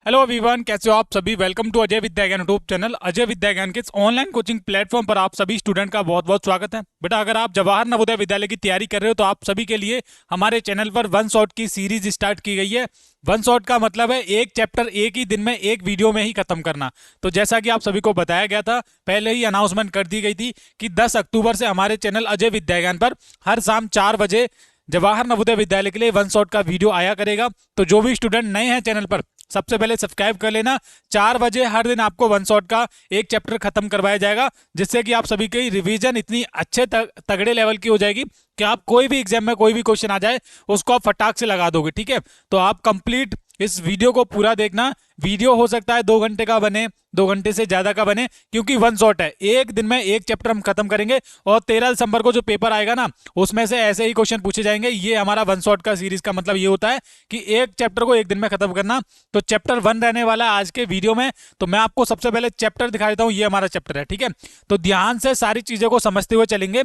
Hello everyone, कैसे हो आप सभी। वेलकम टू अजय विद्या ज्ञान यूट्यूब चैनल। अजय विद्या ज्ञान के इस ऑनलाइन कोचिंग प्लेटफॉर्म पर आप सभी स्टूडेंट का बहुत बहुत स्वागत है। बेटा, अगर आप जवाहर नवोदय विद्यालय की तैयारी कर रहे हो तो आप सभी के लिए हमारे चैनल पर वन शॉट की सीरीज स्टार्ट की गई है। वन शॉट का मतलब है एक चैप्टर एक ही दिन में एक वीडियो में ही खत्म करना। तो जैसा कि आप सभी को बताया गया था, पहले ही अनाउंसमेंट कर दी गई थी कि 10 अक्टूबर से हमारे चैनल अजय विद्या ज्ञान पर हर शाम 4 बजे जवाहर नवोदय विद्यालय के लिए वन शॉट का वीडियो आया करेगा। तो जो भी स्टूडेंट नए हैं चैनल पर, सबसे पहले सब्सक्राइब कर लेना। 4 बजे हर दिन आपको वन शॉट का एक चैप्टर खत्म करवाया जाएगा, जिससे कि आप सभी की रिवीजन इतनी अच्छे तगड़े लेवल की हो जाएगी कि आप कोई भी एग्जाम में कोई भी क्वेश्चन आ जाए उसको आप फटाक से लगा दोगे। ठीक है, तो आप कंप्लीट इस वीडियो को पूरा देखना। वीडियो हो सकता है 2 घंटे का बने, 2 घंटे से ज्यादा का बने, क्योंकि वन शॉट है। एक दिन में एक चैप्टर हम खत्म करेंगे और 13 दिसंबर को जो पेपर आएगा ना, उसमें से ऐसे ही क्वेश्चन पूछे जाएंगे। ये हमारा वन शॉट का सीरीज का मतलब ये होता है कि एक चैप्टर को एक दिन में खत्म करना। तो चैप्टर 1 रहने वाला है आज के वीडियो में। तो मैं आपको सबसे पहले चैप्टर दिखा देता हूं। ये हमारा चैप्टर है, ठीक है। तो ध्यान से सारी चीजों को समझते हुए चलेंगे।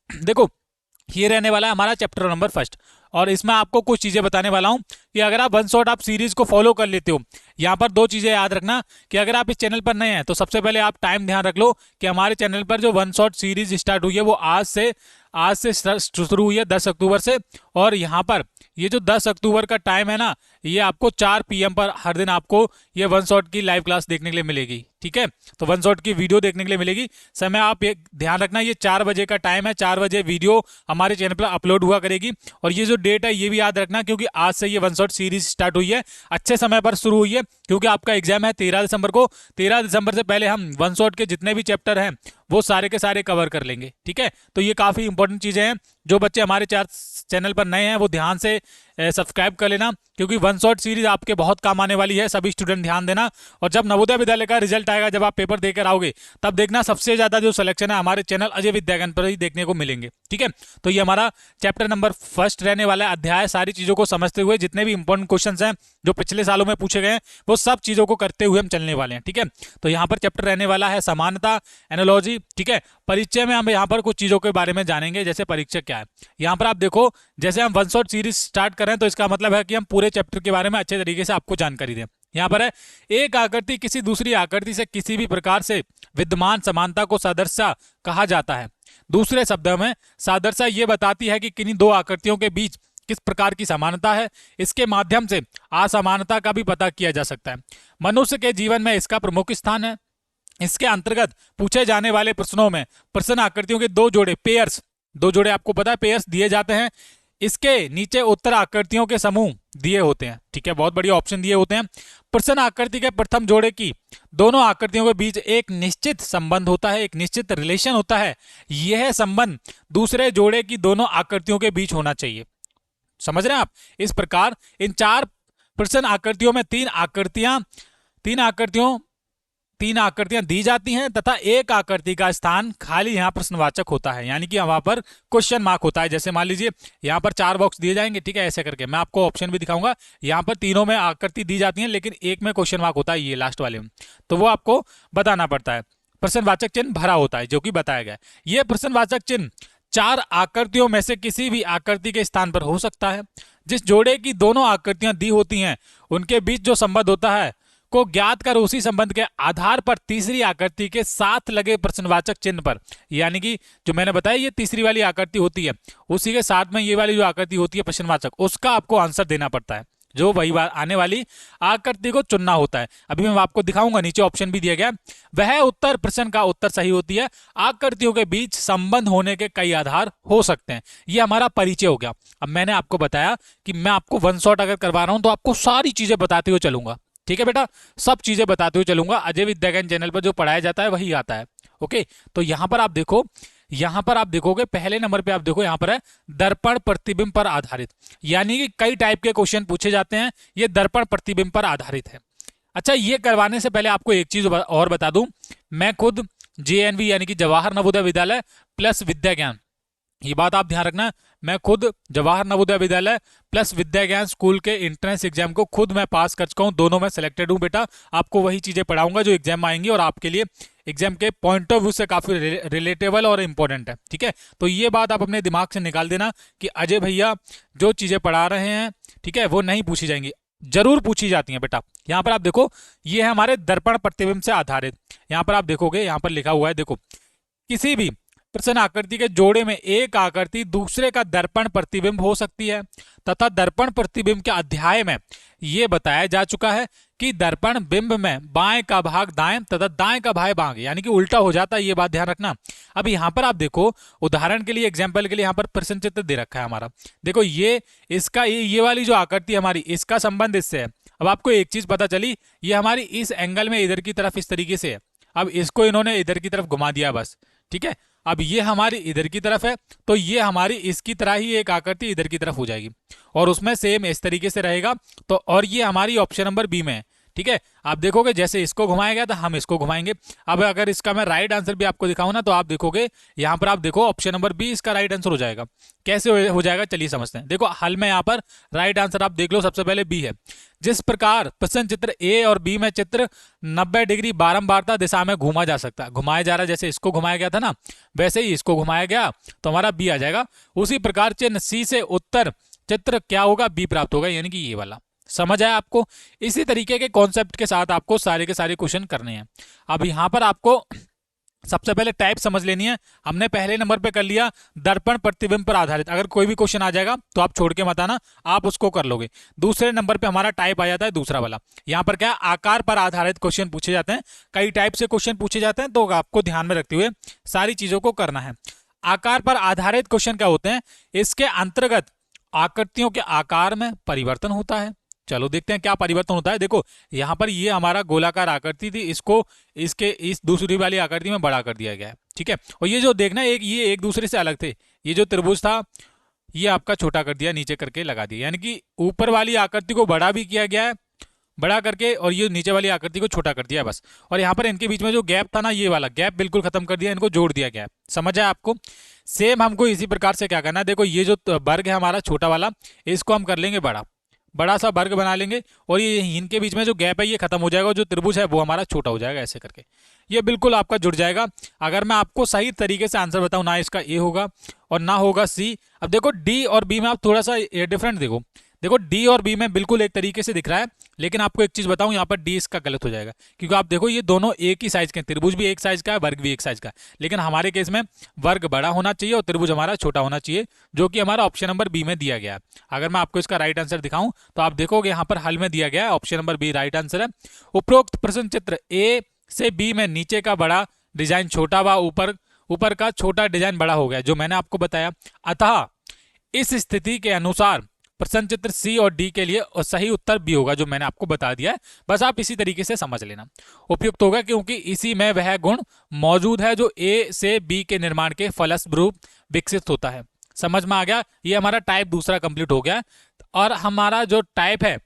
देखो, ये रहने वाला है हमारा चैप्टर नंबर फर्स्ट, और इसमें आपको कुछ चीजें बताने वाला हूं कि अगर आप वन शॉट आप सीरीज को फॉलो कर लेते हो। यहां पर 2 चीजें याद रखना कि अगर आप इस चैनल पर नए हैं तो सबसे पहले आप टाइम ध्यान रख लो कि हमारे चैनल पर जो वन शॉट सीरीज स्टार्ट हुई है वो आज से शुरू हुई है 10 अक्टूबर से। और यहाँ पर ये जो 10 अक्टूबर का टाइम है ना, ये आपको 4 PM पर हर दिन आपको ये वन शॉट की लाइव क्लास देखने के लिए मिलेगी। ठीक है, तो वन शॉट की वीडियो देखने के लिए मिलेगी। समय आप ये ध्यान रखना, ये 4 बजे का टाइम है। 4 बजे वीडियो हमारे चैनल पर अपलोड हुआ करेगी। और ये जो डेट है ये भी याद रखना, क्योंकि आज से ये वन शॉट सीरीज स्टार्ट हुई है, अच्छे समय पर शुरू हुई है, क्योंकि आपका एग्जाम है 13 दिसंबर को। 13 दिसंबर से पहले हम वन शॉट के जितने भी चैप्टर हैं वो सारे के सारे कवर कर लेंगे। ठीक है, तो ये काफी इंपॉर्टेंट चीजें हैं। जो बच्चे हमारे चैनल पर नए हैं वो ध्यान से सब्सक्राइब कर लेना, क्योंकि वन शॉट सीरीज आपके बहुत काम आने वाली है। सभी स्टूडेंट ध्यान देना। और जब नवोदय विद्यालय का रिजल्ट आएगा, जब आप पेपर देकर आओगे, तब देखना सबसे ज्यादा जो सिलेक्शन है हमारे चैनल अजय विद्या ज्ञान पर ही देखने को मिलेंगे। ठीक है, तो ये हमारा चैप्टर नंबर फर्स्ट रहने वाला है। अध्याय सारी चीजों को समझते हुए, जितने भी इंपॉर्टेंट क्वेश्चन हैं जो पिछले सालों में पूछे गए हैं, वो सब चीजों को करते हुए हम चलने वाले हैं। ठीक है, तो यहाँ पर चैप्टर रहने वाला है समानता, एनालॉजी। ठीक है, परिचय में हम यहाँ पर कुछ चीजों के बारे में जानेंगे, जैसे परिचय क्या है। यहाँ पर आप देखो, जैसे हम वन शॉट सीरीज स्टार्ट कर रहे हैं तो इसका मतलब है कि हम पूरे चैप्टर के बारे में अच्छे तरीके से आपको जानकारी दें। यहाँ पर है, एक आकृति किसी दूसरी आकृति से किसी भी प्रकार से विद्यमान समानता को सादृश्य कहा जाता है। दूसरे शब्दों में सादृश्य ये बताती है कि किन्हीं 2 आकृतियों के बीच किस प्रकार की समानता है। इसके माध्यम से असमानता का भी पता किया जा सकता है। मनुष्य के जीवन में इसका प्रमुख स्थान है। इसके अंतर्गत पूछे जाने वाले प्रश्नों में प्रश्न आकृतियों के 2 जोड़े पेयर्स, 2 जोड़े आपको पता है पेयर्स दिए जाते हैं। इसके नीचे उत्तर आकृतियों के समूह दिए होते हैं। ठीक है, बहुत बढ़िया ऑप्शन दिए होते हैं। प्रश्न आकृति के प्रथम जोड़े की दोनों आकृतियों के बीच एक निश्चित संबंध होता है, एक निश्चित रिलेशन होता है। यह संबंध दूसरे जोड़े की दोनों आकृतियों के बीच होना चाहिए। समझ रहे हैं आप। इस प्रकार इन 4 प्रश्न आकृतियों में 3 आकृतियां दी जाती हैं तथा एक आकृति का स्थान खाली यहाँ प्रश्नवाचक होता है, यानी कि वहां पर क्वेश्चन मार्क होता है। जैसे मान लीजिए यहाँ पर 4 बॉक्स दिए जाएंगे। ठीक है, ऐसे करके मैं आपको ऑप्शन भी दिखाऊंगा। यहाँ पर तीनों में आकृति दी जाती है, लेकिन एक में क्वेश्चन मार्क होता है, ये लास्ट वाले में, तो वो आपको बताना पड़ता है। प्रश्नवाचक चिन्ह भरा होता है, जो कि बताया गया है। ये प्रश्नवाचक चिन्ह 4 आकृतियों में से किसी भी आकृति के स्थान पर हो सकता है। जिस जोड़े की दोनों आकृतियां दी होती हैं, उनके बीच जो संबंध होता है को ज्ञात कर उसी संबंध के आधार पर तीसरी आकृति के साथ लगे प्रश्नवाचक चिन्ह पर, यानी कि जो मैंने बताया ये तीसरी वाली आकृति होती है, उसी के साथ में ये वाली जो आकृति होती है प्रश्नवाचक, उसका आपको आंसर देना पड़ता है। जो वही आने वाली आकृति को चुनना होता है। अभी मैं आपको दिखाऊंगा, नीचे ऑप्शन भी दिया गया। वह उत्तर प्रश्न का उत्तर सही होती है। आकृतियों के बीच संबंध होने के कई आधार हो सकते हैं। ये हमारा परिचय हो गया। अब मैंने आपको बताया कि मैं आपको वन शॉट अगर करवा रहा हूं तो आपको सारी चीजें बताते हुए चलूंगा। ठीक है बेटा, सब चीजें बताते हुए चलूंगा। अजय विद्या ज्ञान चैनल पर जो पढ़ाया जाता है वही आता है। ओके, तो यहां पर आप देखो, यहां पर आप देखोगे पहले नंबर पे आप देखो, यहां पर है दर्पण प्रतिबिंब पर आधारित, यानी कि कई टाइप के क्वेश्चन पूछे जाते हैं। ये दर्पण प्रतिबिंब पर आधारित है। अच्छा, ये करवाने से पहले आपको एक चीज और बता दूं, मैं खुद JNV यानी कि जवाहर नवोदय विद्यालय प्लस विद्या ज्ञान, ये बात आप ध्यान रखना, मैं खुद जवाहर नवोदय विद्यालय प्लस विद्या ज्ञान स्कूल के एंट्रेंस एग्जाम को खुद मैं पास कर चुका हूं। दोनों में सिलेक्टेड हूं बेटा। आपको वही चीजें पढ़ाऊंगा जो एग्जाम आएंगी और आपके लिए एग्जाम के पॉइंट ऑफ व्यू से काफी रिलेटेबल और इंपॉर्टेंट है। ठीक है, तो ये बात आप अपने दिमाग से निकाल देना कि अजय भैया जो चीजें पढ़ा रहे हैं, ठीक है, वो नहीं पूछी जाएंगी। जरूर पूछी जाती हैं बेटा। यहाँ पर आप देखो, ये है हमारे दर्पण प्रतिबिंब से आधारित। यहाँ पर आप देखोगे, यहाँ पर लिखा हुआ है, देखो, किसी भी प्रश्न आकृति के जोड़े में एक आकृति दूसरे का दर्पण प्रतिबिंब हो सकती है, तथा दर्पण प्रतिबिंब के अध्याय में यह बताया जा चुका है कि दर्पण बिंब में बाएं का भाग दाएं तथा दाएं का भाग बाएं, यानी कि उल्टा हो जाता है, ये बात ध्यान रखना। अब यहाँ पर आप देखो, उदाहरण के लिए, एग्जाम्पल के लिए यहाँ पर प्रश्न चित्र दे रखा है हमारा। देखो ये इसका ये वाली जो आकृति हमारी, इसका संबंध इससे है। अब आपको एक चीज पता चली, ये हमारी इस एंगल में इधर की तरफ इस तरीके से है। अब इसको इन्होंने इधर की तरफ घुमा दिया बस, ठीक है। अब ये हमारी इधर की तरफ है, तो ये हमारी इसकी तरह ही एक आकृति इधर की तरफ हो जाएगी, और उसमें सेम इस तरीके से रहेगा। तो और ये हमारी ऑप्शन नंबर बी में है, ठीक है। आप देखोगे जैसे इसको घुमाया गया था, हम इसको घुमाएंगे। अब अगर इसका मैं राइट आंसर भी आपको दिखाऊं ना, तो आप देखोगे यहाँ पर, आप देखो ऑप्शन नंबर बी इसका राइट आंसर हो जाएगा। कैसे हो जाएगा, चलिए समझते हैं। देखो हल में यहाँ पर राइट आंसर आप देख लो, सबसे पहले बी है। जिस प्रकार प्रश्न चित्र ए और बी में चित्र 90 डिग्री बारंबारता दिशा में घुमा जा सकता है, घुमाया जा रहा है, जैसे इसको घुमाया गया था ना, वैसे ही इसको घुमाया गया, तो हमारा बी आ जाएगा। उसी प्रकार चिन्ह सी से उत्तर चित्र क्या होगा, बी प्राप्त होगा, यानी कि ये वाला। समझ आया आपको? इसी तरीके के कॉन्सेप्ट के साथ आपको सारे के सारे क्वेश्चन करने हैं। अब यहां पर आपको सबसे पहले टाइप समझ लेनी है। हमने पहले नंबर पे कर लिया दर्पण प्रतिबिंब पर आधारित। अगर कोई भी क्वेश्चन आ जाएगा तो आप छोड़ के मत आना, आप उसको कर लोगे। दूसरे नंबर पे हमारा टाइप आ जाता है दूसरा वाला। यहाँ पर क्या है, आकार पर आधारित क्वेश्चन पूछे जाते हैं। कई टाइप से क्वेश्चन पूछे जाते हैं, तो आपको ध्यान में रखते हुए सारी चीजों को करना है। आकार पर आधारित क्वेश्चन क्या होते हैं, इसके अंतर्गत आकृतियों के आकार में परिवर्तन होता है। चलो देखते हैं क्या परिवर्तन होता है। देखो यहाँ पर ये हमारा गोलाकार आकृति थी, इसको इसके इस दूसरी वाली आकृति में बड़ा कर दिया गया है, ठीक है। और ये जो देखना, ये एक दूसरे से अलग थे। ये जो त्रिभुज था, ये आपका छोटा कर दिया, नीचे करके लगा दिया, यानी कि ऊपर वाली आकृति को बड़ा भी किया गया है, बड़ा करके, और ये नीचे वाली आकृति को छोटा कर दिया बस। और यहाँ पर इनके बीच में जो गैप था ना, ये वाला गैप बिल्कुल खत्म कर दिया, इनको जोड़ दिया गया है। समझ आया आपको? सेम हमको इसी प्रकार से क्या करना है, देखो ये जो वर्ग है हमारा छोटा वाला, इसको हम कर लेंगे बड़ा, बड़ा सा वर्ग बना लेंगे, और ये इनके बीच में जो गैप है ये खत्म हो जाएगा, जो त्रिभुज है वो हमारा छोटा हो जाएगा, ऐसे करके ये बिल्कुल आपका जुड़ जाएगा। अगर मैं आपको सही तरीके से आंसर बताऊं ना, इसका ए होगा और ना होगा सी। अब देखो डी और बी में आप थोड़ा सा डिफरेंट देखो डी और बी में बिल्कुल एक तरीके से दिख रहा है, लेकिन आपको एक चीज बताऊं, यहाँ पर डी इसका गलत हो जाएगा, क्योंकि आप देखो ये दोनों एक ही साइज के हैं, त्रिभुज भी एक साइज का है, वर्ग भी एक साइज का है, लेकिन हमारे केस में वर्ग बड़ा होना चाहिए और त्रिभुज हमारा छोटा होना चाहिए, जो कि हमारा ऑप्शन नंबर बी में दिया गया है। अगर मैं आपको इसका राइट आंसर दिखाऊं, तो आप देखोगे यहाँ पर हल में दिया गया है, option number B right answer है। उपरोक्त प्रश्न चित्र ए से बी में नीचे का बड़ा डिजाइन छोटा व ऊपर का छोटा डिजाइन बड़ा हो गया, जो मैंने आपको बताया। अतः इस स्थिति के अनुसार प्रश्न चित्र सी और डी के लिए सही उत्तर बी होगा, जो मैंने आपको बता दिया है। बस आप इसी तरीके से समझ लेना, उपयुक्त होगा, क्योंकि इसी में वह गुण मौजूद है जो ए से बी के निर्माण के फलस्वरूप विकसित होता है। समझ में आ गया? ये हमारा टाइप दूसरा कंप्लीट हो गया, और हमारा जो टाइप है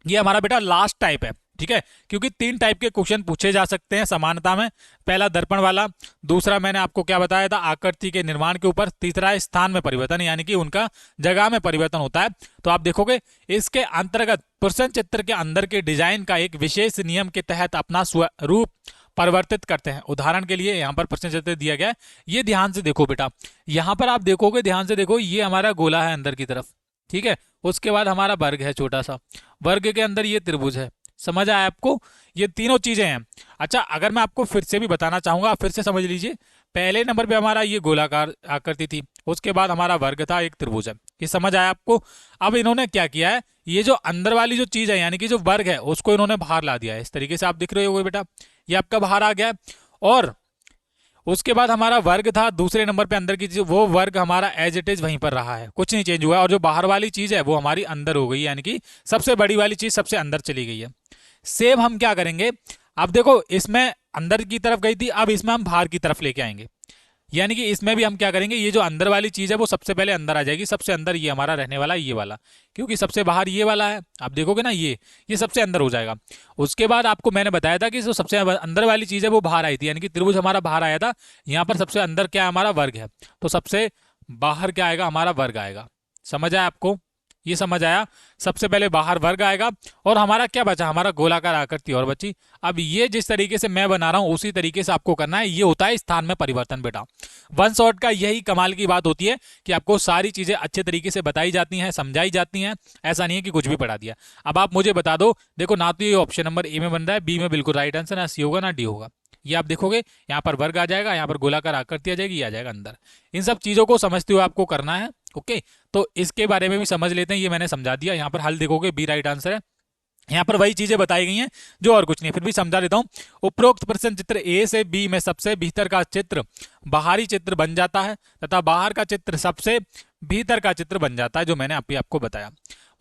ये हमारा बेटा लास्ट टाइप है, ठीक है। क्योंकि 3 टाइप के क्वेश्चन पूछे जा सकते हैं समानता में। पहला दर्पण वाला, दूसरा मैंने आपको क्या बताया था, आकृति के निर्माण के ऊपर, तीसरा स्थान में परिवर्तन, यानी कि उनका जगह में परिवर्तन होता है। तो आप देखोगे इसके अंतर्गत प्रश्न चित्र के अंदर के डिजाइन का एक विशेष नियम के तहत अपना स्वरूप परिवर्तित करते हैं। उदाहरण के लिए यहाँ पर प्रश्न चित्र दिया गया है, ये ध्यान से देखो बेटा, यहाँ पर आप देखोगे, ध्यान से देखो, ये हमारा गोला है अंदर की तरफ, ठीक है। उसके बाद हमारा वर्ग है छोटा सा, वर्ग के अंदर ये त्रिभुज है। समझ आया आपको? ये तीनों चीजें हैं। अच्छा, अगर मैं आपको फिर से भी बताना चाहूंगा, फिर से समझ लीजिए। पहले नंबर पे हमारा ये गोलाकार आकृति थी, उसके बाद हमारा वर्ग था, एक त्रिभुज है। ये समझ आया आपको? अब इन्होंने क्या किया है, ये जो अंदर वाली जो चीज है, यानी कि जो वर्ग है, उसको इन्होंने बाहर ला दिया है। इस तरीके से आप दिख रहे हो बेटा, ये आपका बाहर आ गया है। और उसके बाद हमारा वर्ग था दूसरे नंबर पे अंदर की चीज, वो वर्ग हमारा एज इट इज वहीं पर रहा है, कुछ नहीं चेंज हुआ है। और जो बाहर वाली चीज है वो हमारी अंदर हो गई, यानी कि सबसे बड़ी वाली चीज सबसे अंदर चली गई है। सेम हम क्या करेंगे, अब देखो इसमें अंदर की तरफ गई थी, अब इसमें हम बाहर की तरफ लेके आएंगे, यानी कि इसमें भी हम क्या करेंगे, ये जो अंदर वाली चीज है वो सबसे पहले अंदर आ जाएगी। सबसे अंदर ये हमारा रहने वाला ये वाला, क्योंकि सबसे बाहर ये वाला है। आप देखोगे ना, ये सबसे अंदर हो जाएगा। उसके बाद आपको मैंने बताया था कि जो सबसे अंदर वाली चीज है वो बाहर आई थी, यानी कि त्रिभुज हमारा बाहर आया था। यहाँ पर सबसे अंदर क्या है, हमारा वर्ग है, तो सबसे बाहर क्या आएगा, हमारा वर्ग आएगा। समझ आया आपको? ये समझ आया। सबसे पहले बाहर वर्ग आएगा और हमारा क्या बचा, हमारा गोलाकार आकृति और बची। अब ये जिस तरीके से मैं बना रहा हूं उसी तरीके से आपको करना है। ये होता है स्थान में परिवर्तन बेटा। वन शॉट का यही कमाल की बात होती है कि आपको सारी चीजें अच्छे तरीके से बताई जाती हैं, समझाई जाती हैं। ऐसा नहीं है कि कुछ भी पढ़ा दिया। अब आप मुझे बता दो, देखो ना तो ये ऑप्शन नंबर ए में बन रहा है, बी में बिल्कुल राइट आंसर, ना सी होगा ना डी होगा। ये आप देखोगे यहाँ पर वर्ग आ जाएगा, यहाँ पर गोलाकार आकृति आ जाएगी, ये आ जाएगा अंदर। इन सब चीजों को समझते हुए आपको करना है। ओके, तो इसके बारे में भी समझ लेते हैं। ये मैंने समझा दिया। यहाँ पर हल देखोगे बी राइट आंसर है। यहाँ पर वही चीजें बताई गई हैं जो और कुछ नहीं, फिर भी समझा देता हूं। उपरोक्त प्रश्न चित्र ए से बी में सबसे भीतर का चित्र बाहरी चित्र बन जाता है तथा बाहर का चित्र सबसे भीतर का चित्र बन जाता है, जो मैंने अभी आपको बताया।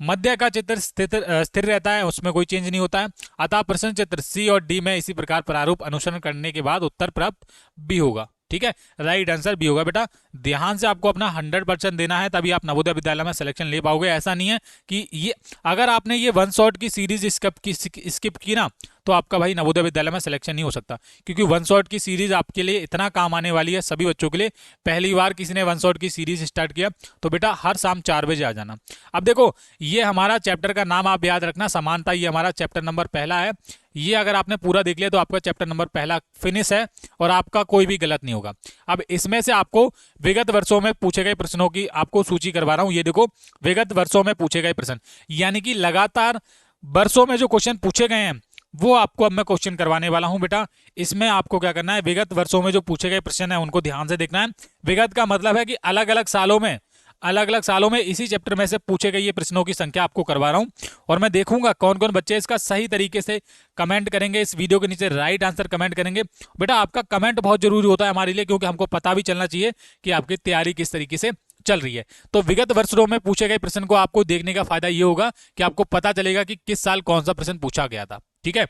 मध्य का चित्र स्थिर रहता है, उसमें कोई चेंज नहीं होता है। अतः प्रश्न चित्र सी और डी में इसी प्रकार प्रारूप अनुसरण करने के बाद उत्तर प्राप्त बी होगा। ठीक है, राइट आंसर बी होगा बेटा। ध्यान से आपको अपना 100% देना है, तभी आप नवोदय विद्यालय में सिलेक्शन ले पाओगे। ऐसा नहीं है कि ये अगर आपने ये वन शॉट की सीरीज स्किप की ना, तो आपका भाई नवोदय विद्यालय में सिलेक्शन नहीं हो सकता, क्योंकि वन शॉट की सीरीज आपके लिए इतना काम आने वाली है सभी बच्चों के लिए। पहली बार किसी ने वन शॉट की सीरीज स्टार्ट किया तो बेटा हर शाम 4 बजे आ जाना। अब देखो, ये हमारा चैप्टर का नाम आप याद रखना, समानता। ये हमारा चैप्टर नंबर पहला है। ये अगर आपने पूरा देख लिया तो आपका चैप्टर नंबर पहला फिनिश है और आपका कोई भी गलत नहीं होगा। अब इसमें से आपको विगत वर्षों में पूछे गए प्रश्नों की आपको सूची करवा रहा हूं। ये देखो, विगत वर्षों में पूछे गए प्रश्न, यानी कि लगातार वर्षों में जो क्वेश्चन पूछे गए हैं वो आपको अब मैं क्वेश्चन करवाने वाला हूं बेटा। इसमें आपको क्या करना है, विगत वर्षों में जो पूछे गए प्रश्न है उनको ध्यान से देखना है। विगत का मतलब है कि अलग अलग सालों में इसी चैप्टर में से पूछे गए ये प्रश्नों की संख्या आपको करवा रहा हूं। और मैं देखूंगा कौन कौन बच्चे इसका सही तरीके से कमेंट करेंगे, इस वीडियो के नीचे राइट आंसर कमेंट करेंगे। बेटा आपका कमेंट बहुत जरूरी होता है हमारे लिए, क्योंकि हमको पता भी चलना चाहिए कि आपकी तैयारी किस तरीके से चल रही है। तो विगत वर्षों में पूछे गए प्रश्न को आपको देखने का फायदा ये होगा कि आपको पता चलेगा कि किस साल कौन सा प्रश्न पूछा गया था। ठीक है,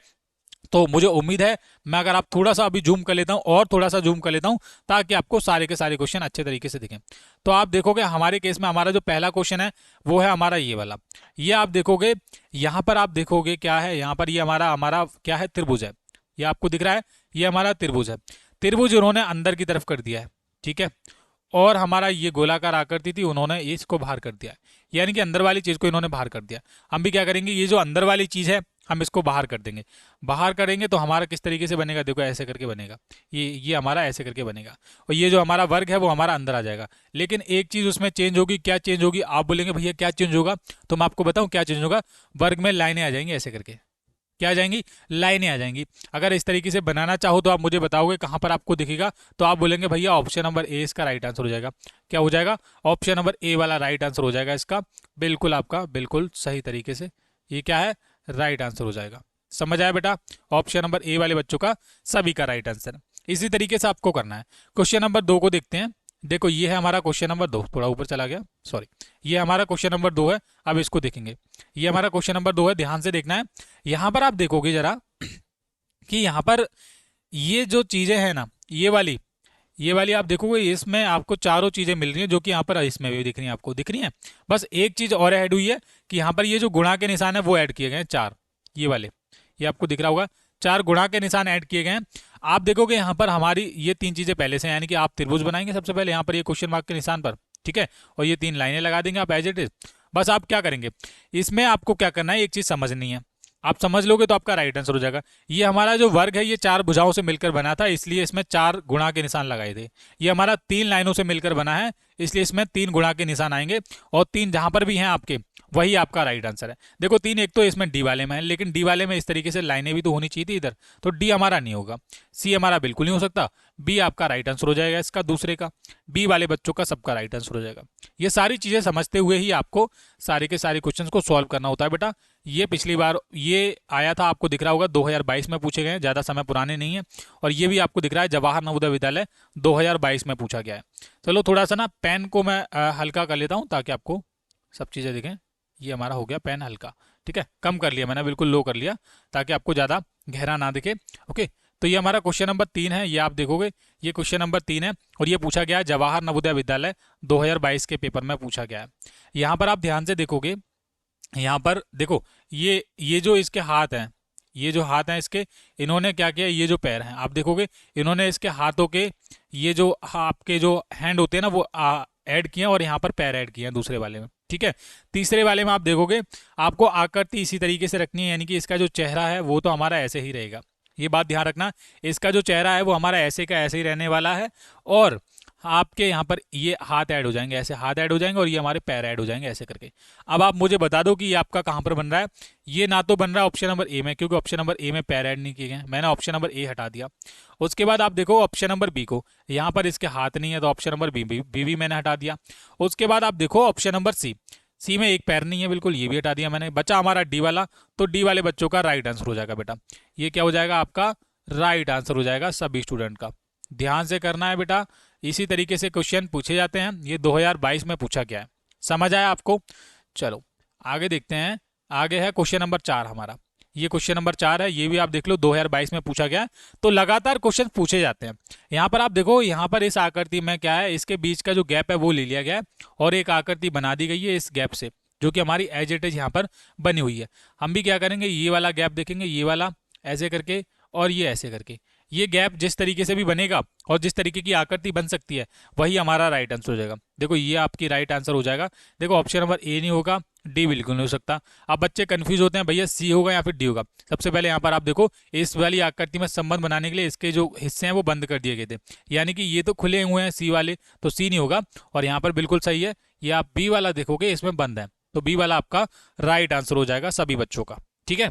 तो मुझे उम्मीद है, मैं अगर आप थोड़ा सा अभी जूम कर लेता हूं और थोड़ा सा जूम कर लेता हूं ताकि आपको सारे के सारे क्वेश्चन अच्छे तरीके से दिखें। तो आप देखोगे हमारे केस में हमारा जो पहला क्वेश्चन है वो है हमारा ये वाला। ये आप देखोगे, यहां पर आप देखोगे क्या है, यहां पर ये हमारा हमारा क्या है, त्रिभुज है। ये आपको दिख रहा है, ये हमारा त्रिभुज है। त्रिभुज उन्होंने अंदर की तरफ कर दिया है। ठीक है, और हमारा ये गोलाकार आकृति थी, उन्होंने इसको बाहर कर दिया है, यानी कि अंदर वाली चीज को इन्होंने बाहर कर दिया। हम भी क्या करेंगे, ये जो अंदर वाली चीज है हम इसको बाहर कर देंगे। बाहर करेंगे तो हमारा किस तरीके से बनेगा, देखो ऐसे करके बनेगा। ये हमारा ऐसे करके बनेगा और ये जो हमारा वर्ग है वो हमारा अंदर आ जाएगा। लेकिन एक चीज उसमें चेंज होगी। क्या चेंज होगी, आप बोलेंगे भैया क्या चेंज होगा, तो मैं आपको बताऊं क्या चेंज होगा। वर्ग में लाइनें आ जाएंगी ऐसे करके। क्या आ जाएंगी, लाइनें आ जाएंगी। अगर इस तरीके से बनाना चाहो तो आप मुझे बताओगे कहां पर आपको दिखेगा, तो आप बोलेंगे भैया ऑप्शन नंबर ए इसका राइट आंसर हो जाएगा। क्या हो जाएगा, ऑप्शन नंबर ए वाला राइट आंसर हो जाएगा इसका। बिल्कुल आपका बिल्कुल सही तरीके से ये क्या है, राइट आंसर हो जाएगा। समझ आया बेटा, ऑप्शन नंबर ए वाले बच्चों का सभी का राइट आंसर। इसी तरीके से आपको करना है। क्वेश्चन नंबर 2 को देखते हैं। देखो ये है हमारा क्वेश्चन नंबर 2, थोड़ा ऊपर चला गया, सॉरी। ये हमारा क्वेश्चन नंबर 2 है। अब इसको देखेंगे, ये हमारा क्वेश्चन नंबर 2 है, ध्यान से देखना है। यहां पर आप देखोगे जरा कि यहां पर ये जो चीजें हैं ना, ये वाली आप देखोगे, इसमें आपको चारों चीजें मिल रही हैं जो कि यहाँ पर इसमें भी दिख रही हैं, आपको दिख रही हैं। बस एक चीज और ऐड हुई है कि यहाँ पर ये जो गुणा के निशान है वो ऐड किए गए हैं, 4 ये वाले, ये आपको दिख रहा होगा, 4 गुणा के निशान ऐड किए गए हैं। आप देखोगे यहाँ पर हमारी ये 3 चीजें पहले से, यानी कि आप त्रिभुज बनाएंगे सबसे पहले यहाँ पर ये क्वेश्चन मार्क के निशान पर। ठीक है, और ये 3 लाइनें लगा देंगे आप एज इट इज। बस आप क्या करेंगे, इसमें आपको क्या करना है, एक चीज समझनी है। आप समझ लोगे तो आपका राइट आंसर हो जाएगा। ये हमारा जो वर्ग है ये 4 भुजाओं से मिलकर बना था, इसलिए इसमें 4 गुणा के निशान लगाए थे। ये हमारा 3 लाइनों से मिलकर बना है, इसलिए इसमें 3 गुणा के निशान आएंगे। और 3 जहां पर भी हैं आपके, वही आपका राइट आंसर है। देखो 3 एक तो इसमें डी वाले में है, लेकिन डी वाले में इस तरीके से लाइनें भी तो होनी चाहिए थी इधर, तो डी हमारा नहीं होगा। सी हमारा बिल्कुल नहीं हो सकता। बी आपका राइट आंसर हो जाएगा इसका, दूसरे का बी वाले बच्चों का सबका राइट आंसर हो जाएगा। ये सारी चीजें समझते हुए ही आपको सारे के सारे क्वेश्चंस को सॉल्व करना होता है बेटा। ये पिछली बार ये आया था, आपको दिख रहा होगा 2022 में पूछे गए हैं, ज्यादा समय पुराने नहीं है। और ये भी आपको दिख रहा है जवाहर नवोदय विद्यालय 2022 में पूछा गया है। चलो थोड़ा सा ना पेन को मैं हल्का कर लेता हूँ ताकि आपको सब चीजें दिखें। ये हमारा हो गया पेन हल्का, ठीक है, कम कर लिया मैंने, बिल्कुल लो कर लिया ताकि आपको ज्यादा गहरा ना दिखे। ओके, तो ये हमारा क्वेश्चन नंबर 3 है, ये आप देखोगे ये क्वेश्चन नंबर 3 है और ये पूछा गया है जवाहर नवोदय विद्यालय 2022 के पेपर में पूछा गया है। यहाँ पर आप ध्यान से देखोगे, यहाँ पर देखो ये जो इसके हाथ हैं, ये जो हाथ हैं इसके, इन्होंने क्या किया, ये जो पैर हैं आप देखोगे, इन्होंने इसके हाथों के ये जो आपके जो हैंड होते हैं ना वो ऐड किए और यहाँ पर पैर ऐड किए हैं दूसरे वाले में। ठीक ठीक है। तीसरे वाले में आप देखोगे आपको आकृति इसी तरीके से रखनी है, यानी कि इसका जो चेहरा है वो तो हमारा ऐसे ही रहेगा, ये बात ध्यान रखना। इसका जो चेहरा है वो हमारा ऐसे का ऐसे ही रहने वाला है, और आपके यहाँ पर ये हाथ ऐड हो जाएंगे, ऐसे हाथ ऐड हो जाएंगे, और ये हमारे पैर ऐड हो जाएंगे ऐसे करके। अब आप मुझे बता दो कि ये आपका कहाँ पर बन रहा है। ये ना तो बन रहा है ऑप्शन नंबर ए में, क्योंकि ऑप्शन नंबर ए में पैर ऐड नहीं किए गए, मैंने ऑप्शन नंबर ए हटा दिया। उसके बाद आप देखो ऑप्शन नंबर बी को, यहाँ पर इसके हाथ नहीं है तो ऑप्शन नंबर बी भी मैंने हटा दिया। उसके बाद आप देखो ऑप्शन नंबर सी, सी में एक पैर नहीं है बिल्कुल, ये भी हटा दिया मैंने। बचा हमारा डी वाला, तो डी वाले बच्चों का राइट आंसर हो जाएगा बेटा। ये क्या हो जाएगा आपका राइट आंसर हो जाएगा सभी स्टूडेंट का। ध्यान से करना है बेटा, इसी तरीके से क्वेश्चन पूछे जाते हैं। ये 2022 में पूछा गया है, समझ आया आपको। चलो आगे देखते हैं। आगे है क्वेश्चन नंबर 4 हमारा, ये क्वेश्चन नंबर 4 है, ये भी आप देख लो 2022 में पूछा गया है। तो लगातार क्वेश्चन पूछे जाते हैं। यहाँ पर आप देखो, यहाँ पर इस आकृति में क्या है, इसके बीच का जो गैप है वो ले लिया गया है, और एक आकृति बना दी गई है इस गैप से, जो कि हमारी एज इट इज यहाँ पर बनी हुई है। हम भी क्या करेंगे, ये वाला गैप देखेंगे, ये वाला ऐसे करके और ये ऐसे करके। ये गैप जिस तरीके से भी बनेगा और जिस तरीके की आकृति बन सकती है वही हमारा राइट आंसर हो जाएगा। देखो ये आपकी राइट आंसर हो जाएगा। देखो ऑप्शन नंबर ए नहीं होगा, डी बिल्कुल नहीं हो सकता। अब बच्चे कंफ्यूज होते हैं भैया सी होगा या फिर डी होगा। सबसे पहले यहाँ पर आप देखो, इस वाली आकृति में संबंध बनाने के लिए इसके जो हिस्से हैं वो बंद कर दिए गए थे, यानी कि ये तो खुले हुए हैं सी वाले, तो सी नहीं होगा। और यहाँ पर बिल्कुल सही है, ये आप बी वाला देखोगे इसमें बंद है, तो बी वाला आपका राइट आंसर हो जाएगा सभी बच्चों का। ठीक है,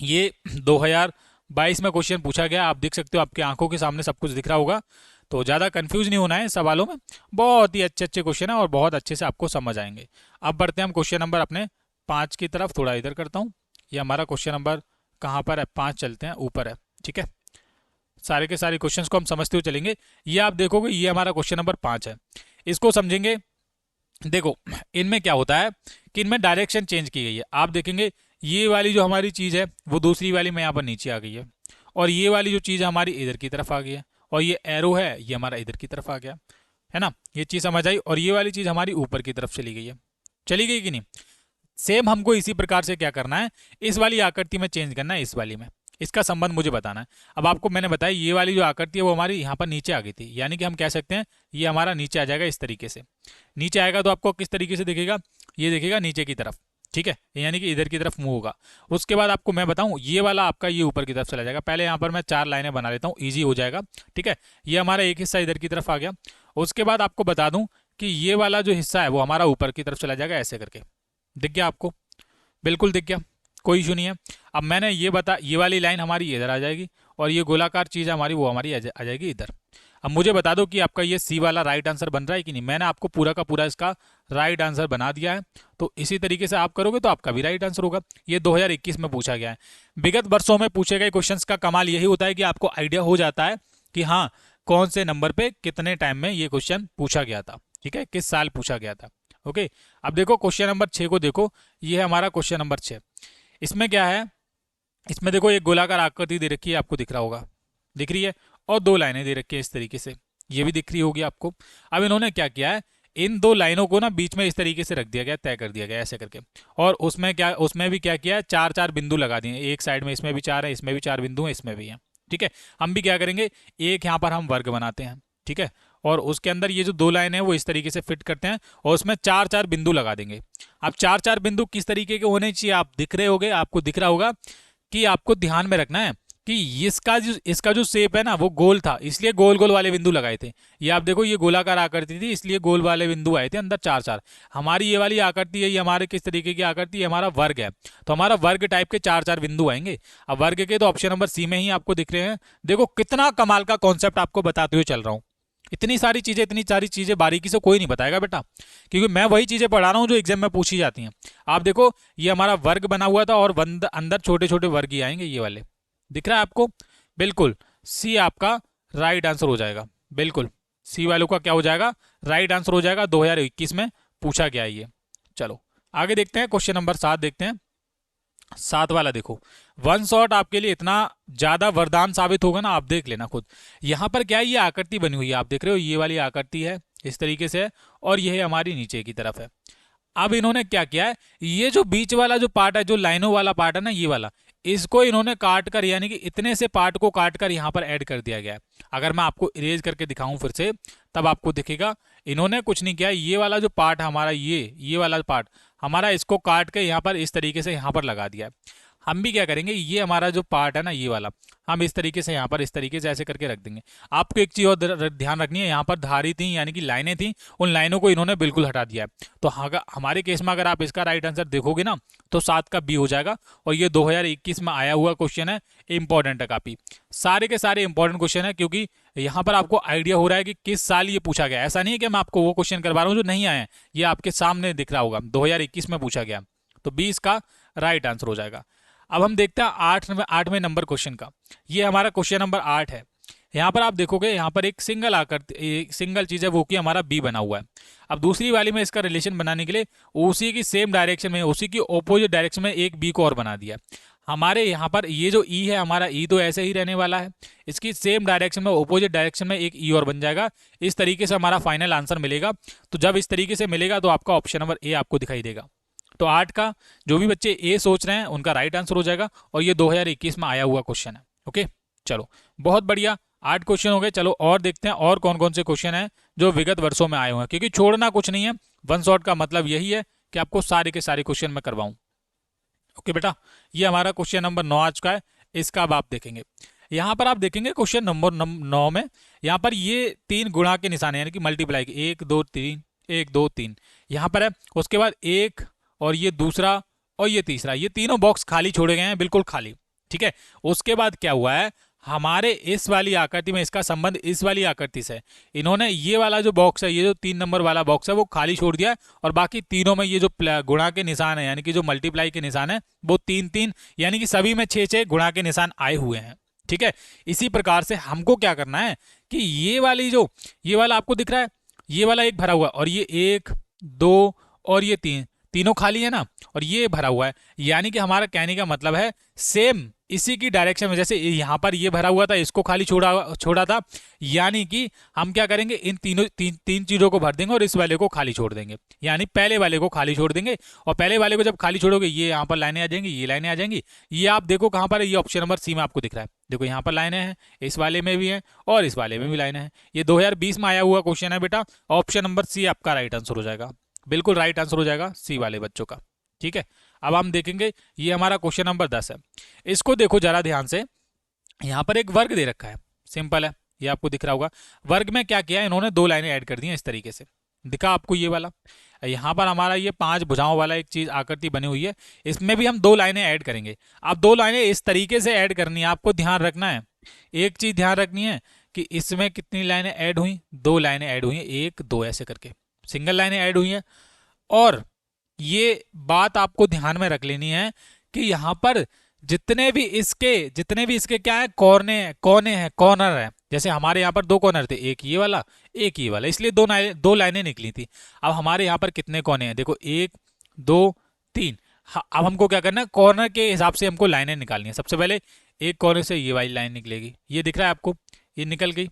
ये 2022 में क्वेश्चन पूछा गया, आप देख सकते हो, आपके आंखों के सामने सब कुछ दिख रहा होगा, तो ज़्यादा कंफ्यूज नहीं होना है सवालों में। बहुत ही अच्छे अच्छे क्वेश्चन है और बहुत अच्छे से आपको समझ आएंगे। अब बढ़ते हैं हम क्वेश्चन नंबर अपने 5 की तरफ। थोड़ा इधर करता हूँ, ये हमारा क्वेश्चन नंबर कहाँ पर है, 5 चलते हैं, ऊपर है। ठीक है, सारे के सारे क्वेश्चंस को हम समझते हुए चलेंगे। ये आप देखोगे, ये हमारा क्वेश्चन नंबर 5 है, इसको समझेंगे। देखो इनमें क्या होता है कि इनमें डायरेक्शन चेंज की गई है। आप देखेंगे ये वाली जो हमारी चीज़ है वो दूसरी वाली में यहाँ पर नीचे आ गई है, और ये वाली जो चीज़ हमारी इधर की तरफ आ गई है, और ये एरो है ये हमारा इधर की तरफ आ गया है ना। ये चीज़ समझ आई। और ये वाली चीज़ हमारी ऊपर की तरफ चली गई है, चली गई कि नहीं। सेम हमको इसी प्रकार से क्या करना है, इस वाली आकृति में चेंज करना है, इस वाली में। इसका संबंध मुझे बताना है। अब आपको मैंने बताया ये वाली जो आकृति है वो हमारी यहाँ पर नीचे आ गई थी, यानी कि हम कह सकते हैं ये हमारा नीचे आ जाएगा इस तरीके से। नीचे आएगा तो आपको किस तरीके से दिखेगा, ये दिखेगा नीचे की तरफ। ठीक है, यानी कि इधर की तरफ मूव होगा। उसके बाद आपको मैं बताऊं, ये वाला आपका ये ऊपर की तरफ चला जाएगा। पहले यहाँ पर मैं 4 लाइनें बना लेता हूँ, ईजी हो जाएगा। ठीक है, ये हमारा एक हिस्सा इधर की तरफ आ गया। उसके बाद आपको बता दूं कि ये वाला जो हिस्सा है वो हमारा ऊपर की तरफ चला जाएगा ऐसे करके। दिख गया आपको, बिल्कुल दिख गया, कोई इशू नहीं है। अब मैंने ये वाली लाइन हमारी इधर आ जाएगी, और ये गोलाकार चीज़ हमारी वो हमारी आ जाएगी इधर। अब मुझे बता दो कि आपका ये सी वाला राइट आंसर बन रहा है कि नहीं। मैंने आपको पूरा का पूरा इसका राइट आंसर बना दिया है, तो इसी तरीके से आप करोगे तो आपका भी राइट आंसर होगा। ये 2021 में पूछा गया है। विगत वर्षों में पूछे गए क्वेश्चंस का कमाल यही होता है कि आपको आइडिया हो जाता है कि हाँ कौन से नंबर पे कितने टाइम में ये क्वेश्चन पूछा गया था। ठीक है, किस साल पूछा गया था। ओके, अब देखो क्वेश्चन नंबर 6 को देखो, ये है हमारा क्वेश्चन नंबर 6। इसमें क्या है, इसमें देखो एक गोलाकार आकृति दे रखी है, आपको दिख रहा होगा, दिख रही है, और 2 लाइनें दे रखी है इस तरीके से, ये भी दिख रही होगी आपको। अब इन्होंने क्या किया है, इन 2 लाइनों को ना बीच में इस तरीके से रख दिया गया, तय कर दिया गया ऐसे करके। और उसमें भी क्या किया है, 4-4 बिंदु लगा दिए एक साइड में। इसमें भी 4 है, इसमें भी 4 बिंदु है, इसमें भी है। ठीक है, हम भी क्या करेंगे, एक यहाँ पर हम वर्ग बनाते हैं। ठीक है, और उसके अंदर ये जो 2 लाइन है वो इस तरीके से फिट करते हैं, और उसमें 4-4 बिंदु लगा देंगे। अब 4-4 बिंदु किस तरीके के होने चाहिए, आप दिख रहे होगे, आपको दिख रहा होगा कि आपको ध्यान में रखना है कि इसका जो शेप है ना वो गोल था, इसलिए गोल गोल वाले बिंदु लगाए थे। ये आप देखो, ये गोलाकार आकृति थी, इसलिए गोल वाले बिंदु आए थे अंदर 4-4। हमारी ये वाली आकृति है, ये हमारे किस तरीके की आकृति है, हमारा वर्ग है, तो हमारा वर्ग टाइप के 4-4 बिंदु आएंगे। अब वर्ग के तो ऑप्शन नंबर सी में ही आपको दिख रहे हैं। देखो कितना कमाल का कॉन्सेप्ट आपको बताते हुए चल रहा हूँ। इतनी सारी चीजें बारीकी से कोई नहीं बताएगा बेटा, क्योंकि मैं वही चीजें पढ़ा रहा हूँ जो एग्जाम में पूछी जाती हैं। आप देखो, ये हमारा वर्ग बना हुआ था, और अंदर छोटे छोटे वर्ग ही आएंगे, ये वाले दिख रहा है आपको। बिल्कुल सी आपका राइट आंसर हो जाएगा, बिल्कुल सी वालों का क्या हो जाएगा, राइट आंसर हो जाएगा। 2021 में पूछा गया है ये। चलो आगे देखते हैं, क्वेश्चन नंबर 7 देखते हैं। 7 वाला देखो, 1 शॉट आपके लिए इतना ज्यादा वरदान साबित होगा ना, आप देख लेना खुद। यहाँ पर क्या है, ये आकृति बनी हुई है, आप देख रहे हो, ये वाली आकृति है इस तरीके से, और ये हमारी नीचे की तरफ है। अब इन्होंने क्या किया है, ये जो बीच वाला जो पार्ट है, जो लाइनों वाला पार्ट है ना, ये वाला, इसको इन्होंने काट कर, यानी कि इतने से पार्ट को काट कर यहाँ पर ऐड कर दिया गया है। अगर मैं आपको इरेज करके दिखाऊं फिर से, तब आपको दिखेगा। इन्होंने कुछ नहीं किया, ये वाला जो पार्ट है हमारा, ये वाला पार्ट हमारा, इसको काट के यहाँ पर इस तरीके से यहाँ पर लगा दिया है। हम भी क्या करेंगे, ये हमारा जो पार्ट है ना ये वाला, हम इस तरीके से यहाँ पर इस तरीके से ऐसे करके रख देंगे। आपको एक चीज़ और ध्यान रखनी है, यहाँ पर धारी थी यानी कि लाइनें थी, उन लाइनों को इन्होंने बिल्कुल हटा दिया है। तो हमारे केस में अगर आप इसका राइट आंसर देखोगे ना तो 7 का बी हो जाएगा। और ये 2021 में आया हुआ क्वेश्चन है, इंपॉर्टेंट है काफ़ी, सारे के सारे इंपॉर्टेंट क्वेश्चन है, क्योंकि यहाँ पर आपको आइडिया हो रहा है कि किस साल ये पूछा गया। ऐसा नहीं है कि मैं आपको वो क्वेश्चन करवा रहा हूँ जो नहीं आए हैं, ये आपके सामने दिख रहा होगा 2021 में पूछा गया। तो 20 का राइट आंसर हो जाएगा। अब हम देखते हैं 8वें नंबर क्वेश्चन का। ये हमारा क्वेश्चन नंबर 8 है। यहाँ पर आप देखोगे, यहाँ पर एक सिंगल आकृति, सिंगल चीज़ है वो कि हमारा बी बना हुआ है। अब दूसरी वाली में इसका रिलेशन बनाने के लिए उसी की सेम डायरेक्शन में, उसी की ऑपोजिट डायरेक्शन में एक बी को और बना दिया। हमारे यहाँ पर ये जो ई है हमारा, ई तो ऐसे ही रहने वाला है, इसकी सेम डायरेक्शन में, ऑपोजिट डायरेक्शन में एक ई और बन जाएगा। इस तरीके से हमारा फाइनल आंसर मिलेगा। तो जब इस तरीके से मिलेगा तो आपका ऑप्शन नंबर ए आपको दिखाई देगा। तो 8 का जो भी बच्चे ए सोच रहे हैं उनका राइट आंसर हो जाएगा। और ये 2021 में आया हुआ क्वेश्चन है। ओके, चलो बहुत बढ़िया, 8 क्वेश्चन हो गए। चलो और देखते हैं और कौन कौन से क्वेश्चन हैं जो विगत वर्षों में आए हुए हैं, क्योंकि छोड़ना कुछ नहीं है। वन शॉट का मतलब यही है कि आपको सारे के सारे क्वेश्चन मैं करवाऊं। ओके बेटा, ये हमारा क्वेश्चन नंबर 9 आज का है। इसका अब आप देखेंगे, यहाँ पर आप देखेंगे क्वेश्चन नंबर 9 में यहाँ पर ये 3 गुणा के निशान यानी कि मल्टीप्लाई के 1 2 3, 1 2 3 यहाँ पर है। उसके बाद एक और ये दूसरा और ये तीसरा, ये तीनों बॉक्स खाली छोड़े गए हैं, बिल्कुल खाली। ठीक है, उसके बाद क्या हुआ है, हमारे इस वाली आकृति में इसका संबंध इस वाली आकृति से, इन्होंने ये वाला जो बॉक्स है, ये जो 3 नंबर वाला बॉक्स है वो खाली छोड़ दिया है। और बाकी तीनों में ये जो गुणा के निशान है यानी कि जो मल्टीप्लाई के निशान है वो 3 3 यानी कि सभी में 6 6 गुणा के निशान आए हुए हैं। ठीक है, इसी प्रकार से हमको क्या करना है कि ये वाला आपको दिख रहा है, ये वाला एक भरा हुआ और ये 1 2 और ये 3, तीनों खाली है ना, और ये भरा हुआ है। यानी कि हमारा कहने का मतलब है सेम इसी की डायरेक्शन में, जैसे यहाँ पर ये भरा हुआ था, इसको खाली छोड़ा था, यानी कि हम क्या करेंगे, इन तीन चीजों को भर देंगे और इस वाले को खाली छोड़ देंगे। यानी पहले वाले को खाली छोड़ देंगे, और पहले वाले को जब खाली छोड़ोगे ये यहाँ पर लाइनें आ जाएंगी, ये लाइनें आ जाएंगी। ये आप देखो कहाँ पर है, ये ऑप्शन नंबर सी में आपको दिख रहा है। देखो यहाँ पर लाइनें हैं, इस वाले में भी हैं और इस वाले में भी लाइनें हैं। ये 2020 में आया हुआ क्वेश्चन है बेटा। ऑप्शन नंबर सी आपका राइट आंसर हो जाएगा, बिल्कुल राइट आंसर हो जाएगा सी वाले बच्चों का। ठीक है, अब हम देखेंगे, ये हमारा क्वेश्चन नंबर 10 है। इसको देखो जरा ध्यान से, यहाँ पर एक वर्ग दे रखा है, सिंपल है, ये आपको दिख रहा होगा। वर्ग में क्या किया, इन्होंने 2 लाइनें ऐड कर दी हैं इस तरीके से, दिखा आपको ये वाला। यहाँ पर हमारा ये 5 भुजाओं वाला एक चीज आकृति बनी हुई है, इसमें भी हम 2 लाइनें ऐड करेंगे। अब 2 लाइनें इस तरीके से ऐड करनी है, आपको ध्यान रखना है। एक चीज ध्यान रखनी है कि इसमें कितनी लाइनें ऐड हुई, 2 लाइनें ऐड हुई हैं, 1 2 ऐसे करके सिंगल लाइनें ऐड हुई हैं। और ये बात आपको ध्यान में रख लेनी है कि यहाँ पर जितने भी इसके क्या है, कोने हैं, कॉर्नर है। जैसे हमारे यहाँ पर 2 कॉर्नर थे, एक ये वाला एक ये वाला, इसलिए 2 लाइनें निकली थी। अब हमारे यहाँ पर कितने कोने हैं, देखो 1 2 3। अब हमको क्या करना है, कॉर्नर के हिसाब से हमको लाइनें निकालनी है। सबसे पहले एक कॉर्नर से ये वाली लाइन निकलेगी, ये दिख रहा है आपको, ये निकल गई।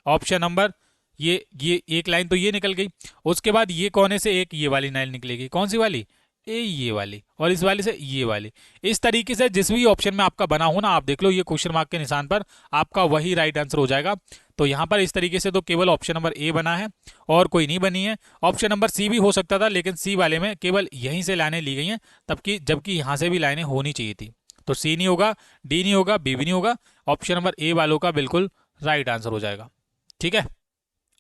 ऑप्शन नंबर ये एक लाइन तो ये निकल गई। उसके बाद ये कोने से एक ये वाली लाइन निकलेगी, कौन सी वाली, ये वाली, और इस वाली से ये वाली। इस तरीके से जिस भी ऑप्शन में आपका बना हो ना, आप देख लो ये क्वेश्चन मार्क के निशान पर आपका वही राइट आंसर हो जाएगा। तो यहाँ पर इस तरीके से तो केवल ऑप्शन नंबर ए बना है और कोई नहीं बनी है। ऑप्शन नंबर सी भी हो सकता था, लेकिन सी वाले में केवल यहीं से लाइनें ली गई हैं, जबकि यहाँ से भी लाइनें होनी चाहिए थी। तो सी नहीं होगा, डी नहीं होगा, बी भी नहीं होगा, ऑप्शन नंबर ए वालों का बिल्कुल राइट आंसर हो जाएगा। ठीक है,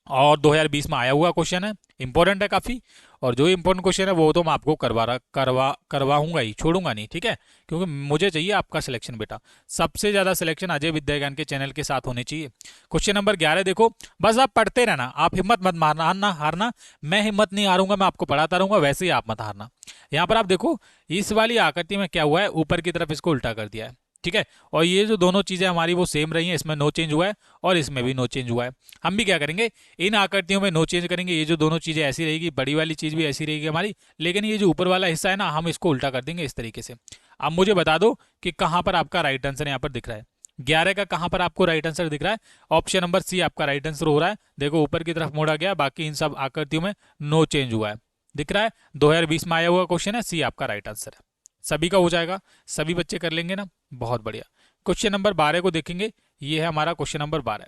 और 2020 में आया हुआ क्वेश्चन है, इंपॉर्टेंट है काफ़ी। और जो इंपॉर्टेंट क्वेश्चन है वो तो मैं आपको करवाऊंगा ही, छोड़ूंगा नहीं। ठीक है, क्योंकि मुझे चाहिए आपका सिलेक्शन बेटा। सबसे ज़्यादा सिलेक्शन अजय विद्या ज्ञान के चैनल के साथ होने चाहिए। क्वेश्चन नंबर 11 देखो, बस आप पढ़ते रहना, आप हिम्मत मत मारना हारना। मैं हिम्मत नहीं हारूंगा, मैं आपको पढ़ाता रहूंगा, वैसे ही आप मत हारना। यहाँ पर आप देखो, इस वाली आकृति में क्या हुआ है, ऊपर की तरफ इसको उल्टा कर दिया है। ठीक है, और ये जो दोनों चीजें हमारी वो सेम रही हैं, इसमें नो चेंज हुआ है और इसमें भी नो चेंज हुआ है। हम भी क्या करेंगे, इन आकृतियों में नो चेंज करेंगे। ये जो दोनों चीजें ऐसी रहेगी, बड़ी वाली चीज भी ऐसी रहेगी हमारी, लेकिन ये जो ऊपर वाला हिस्सा है ना, हम इसको उल्टा कर देंगे इस तरीके से। अब मुझे बता दो कि कहाँ पर आपका राइट आंसर यहाँ पर दिख रहा है, 11 का कहाँ पर आपको राइट आंसर दिख रहा है। ऑप्शन नंबर सी आपका राइट आंसर हो रहा है। देखो ऊपर की तरफ मोड़ा गया, बाकी इन सब आकृतियों में नो चेंज हुआ है, दिख रहा है। 2020 में आया हुआ क्वेश्चन है, सी आपका राइट आंसर है। सभी का हो जाएगा, सभी बच्चे कर लेंगे ना, बहुत बढ़िया। क्वेश्चन नंबर 12 को देखेंगे, ये है हमारा क्वेश्चन नंबर 12।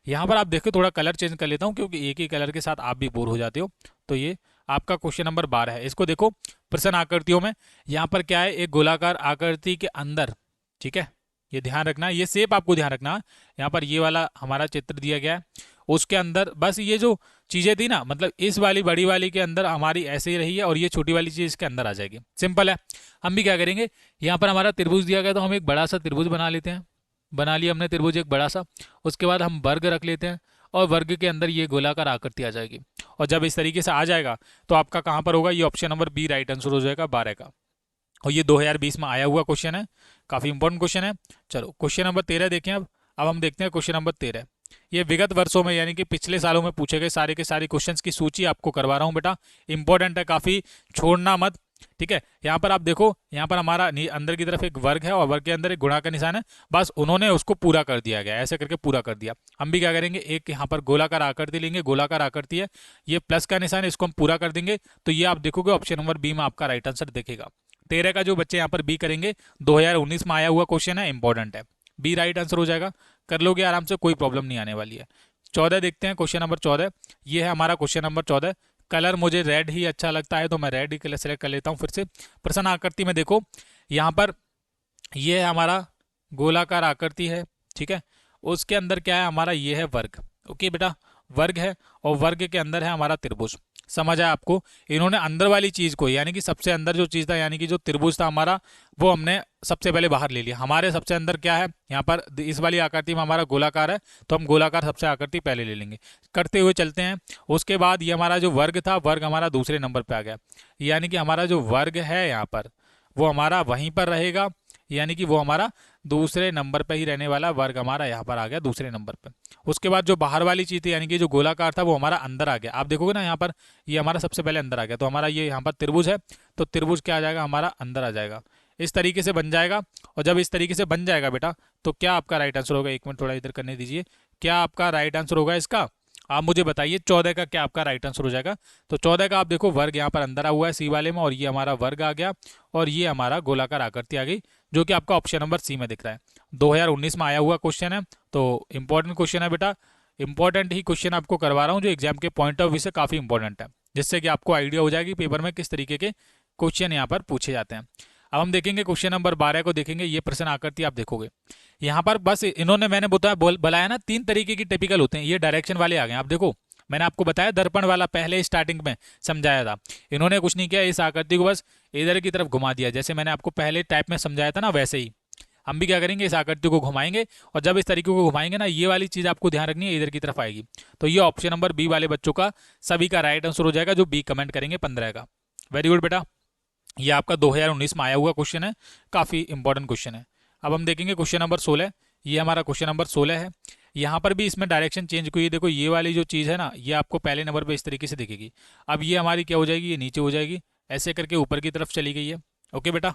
यहाँ पर आप देखो थोड़ा कलर चेंज कर लेता हूँ क्योंकि एक ही कलर के साथ आप भी बोर हो जाते हो। तो ये आपका क्वेश्चन नंबर 12 है। इसको देखो प्रश्न आकृतियों में, यहाँ पर क्या है, एक गोलाकार आकृति के अंदर, ठीक है, ये ध्यान रखना, ये शेप आपको ध्यान रखना। यहाँ पर ये वाला हमारा चित्र दिया गया है, उसके अंदर बस ये जो चीजें थी ना, मतलब इस वाली बड़ी वाली के अंदर हमारी ऐसे ही रही है और ये छोटी वाली चीज इसके अंदर आ जाएगी। सिंपल है। हम भी क्या करेंगे, यहाँ पर हमारा त्रिभुज दिया गया तो हम एक बड़ा सा त्रिभुज बना लेते हैं। बना लिया हमने त्रिभुज एक बड़ा सा। उसके बाद हम वर्ग रख लेते हैं और वर्ग के अंदर ये गोलाकार आकृति आ जाएगी। और जब इस तरीके से आ जाएगा तो आपका कहाँ पर होगा, ये option number B right answer हो जाएगा 12 का। और ये 2020 में आया हुआ क्वेश्चन है, काफी इंपॉर्टेंट क्वेश्चन है। चलो क्वेश्चन नंबर 13 देखें। अब हम देखते हैं क्वेश्चन नंबर 13। ये विगत वर्षों में यानी कि पिछले सालों में पूछे गए सारे के सारे क्वेश्चंस की सूची आपको करवा रहा हूं बेटा, इंपॉर्टेंट है काफी, छोड़ना मत। ठीक है, यहाँ पर आप देखो, यहाँ पर हमारा अंदर की तरफ एक वर्ग है और वर्ग के अंदर एक गुणा का निशान है, बस उन्होंने उसको पूरा कर दिया गया, ऐसे करके पूरा कर दिया। हम भी क्या करेंगे, एक यहाँ पर गोलाकार आकृति लेंगे, गोलाकार आकृति है, ये प्लस का निशान है, इसको हम पूरा कर देंगे। तो ये आप देखोगे ऑप्शन नंबर बी में आपका राइट आंसर दिखेगा। 13 का जो बच्चे यहाँ पर बी करेंगे, 2019 में आया हुआ क्वेश्चन है, इंपॉर्टेंट है, बी राइट आंसर हो जाएगा। कर लोगे आराम से, कोई प्रॉब्लम नहीं आने वाली है। 14 देखते हैं, क्वेश्चन नंबर 14, ये है हमारा क्वेश्चन नंबर 14। कलर मुझे रेड ही अच्छा लगता है तो मैं रेड ही कलर सेलेक्ट कर लेता हूँ। फिर से प्रश्न आकृति में देखो, यहाँ पर ये है हमारा गोलाकार आकृति है, ठीक है, उसके अंदर क्या है हमारा, ये है वर्ग। ओके बेटा, वर्ग है और वर्ग के अंदर है हमारा त्रिभुज। समझ आया आपको? इन्होंने अंदर वाली चीज को, यानी कि सबसे अंदर जो चीज था, यानी कि जो त्रिभुज था हमारा, वो हमने सबसे पहले बाहर ले लिया। हमारे सबसे अंदर क्या है, यहाँ पर इस वाली आकृति में हमारा गोलाकार है, तो हम गोलाकार सबसे आकृति पहले ले लेंगे। करते हुए चलते हैं। उसके बाद ये हमारा जो वर्ग था, वर्ग हमारा दूसरे नंबर पे आ गया, यानी कि हमारा जो वर्ग है यहाँ पर, वो हमारा वहीं पर रहेगा, यानी कि वो हमारा दूसरे नंबर पे ही रहने वाला वर्ग हमारा यहाँ पर आ गया दूसरे नंबर पे। उसके बाद जो बाहर वाली चीज थी, यानी कि जो गोलाकार था, वो हमारा अंदर आ गया। आप देखोगे ना यहाँ पर, ये हमारा सबसे पहले अंदर आ गया, तो हमारा ये यहाँ पर त्रिभुज है, तो त्रिभुज क्या आ जाएगा हमारा, अंदर आ जाएगा। इस तरीके से बन जाएगा। और जब इस तरीके से बन जाएगा बेटा, तो क्या आपका राइट आंसर होगा, एक मिनट थोड़ा इधर करने दीजिए, क्या आपका राइट आंसर होगा इसका, आप मुझे बताइए 14 का क्या आपका राइट आंसर हो जाएगा। तो 14 का आप देखो, वर्ग यहाँ पर अंदर आ हुआ है सी वाले में, और ये हमारा वर्ग आ गया, और ये हमारा गोलाकार आकृति आ गई, जो कि आपका ऑप्शन नंबर सी में दिख रहा है। 2019 में आया हुआ क्वेश्चन है, तो इंपॉर्टेंट क्वेश्चन है बेटा, इंपॉर्टेंट ही क्वेश्चन आपको करवा रहा हूँ, जो एग्जाम के पॉइंट ऑफ व्यू से काफी इंपॉर्टेंट है, जिससे कि आपको आइडिया हो जाएगी पेपर में किस तरीके के क्वेश्चन यहाँ पर पूछे जाते हैं। अब हम देखेंगे क्वेश्चन नंबर 12 को देखेंगे। ये प्रश्न आकृति आप देखोगे, यहाँ पर बस इन्होंने, मैंने बताया ना, 3 तरीके की टिपिकल होते हैं। ये डायरेक्शन वाले आ गए, आप देखो मैंने आपको बताया दर्पण वाला पहले स्टार्टिंग में समझाया था। इन्होंने कुछ नहीं किया, इस आकृति को बस इधर की तरफ घुमा दिया, जैसे मैंने आपको पहले टाइप में समझाया था ना, वैसे ही हम भी क्या करेंगे, इस आकृति को घुमाएंगे, और जब इस तरीके को घुमाएंगे ना, ये वाली चीज आपको ध्यान रखनी है, इधर की तरफ आएगी। तो ये ऑप्शन नंबर बी वाले बच्चों का सभी का राइट आंसर हो जाएगा, जो बी कमेंट करेंगे 15 का। वेरी गुड बेटा, ये आपका 2019 में आया हुआ क्वेश्चन है, काफी इंपॉर्टेंट क्वेश्चन है। अब हम देखेंगे क्वेश्चन नंबर 16। ये हमारा क्वेश्चन नंबर 16 है। यहाँ पर भी इसमें डायरेक्शन चेंज हुई है। देखो ये वाली जो चीज़ है ना, ये आपको पहले नंबर पे इस तरीके से दिखेगी। अब ये हमारी क्या हो जाएगी, ये नीचे हो जाएगी, ऐसे करके ऊपर की तरफ चली गई है। ओके बेटा,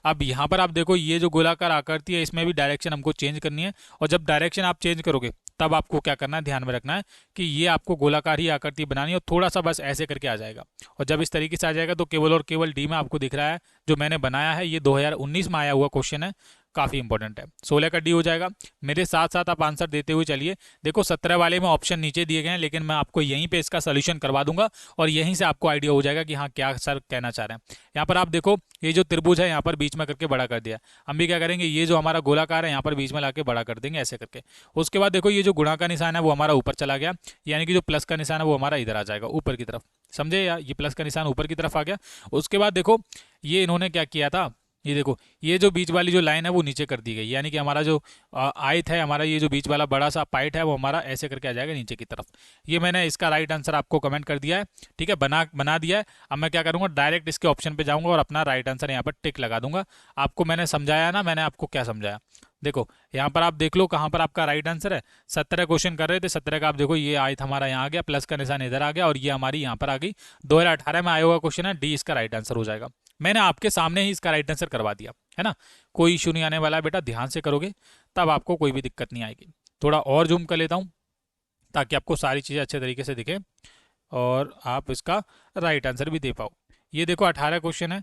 अब यहाँ पर आप देखो, ये जो गोलाकार आकृति है, इसमें भी डायरेक्शन हमको चेंज करनी है। और जब डायरेक्शन आप चेंज करोगे, तब आपको क्या करना है, ध्यान में रखना है कि ये आपको गोलाकार ही आकृति बनानी है, और थोड़ा सा बस ऐसे करके आ जाएगा। और जब इस तरीके से आ जाएगा, तो केवल और केवल डी में आपको दिख रहा है जो मैंने बनाया है, ये 2019 में आया हुआ क्वेश्चन है, काफी इंपॉर्टेंट है। 16 का डी हो जाएगा। मेरे साथ साथ आप आंसर देते हुए चलिए। देखो 17 वाले में ऑप्शन नीचे दिए गए हैं, लेकिन मैं आपको यहीं पे इसका सोल्यूशन करवा दूंगा, और यहीं से आपको आइडिया हो जाएगा कि हाँ क्या सर कहना चाह रहे हैं। यहाँ पर आप देखो, ये जो त्रिभुज है यहाँ पर बीच में करके बड़ा कर दिया। हम भी क्या करेंगे, ये जो हमारा गोलाकार है यहाँ पर बीच में लाके बड़ा कर देंगे, ऐसे करके। उसके बाद देखो, ये जो गुणा का निशान है वो हमारा ऊपर चला गया, यानी कि जो प्लस का निशान है वो हमारा इधर आ जाएगा, ऊपर की तरफ। समझे यार, ये प्लस का निशान ऊपर की तरफ आ गया। उसके बाद देखो, ये इन्होंने क्या किया था, ये देखो, ये जो बीच वाली जो लाइन है वो नीचे कर दी गई, यानी कि हमारा जो आयत है, हमारा ये जो बीच वाला बड़ा सा पाइट है, वो हमारा ऐसे करके आ जाएगा नीचे की तरफ। ये मैंने इसका राइट आंसर आपको कमेंट कर दिया है, ठीक है, बना दिया है। अब मैं क्या करूंगा, डायरेक्ट इसके ऑप्शन पे जाऊंगा और अपना राइट आंसर यहाँ पर टिक लगा दूंगा। आपको मैंने समझाया ना, मैंने आपको क्या समझाया, देखो यहाँ पर आप देख लो कहाँ पर आपका राइट आंसर है। 17 क्वेश्चन कर रहे थे, 17 का आप देखो, ये आयत हमारा यहाँ आ गया, प्लस का निशान इधर आ गया, और ये हमारी यहाँ पर आ गई। 2018 में आया हुआ क्वेश्चन है, डी इसका राइट आंसर हो जाएगा। मैंने आपके सामने ही इसका राइट आंसर करवा दिया है ना, कोई इशू नहीं आने वाला है बेटा, ध्यान से करोगे तब आपको कोई भी दिक्कत नहीं आएगी। थोड़ा और जूम कर लेता हूँ ताकि आपको सारी चीज़ें अच्छे तरीके से दिखे और आप इसका राइट आंसर भी दे पाओ। ये देखो 18 क्वेश्चन है।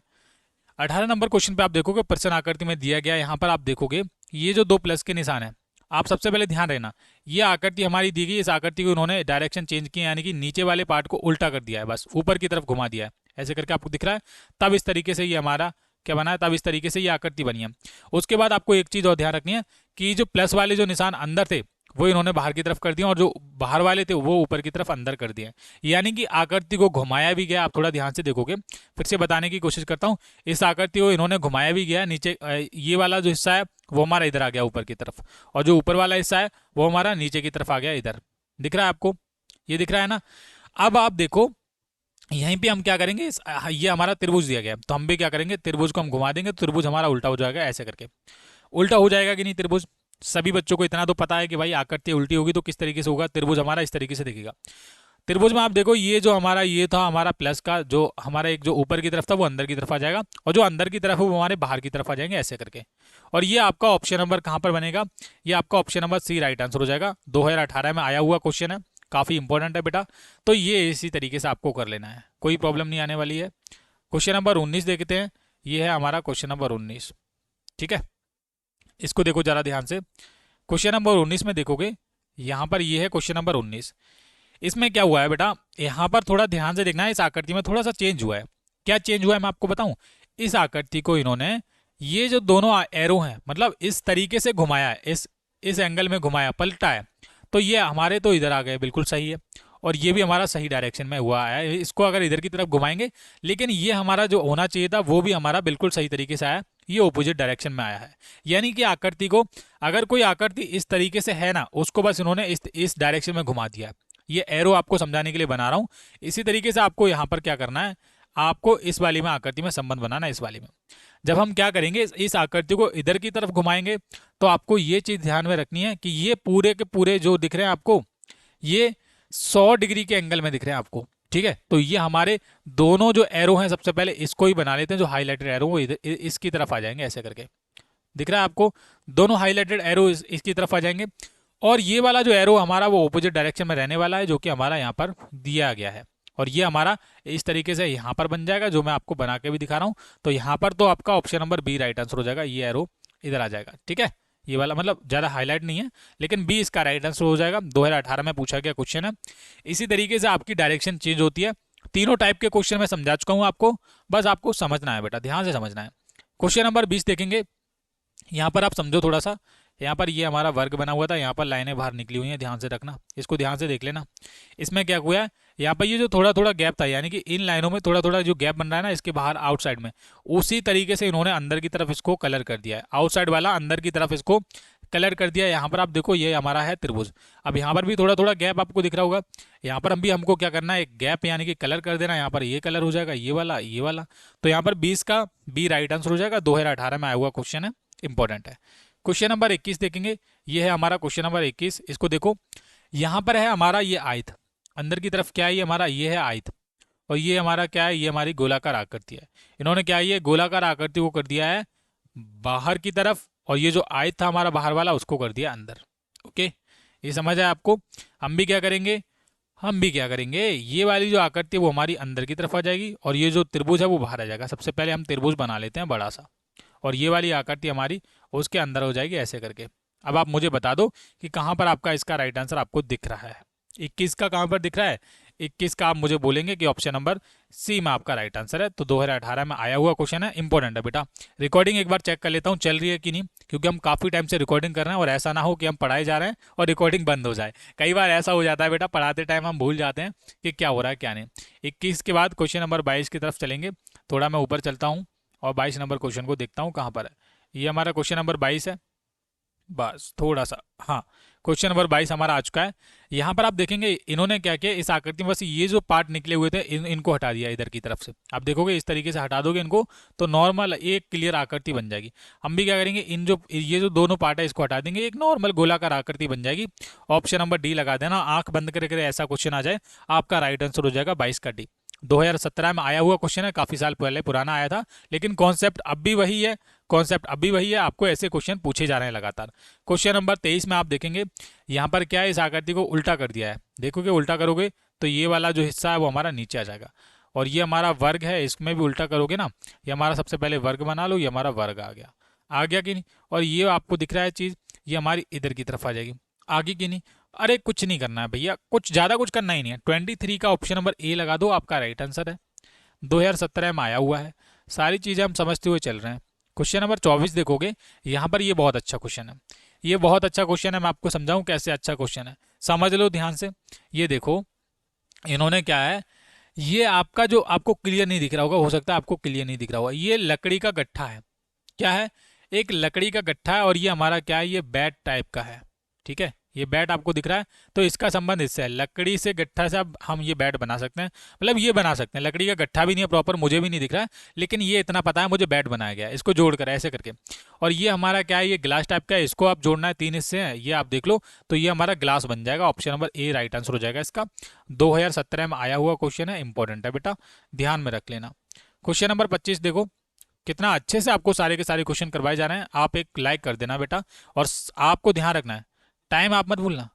18 नंबर क्वेश्चन पे आप देखोगे प्रश्न आकृति में दिया गया, यहाँ पर आप देखोगे ये जो 2 प्लस के निशान है आप सबसे पहले ध्यान रखना, ये आकृति हमारी दी गई, इस आकृति को इन्होंने डायरेक्शन चेंज किया, यानी कि नीचे वाले पार्ट को उल्टा कर दिया है, बस ऊपर की तरफ घुमा दिया है, ऐसे करके आपको दिख रहा है। तब इस तरीके से ये हमारा क्या बना है, तब इस तरीके से ये आकृति बनी है। उसके बाद आपको एक चीज़ और ध्यान रखनी है कि जो प्लस वाले जो निशान अंदर थे वो इन्होंने बाहर की तरफ कर दिया, और जो बाहर वाले थे वो ऊपर की तरफ अंदर कर दिए, यानी कि आकृति को घुमाया भी गया। आप थोड़ा ध्यान से देखोगे, फिर से बताने की कोशिश करता हूँ। इस आकृति को इन्होंने घुमाया भी गया, नीचे ये वाला जो हिस्सा है वो हमारा इधर आ गया ऊपर की तरफ, और जो ऊपर वाला हिस्सा है वो हमारा नीचे की तरफ आ गया इधर। दिख रहा है आपको, ये दिख रहा है ना। अब आप देखो यहीं पे हम क्या करेंगे, ये हमारा त्रिभुज दिया गया है, तो हम भी क्या करेंगे, त्रिभुज को हम घुमा देंगे, तो त्रिभुज हमारा उल्टा हो जाएगा, ऐसे करके उल्टा हो जाएगा कि नहीं त्रिभुज। सभी बच्चों को इतना तो पता है कि भाई आकृति उल्टी होगी तो किस तरीके से होगा, त्रिभुज हमारा इस तरीके से दिखेगा। त्रिभुज में आप देखो, ये जो हमारा ये था हमारा प्लस का, जो हमारा एक जो ऊपर की तरफ था वो अंदर की तरफ आ जाएगा, और जो अंदर की तरफ है वो हमारे बाहर की तरफ आ जाएंगे, ऐसे करके। और ये आपका ऑप्शन नंबर कहाँ पर बनेगा, ये आपका option number C right answer हो जाएगा। 2018 में आया हुआ क्वेश्चन है, काफ़ी इंपॉर्टेंट है बेटा, तो ये इसी तरीके से आपको कर लेना है, कोई प्रॉब्लम नहीं आने वाली है। क्वेश्चन नंबर 19 देखते हैं, ये है हमारा क्वेश्चन नंबर 19। ठीक है, इसको देखो जरा ध्यान से। क्वेश्चन नंबर 19 में देखोगे, यहाँ पर ये है क्वेश्चन नंबर 19। इसमें क्या हुआ है बेटा, यहाँ पर थोड़ा ध्यान से देखना है, इस आकृति में थोड़ा सा चेंज हुआ है। क्या चेंज हुआ है मैं आपको बताऊं, इस आकृति को इन्होंने ये जो दोनों एरो हैं, मतलब इस तरीके से घुमाया है, इस एंगल में घुमाया, पलटा है, तो ये हमारे तो इधर आ गए, बिल्कुल सही है। और ये भी हमारा सही डायरेक्शन में हुआ है, इसको अगर इधर की तरफ घुमाएंगे, लेकिन ये हमारा जो होना चाहिए था वो भी हमारा बिल्कुल सही तरीके से आया, ये ऑपोजिट डायरेक्शन में आया है। यानी कि आकृति को, अगर कोई आकृति इस तरीके से है ना, उसको बस इन्होंने इस डायरेक्शन में घुमा दिया। ये एरो आपको समझाने के लिए बना रहा हूँ। इसी तरीके से आपको यहाँ पर क्या करना है, आपको इस वाली में आकृति में संबंध बनाना है। इस वाली में जब हम क्या करेंगे, इस आकृति को इधर की तरफ घुमाएंगे, तो आपको ये चीज ध्यान में रखनी है कि ये पूरे के पूरे जो दिख रहे हैं आपको, ये 100 डिग्री के एंगल में दिख रहे हैं आपको। ठीक है, तो ये हमारे दोनों जो एरो हैं, सबसे पहले इसको ही बना लेते हैं, जो हाईलाइटेड एरो वो इधर इसकी तरफ आ जाएंगे, ऐसे करके। दिख रहा है आपको, दोनों हाईलाइटेड एरो इसकी तरफ आ जाएंगे, और ये वाला जो एरो हमारा वो ऑपोजिट डायरेक्शन में रहने वाला है, जो कि हमारा यहाँ पर दिया गया है। और ये हमारा इस तरीके से यहाँ पर बन जाएगा, जो मैं आपको बना के भी दिखा रहा हूँ। तो यहाँ पर तो आपका option number B right answer हो जाएगा, ये एरो इधर आ जाएगा। ठीक है, ये वाला मतलब ज़्यादा हाईलाइट नहीं है, लेकिन बी इसका राइट आंसर हो जाएगा। 2018 में पूछा गया क्वेश्चन है। इसी तरीके से आपकी डायरेक्शन चेंज होती है। तीनों टाइप के क्वेश्चन मैं समझा चुका हूँ आपको, बस आपको समझना है बेटा, ध्यान से समझना है। क्वेश्चन नंबर 20 देखेंगे, यहाँ पर आप समझो थोड़ा सा। यहाँ पर ये हमारा वर्ग बना हुआ था, यहाँ पर लाइनें बाहर निकली हुई हैं, ध्यान से रखना, इसको ध्यान से देख लेना। इसमें क्या हुआ है, यहाँ पर ये जो थोड़ा थोड़ा गैप था, यानी कि इन लाइनों में थोड़ा थोड़ा जो गैप बन रहा है ना, इसके बाहर आउटसाइड में, उसी तरीके से इन्होंने अंदर की तरफ इसको कलर कर दिया है। आउटसाइड वाला अंदर की तरफ इसको कलर कर दिया। यहाँ पर आप देखो, ये हमारा है त्रिभुज। अब यहाँ पर भी थोड़ा थोड़ा गैप आपको दिख रहा होगा, यहाँ पर हमको क्या करना है, एक गैप यानी कि कलर कर देना। यहाँ पर ये कलर हो जाएगा, ये वाला, ये वाला। तो यहाँ पर 20 का बी राइट आंसर हो जाएगा। 2018 में आया हुआ क्वेश्चन है, इंपॉर्टेंट है। क्वेश्चन नंबर 21 देखेंगे, ये है हमारा क्वेश्चन नंबर 21। इसको देखो, यहाँ पर है हमारा ये आयत, अंदर की तरफ क्या है, ये हमारा ये है आयत, और ये हमारा क्या है, ये हमारी गोलाकार आकृति है। इन्होंने क्या है, ये गोलाकार आकृति को कर दिया है बाहर की तरफ, और ये जो आयत था हमारा बाहर वाला, उसको कर दिया अंदर। ओके, ये समझ आया आपको। हम भी क्या करेंगे, ये वाली जो आकृति है वो हमारी अंदर की तरफ आ जाएगी, और ये जो त्रिभुज है वो बाहर आ जाएगा। सबसे पहले हम त्रिभुज बना लेते हैं बड़ा सा, और ये वाली आकृति हमारी उसके अंदर हो जाएगी, ऐसे करके। अब आप मुझे बता दो कि कहाँ पर आपका इसका राइट आंसर आपको दिख रहा है। 21 का कहाँ पर दिख रहा है, 21 का आप मुझे बोलेंगे कि ऑप्शन नंबर सी में आपका राइट आंसर है। तो 2018 में आया हुआ क्वेश्चन है, इंपॉर्टेंट है बेटा। रिकॉर्डिंग एक बार चेक कर लेता हूँ चल रही है कि नहीं, क्योंकि हम काफ़ी टाइम से रिकॉर्डिंग कर रहे हैं, और ऐसा ना हो कि हम पढ़ाए जा रहे हैं और रिकॉर्डिंग बंद हो जाए। कई बार ऐसा हो जाता है बेटा, पढ़ाते टाइम हम भूल जाते हैं कि क्या हो रहा है क्या नहीं। 21 के बाद क्वेश्चन नंबर 22 की तरफ चलेंगे। थोड़ा मैं ऊपर चलता हूँ और 22 नंबर क्वेश्चन को देखता हूँ कहाँ पर है। ये हमारा क्वेश्चन नंबर 22 है, बस थोड़ा सा, हाँ, क्वेश्चन नंबर 22 हमारा आ चुका है। यहाँ पर आप देखेंगे इन्होंने क्या किया, इस आकृति में बस ये जो पार्ट निकले हुए थे इनको हटा दिया इधर की तरफ से। आप देखोगे इस तरीके से हटा दोगे इनको, तो नॉर्मल एक क्लियर आकृति बन जाएगी। हम भी क्या करेंगे, ये जो दोनों पार्ट है इसको हटा देंगे, एक नॉर्मल गोलाकार आकृति बन जाएगी। ऑप्शन नंबर डी लगा देना, आंख बंद करके ऐसा क्वेश्चन आ जाए, आपका राइट आंसर हो जाएगा 22 का डी। 2017 में आया हुआ क्वेश्चन है, काफी साल पहले पुराना आया था, लेकिन कॉन्सेप्ट अब भी वही है, आपको ऐसे क्वेश्चन पूछे जा रहे हैं लगातार। क्वेश्चन नंबर 23 में आप देखेंगे, यहाँ पर क्या है, इस आकृति को उल्टा कर दिया है। देखोगे उल्टा करोगे तो ये वाला जो हिस्सा है वो हमारा नीचे आ जाएगा, और ये हमारा वर्ग है, इसमें भी उल्टा करोगे ना, ये हमारा सबसे पहले वर्ग बना लो, ये हमारा वर्ग आ गया कि नहीं। और ये आपको दिख रहा है चीज, ये हमारी इधर की तरफ आ जाएगी। आगे की नहीं, अरे कुछ नहीं करना है भैया, कुछ ज़्यादा कुछ करना ही नहीं है। 23 का ऑप्शन नंबर ए लगा दो, आपका राइट आंसर है। 2017 में आया हुआ है, सारी चीज़ें हम समझते हुए चल रहे हैं। क्वेश्चन नंबर 24 देखोगे, यहाँ पर ये बहुत अच्छा क्वेश्चन है। ये बहुत अच्छा क्वेश्चन है, मैं आपको समझाऊं कैसे अच्छा क्वेश्चन है, समझ लो ध्यान से। ये देखो, इन्होंने क्या है, ये आपका जो आपको क्लियर नहीं दिख रहा होगा, हो सकता है आपको क्लियर नहीं दिख रहा होगा, ये लकड़ी का गट्ठा है। क्या है? एक लकड़ी का गट्ठा है, और ये हमारा क्या है, ये बैट टाइप का है। ठीक है, ये बैट आपको दिख रहा है, तो इसका संबंध इससे है। लकड़ी से गट्ठा से अब हम ये बैट बना सकते हैं, मतलब ये बना सकते हैं। लकड़ी का गट्ठा भी नहीं है प्रॉपर, मुझे भी नहीं दिख रहा है, लेकिन ये इतना पता है मुझे, बैट बनाया गया है इसको जोड़ कर ऐसे करके। और ये हमारा क्या है, ये ग्लास टाइप का है, इसको आप जोड़ना है, 3 हिस्से हैं ये आप देख लो, तो ये हमारा ग्लास बन जाएगा। Option number A right answer हो जाएगा इसका। 2017 में आया हुआ क्वेश्चन है, इंपॉर्टेंट है बेटा, ध्यान में रख लेना। क्वेश्चन नंबर 25 देखो, कितना अच्छे से आपको सारे के सारे क्वेश्चन करवाए जा रहे हैं। आप एक लाइक कर देना बेटा, और आपको ध्यान रखना है, टाइम आप मत भूलना,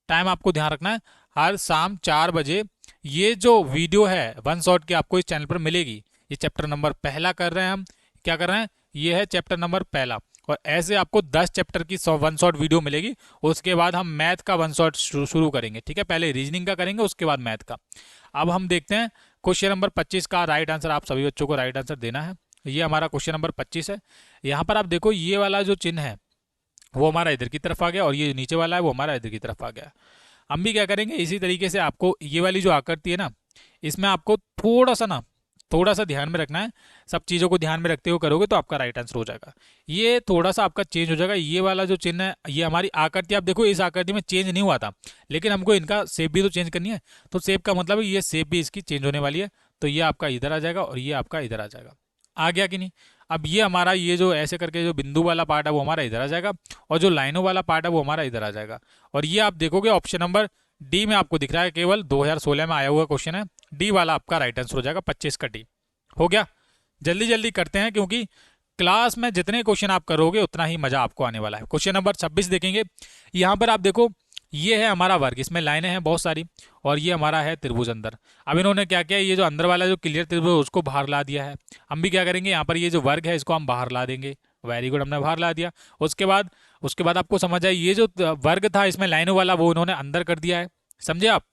टाइम आपको ध्यान रखना है। हर शाम 4 बजे ये जो वीडियो है वन शॉट की आपको इस चैनल पर मिलेगी। ये चैप्टर नंबर पहला कर रहे हैं हम, क्या कर रहे हैं, ये है चैप्टर नंबर पहला, और ऐसे आपको 10 चैप्टर की वन शॉट वीडियो मिलेगी। उसके बाद हम मैथ का वन शॉट शुरू करेंगे। ठीक है, पहले रीजनिंग का करेंगे, उसके बाद मैथ का। अब हम देखते हैं क्वेश्चन नंबर 25 का राइट आंसर, आप सभी बच्चों को राइट आंसर देना है। ये हमारा क्वेश्चन नंबर 25 है। यहाँ पर आप देखो, ये वाला जो चिन्ह है वो हमारा इधर की तरफ आ गया, और ये नीचे वाला है वो हमारा इधर की तरफ आ गया। हम भी क्या करेंगे, इसी तरीके से आपको ये वाली जो आकृति है ना, इसमें आपको थोड़ा सा ध्यान में रखना है। सब चीज़ों को ध्यान में रखते हुए करोगे तो आपका राइट आंसर हो जाएगा। ये थोड़ा सा आपका चेंज हो जाएगा। ये वाला जो चिन्ह है, ये हमारी आकृति, आप देखो इस आकृति में चेंज नहीं हुआ था, लेकिन हमको इनका शेप भी तो चेंज करनी है, तो शेप का मतलब है ये शेप भी इसकी चेंज होने वाली है। तो ये आपका इधर आ जाएगा, और ये आपका इधर आ जाएगा। आ गया कि नहीं? अब ये हमारा ये जो ऐसे करके जो बिंदु वाला पार्ट है वो हमारा इधर आ जाएगा, और जो लाइनों वाला पार्ट है वो हमारा इधर आ जाएगा। और ये आप देखोगे ऑप्शन नंबर डी में आपको दिख रहा है, केवल 2016 में आया हुआ क्वेश्चन है, डी वाला आपका राइट आंसर हो जाएगा। 25 का डी हो गया। जल्दी जल्दी करते हैं, क्योंकि क्लास में जितने क्वेश्चन आप करोगे उतना ही मजा आपको आने वाला है। क्वेश्चन नंबर 26 देखेंगे, यहाँ पर आप देखो, ये है हमारा वर्ग, इसमें लाइनें हैं बहुत सारी, और ये हमारा है त्रिभुज अंदर। अब इन्होंने क्या किया, ये जो अंदर वाला जो क्लियर त्रिभुज है उसको बाहर ला दिया है। हम भी क्या करेंगे, यहाँ पर ये जो वर्ग है इसको हम बाहर ला देंगे। वेरी गुड, हमने बाहर ला दिया। उसके बाद आपको समझ आए, ये जो वर्ग था इसमें लाइनों वाला वो इन्होंने अंदर कर दिया है, समझे आप।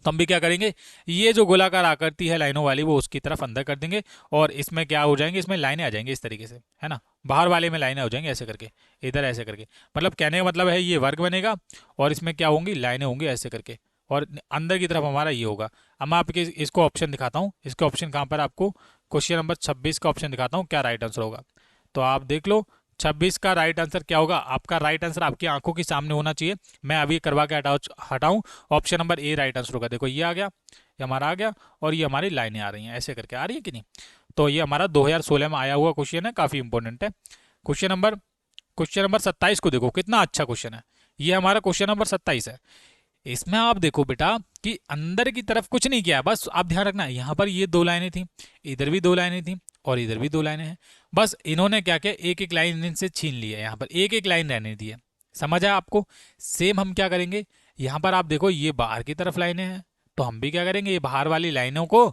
तो हम भी क्या करेंगे, ये जो गोलाकार आकृति है लाइनों वाली वो उसकी तरफ अंदर कर देंगे, और इसमें क्या हो जाएंगे, इसमें लाइनें आ जाएंगी इस तरीके से, है ना। बाहर वाले में लाइनें हो जाएंगी ऐसे करके, इधर ऐसे करके, मतलब कहने का मतलब है ये वर्ग बनेगा, और इसमें क्या होंगी, लाइनें होंगी ऐसे करके, और अंदर की तरफ हमारा ये होगा। अब मैं आपके इसको ऑप्शन दिखाता हूँ, इसके ऑप्शन कहाँ पर आपको, क्वेश्चन नंबर 26 का ऑप्शन दिखाता हूँ, क्या राइट आंसर होगा। तो आप देख लो 26 का राइट आंसर क्या होगा। आपका राइट आंसर आपकी आंखों के सामने होना चाहिए, मैं अभी करवा के हटाऊं। Option number A right answer होगा। देखो ये आ गया, ये हमारा आ गया, और ये हमारी लाइनें आ रही हैं ऐसे करके, आ रही है कि नहीं। तो ये हमारा 2016 में आया हुआ क्वेश्चन है, काफ़ी इंपॉर्टेंट है। क्वेश्चन नंबर 27 को देखो, कितना अच्छा क्वेश्चन है। ये हमारा क्वेश्चन नंबर 27 है। इसमें आप देखो बेटा कि अंदर की तरफ कुछ नहीं किया, बस आप ध्यान रखना, यहाँ पर ये 2 लाइनें थी, इधर भी 2 लाइनें थी, और इधर भी 2 लाइनें हैं। बस इन्होंने क्या किया, एक एक लाइन इनसे छीन ली है, यहाँ पर एक एक लाइन रहने दी है। समझ आया आपको। सेम हम क्या करेंगे, यहाँ पर आप देखो ये बाहर की तरफ लाइनें हैं, तो हम भी क्या करेंगे, ये बाहर वाली लाइनों को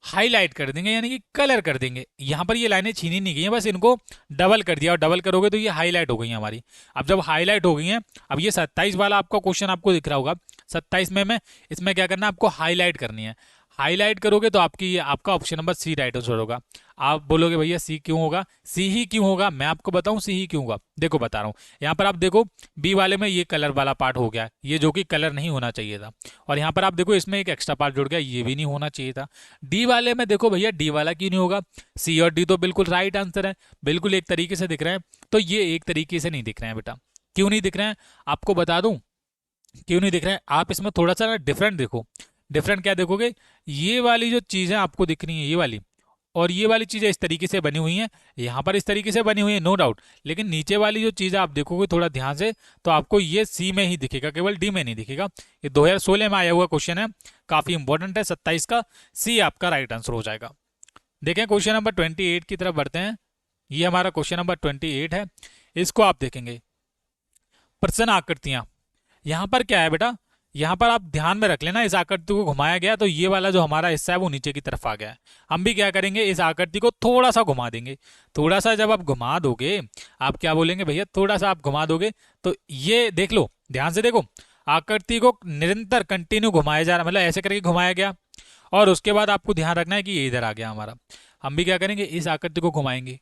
हाईलाइट कर देंगे, यानी कि कलर कर देंगे। यहाँ पर ये लाइनें छीनी नहीं गई हैं, बस इनको डबल कर दिया, और डबल करोगे तो ये हाईलाइट हो गई हैं हमारी। अब जब हाईलाइट हो गई हैं, अब ये 27 वाला आपका क्वेश्चन आपको दिख रहा होगा, 27 में इसमें क्या करना है, आपको हाईलाइट करनी है। हाईलाइट करोगे तो आपका option number C right answer होगा। आप बोलोगे भैया सी क्यों होगा, सी ही क्यों होगा, मैं आपको बताऊं सी ही क्यों होगा। देखो बता रहा हूं, यहाँ पर आप देखो बी वाले में ये कलर वाला पार्ट हो गया, ये जो कि कलर नहीं होना चाहिए था, और यहाँ पर आप देखो इसमें एक एक्स्ट्रा पार्ट जुड़ गया, ये भी नहीं होना चाहिए था। डी वाले में देखो भैया, डी वाला क्यों नहीं होगा, सी और डी तो बिल्कुल राइट आंसर है, बिल्कुल एक तरीके से दिख रहे हैं, तो ये एक तरीके से नहीं दिख रहे हैं बेटा। क्यों नहीं दिख रहे हैं आपको बता दूं, क्यों नहीं दिख रहे हैं। आप इसमें थोड़ा सा डिफरेंट देखो। डिफरेंट क्या देखोगे, ये वाली जो चीज़ें आपको दिख रही हैं, ये वाली, और ये वाली चीज़ें इस तरीके से बनी हुई हैं, यहाँ पर इस तरीके से बनी हुई है, नो डाउट, लेकिन नीचे वाली जो चीज़ें आप देखोगे थोड़ा ध्यान से, तो आपको ये सी में ही दिखेगा, केवल डी में नहीं दिखेगा। ये 2016 में आया हुआ क्वेश्चन है, काफ़ी इंपॉर्टेंट है। 27 का सी आपका राइट आंसर हो जाएगा। देखें क्वेश्चन नंबर 28 की तरफ बढ़ते हैं। ये हमारा क्वेश्चन नंबर 28 है, इसको आप देखेंगे, प्रश्न आकृतियाँ। यहाँ पर क्या है बेटा, यहाँ पर आप ध्यान में रख लेना, इस आकृति को घुमाया गया तो ये वाला जो हमारा हिस्सा है वो नीचे की तरफ आ गया है। हम भी क्या करेंगे, इस आकृति को थोड़ा सा घुमा देंगे। थोड़ा सा जब आप घुमा दोगे, आप क्या बोलेंगे भैया, थोड़ा सा आप घुमा दोगे तो ये देख लो, ध्यान से देखो, आकृति को निरंतर कंटिन्यू घुमाया जा रहा, मतलब ऐसे करके घुमाया गया, और उसके बाद आपको ध्यान रखना है कि ये इधर आ गया हमारा। हम भी क्या करेंगे, इस आकृति को घुमाएंगे।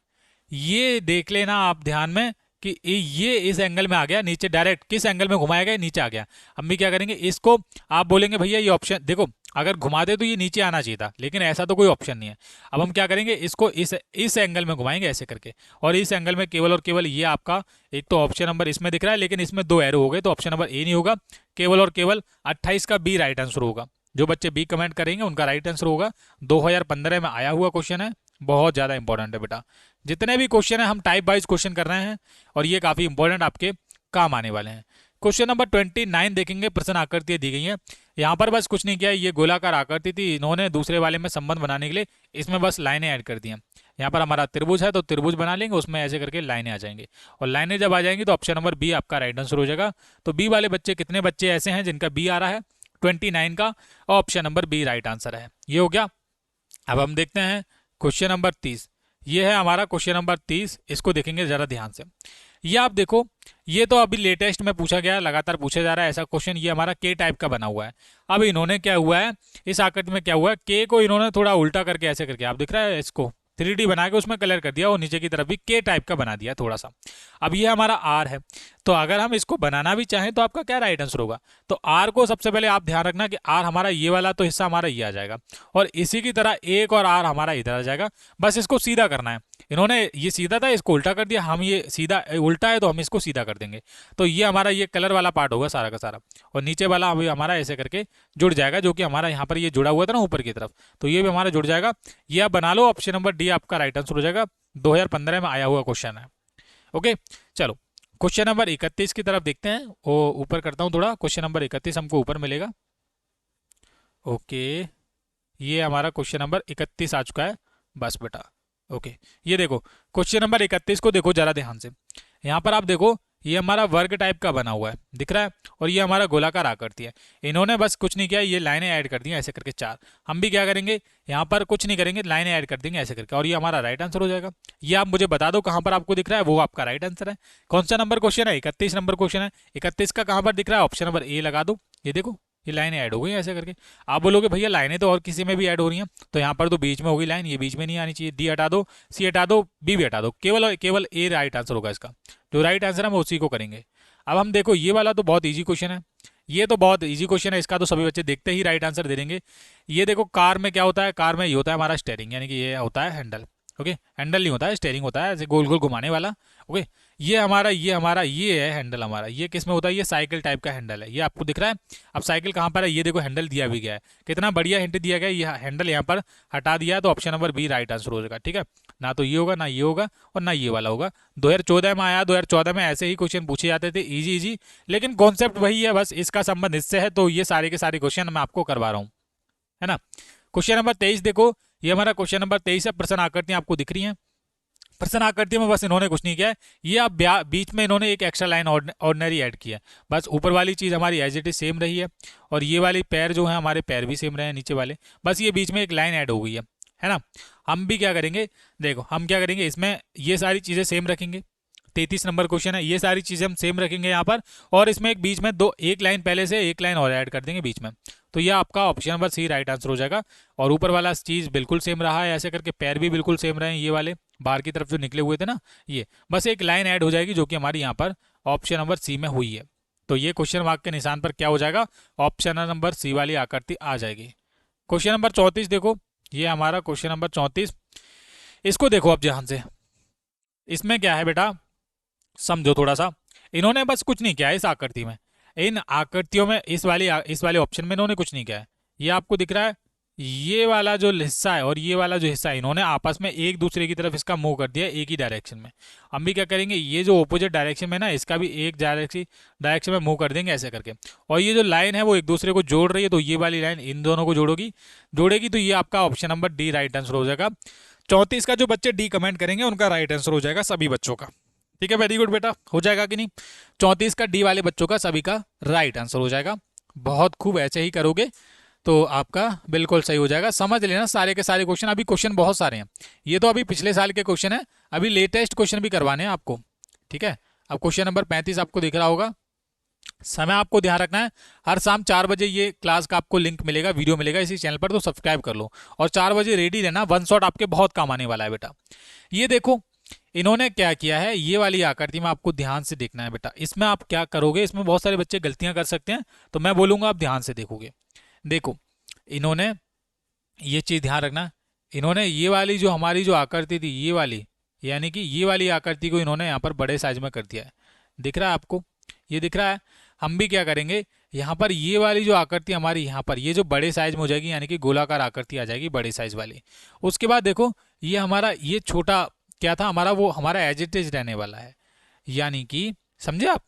ये देख लेना आप ध्यान में कि ये इस एंगल में आ गया, नीचे डायरेक्ट किस एंगल में घुमाया गया, नीचे आ गया। हम भी क्या करेंगे, इसको आप बोलेंगे भैया ये ऑप्शन देखो, अगर घुमा दे तो ये नीचे आना चाहिए था, लेकिन ऐसा तो कोई ऑप्शन नहीं है। अब हम क्या करेंगे, इसको इस एंगल में घुमाएंगे ऐसे करके, और इस एंगल में केवल और केवल ये आपका एक तो ऑप्शन नंबर इसमें दिख रहा है, लेकिन इसमें 2 एरो हो गए, तो ऑप्शन नंबर ए नहीं होगा, केवल और केवल 28 का बी राइट आंसर होगा। जो बच्चे बी कमेंट करेंगे उनका राइट आंसर होगा। 2015 में आया हुआ क्वेश्चन है, बहुत ज़्यादा इंपॉर्टेंट है बेटा। जितने भी क्वेश्चन है हम टाइप वाइज क्वेश्चन कर रहे हैं, और ये काफ़ी इंपॉर्टेंट आपके काम आने वाले हैं। क्वेश्चन नंबर 29 देखेंगे, प्रश्न आकृतियाँ दी गई हैं। यहाँ पर बस कुछ नहीं किया, ये गोलाकार आकृति थी, इन्होंने दूसरे वाले में संबंध बनाने के लिए इसमें बस लाइनें ऐड कर दी हैं। यहाँ पर हमारा त्रिभुज है तो त्रिभुज बना लेंगे, उसमें ऐसे करके लाइनें आ जाएंगी, और लाइनें जब आ जाएंगी तो ऑप्शन नंबर बी आपका राइट आंसर हो जाएगा। तो बी वाले बच्चे, कितने बच्चे ऐसे हैं जिनका बी आ रहा है 29 का, option number B right answer है। ये हो गया। अब हम देखते हैं क्वेश्चन नंबर 30। ये है हमारा क्वेश्चन नंबर 30, इसको देखेंगे जरा ध्यान से। ये आप देखो, ये तो अभी लेटेस्ट में पूछा गया, लगातार पूछा जा रहा है ऐसा क्वेश्चन। ये हमारा के टाइप का बना हुआ है। अब इन्होंने क्या हुआ है, इस आकृति में क्या हुआ है, के को इन्होंने थोड़ा उल्टा करके ऐसे करके, आप दिख रहा है, इसको 3D बना के उसमें कलर कर दिया, और नीचे की तरफ भी के टाइप का बना दिया थोड़ा सा। अब ये हमारा आर है, तो अगर हम इसको बनाना भी चाहें तो आपका क्या राइट आंसर होगा। तो आर को सबसे पहले आप ध्यान रखना कि आर हमारा ये वाला तो हिस्सा हमारा ये आ जाएगा, और इसी की तरह एक और आर हमारा इधर आ जाएगा। बस इसको सीधा करना है। इन्होंने ये सीधा था, इसको उल्टा कर दिया, हम ये सीधा उल्टा है तो हम इसको सीधा कर देंगे। तो ये हमारा ये कलर वाला पार्ट होगा सारा का सारा, और नीचे वाला अभी हमारा ऐसे करके जुड़ जाएगा, जो कि हमारा यहाँ पर ये जुड़ा हुआ था ना ऊपर की तरफ, तो ये भी हमारा जुड़ जाएगा। ये आप बना लो, ऑप्शन नंबर डी आपका राइट आंसर हो जाएगा। 2015 में आया हुआ क्वेश्चन है। ओके, चलो क्वेश्चन नंबर 31 की तरफ देखते हैं। वो ऊपर करता हूँ थोड़ा, क्वेश्चन नंबर 31 हमको ऊपर मिलेगा। ओके, ये हमारा क्वेश्चन नंबर 31 आ चुका है। बस बेटा, ओके, ये देखो क्वेश्चन नंबर 31 को देखो जरा ध्यान से। यहाँ पर आप देखो, ये हमारा वर्ग टाइप का बना हुआ है, दिख रहा है, और ये हमारा गोलाकार आकृति है। इन्होंने बस कुछ नहीं किया, ये लाइनें ऐड कर दी हैं ऐसे करके 4। हम भी क्या करेंगे, यहाँ पर कुछ नहीं करेंगे, लाइनें ऐड कर देंगे ऐसे करके, और ये हमारा राइट आंसर हो जाएगा। ये आप मुझे बता दो कहाँ पर आपको दिख रहा है, वो आपका राइट आंसर है। कौन सा नंबर क्वेश्चन है, 31 नंबर क्वेश्चन है। 31 का कहाँ पर दिख रहा है, ऑप्शन नंबर ए लगा दो। ये देखो, ये लाइनें ऐड हो गई ऐसे करके। आप बोलोगे भैया लाइनें तो और किसी में भी ऐड हो रही हैं, तो यहाँ पर तो बीच में होगी लाइन, ये बीच में नहीं आनी चाहिए। डी हटा दो, सी हटा दो, बी भी हटा दो, केवल और केवल ए राइट आंसर होगा इसका। जो राइट आंसर है हम उसी को करेंगे। अब हम देखो, ये वाला तो बहुत ईजी क्वेश्चन है, ये तो बहुत ईजी क्वेश्चन है, इसका तो सभी बच्चे देखते ही राइट आंसर दे देंगे। ये देखो, कार में क्या होता है, कार में ये होता है हमारा स्टेयरिंग, यानी कि ये होता है हैंडल। ओके, हैंडल नहीं होता है, स्टेयरिंग होता है, ऐसे गोल गोल घुमाने वाला। ओके, ये है हैंडल हमारा। ये किस में होता है, ये साइकिल टाइप का हैंडल है, ये आपको दिख रहा है। अब साइकिल कहाँ पर है, ये देखो हैंडल दिया भी गया है, कितना बढ़िया हिंट दिया गया है। ये हैंडल यहाँ पर हटा दिया है, तो option number B right answer हो जाएगा। ठीक है, ना तो ये होगा, ना ये होगा, और ना ये वाला होगा। 2014 में आया, 2014 में ऐसे ही क्वेश्चन पूछे जाते थे, इजी इजी, लेकिन कॉन्सेप्ट वही है, बस इसका संबंध इससे है, तो ये सारे के सारे क्वेश्चन मैं आपको करवा रहा हूँ, है ना। क्वेश्चन नंबर 23 देखो, ये हमारा क्वेश्चन नंबर 23 है। प्रश्न आकृतियां आपको दिख रही हैं। प्रश्न आकृति में बस इन्होंने कुछ नहीं किया है, ये आप बीच में इन्होंने एक एक्स्ट्रा लाइन ऑर्डिनरी ऐड किया है। बस ऊपर वाली चीज़ हमारी एज इट इज सेम रही है, और ये वाली पैर जो है हमारे पैर भी सेम रहे हैं नीचे वाले, बस ये बीच में एक लाइन ऐड हो गई है ना। हम भी क्या करेंगे, देखो हम क्या करेंगे, इसमें ये सारी चीज़ें सेम रखेंगे। 33 नंबर क्वेश्चन है, ये सारी चीज़ें हम सेम रखेंगे यहाँ पर, और इसमें एक बीच में एक लाइन पहले से एक लाइन और ऐड कर देंगे बीच में, तो ये आपका option number C right answer हो जाएगा। और ऊपर वाला चीज़ बिल्कुल सेम रहा है, ऐसे करके पैर भी बिल्कुल सेम रहे हैं, ये वाले बाहर की तरफ जो निकले हुए थे ना, ये बस एक लाइन ऐड हो जाएगी, जो कि हमारी यहाँ पर ऑप्शन नंबर सी में हुई है। तो ये क्वेश्चन मार्क के निशान पर क्या हो जाएगा, ऑप्शन नंबर सी वाली आकृति आ जाएगी। क्वेश्चन नंबर 34 देखो, ये हमारा क्वेश्चन नंबर 34, इसको देखो अब ध्यान से। इसमें क्या है बेटा, समझो थोड़ा सा। इन्होंने बस कुछ नहीं किया है इस आकृति में, इन आकृतियों में, इस वाले ऑप्शन में इन्होंने कुछ नहीं किया है। ये आपको दिख रहा है, ये वाला जो हिस्सा है और ये वाला जो हिस्सा है, इन्होंने आपस में एक दूसरे की तरफ इसका मूव कर दिया एक ही डायरेक्शन में। हम भी क्या करेंगे, ये जो ऑपोजिट डायरेक्शन में ना, इसका भी एक डायरेक्शन में मूव कर देंगे ऐसे करके। और ये जो लाइन है वो एक दूसरे को जोड़ रही है, तो ये वाली लाइन इन दोनों को जोड़ेगी, तो ये आपका option number D right answer हो जाएगा। 34 का जो बच्चे डी कमेंट करेंगे उनका राइट आंसर हो जाएगा सभी बच्चों का। ठीक है, वेरी गुड बेटा, हो जाएगा कि नहीं। 34 का डी वाले बच्चों का सभी का राइट आंसर हो जाएगा। बहुत खूब, ऐसे ही करोगे तो आपका बिल्कुल सही हो जाएगा। समझ लेना सारे के सारे क्वेश्चन, अभी क्वेश्चन बहुत सारे हैं, ये तो अभी पिछले साल के क्वेश्चन है, अभी लेटेस्ट क्वेश्चन भी करवाने हैं आपको। ठीक है। अब क्वेश्चन नंबर 35 आपको दिख रहा होगा। समय आपको ध्यान रखना है, हर शाम 4 बजे ये क्लास का आपको लिंक मिलेगा, वीडियो मिलेगा इसी चैनल पर, तो सब्सक्राइब कर लो और 4 बजे रेडी रहना, वन शॉट आपके बहुत काम आने वाला है बेटा। ये देखो इन्होंने क्या किया है, ये वाली आकृति में आपको ध्यान से देखना है बेटा। इसमें आप क्या करोगे, इसमें बहुत सारे बच्चे गलतियां कर सकते हैं, तो मैं बोलूंगा आप ध्यान से देखोगे। देखो इन्होंने ये चीज ध्यान रखना, इन्होंने ये वाली जो हमारी जो आकृति थी, ये वाली यानी कि ये वाली आकृति को इन्होंने यहाँ पर बड़े साइज में कर दिया है। दिख रहा है आपको, ये दिख रहा है। हम भी क्या करेंगे, यहाँ पर ये वाली जो आकृति हमारी यहाँ पर ये जो बड़े साइज में हो जाएगी, यानी कि गोलाकार आकृति आ जाएगी बड़े साइज वाली। उसके बाद देखो ये हमारा ये छोटा क्या था हमारा, वो हमारा एज इट इज रहने वाला है। यानी कि समझे आप,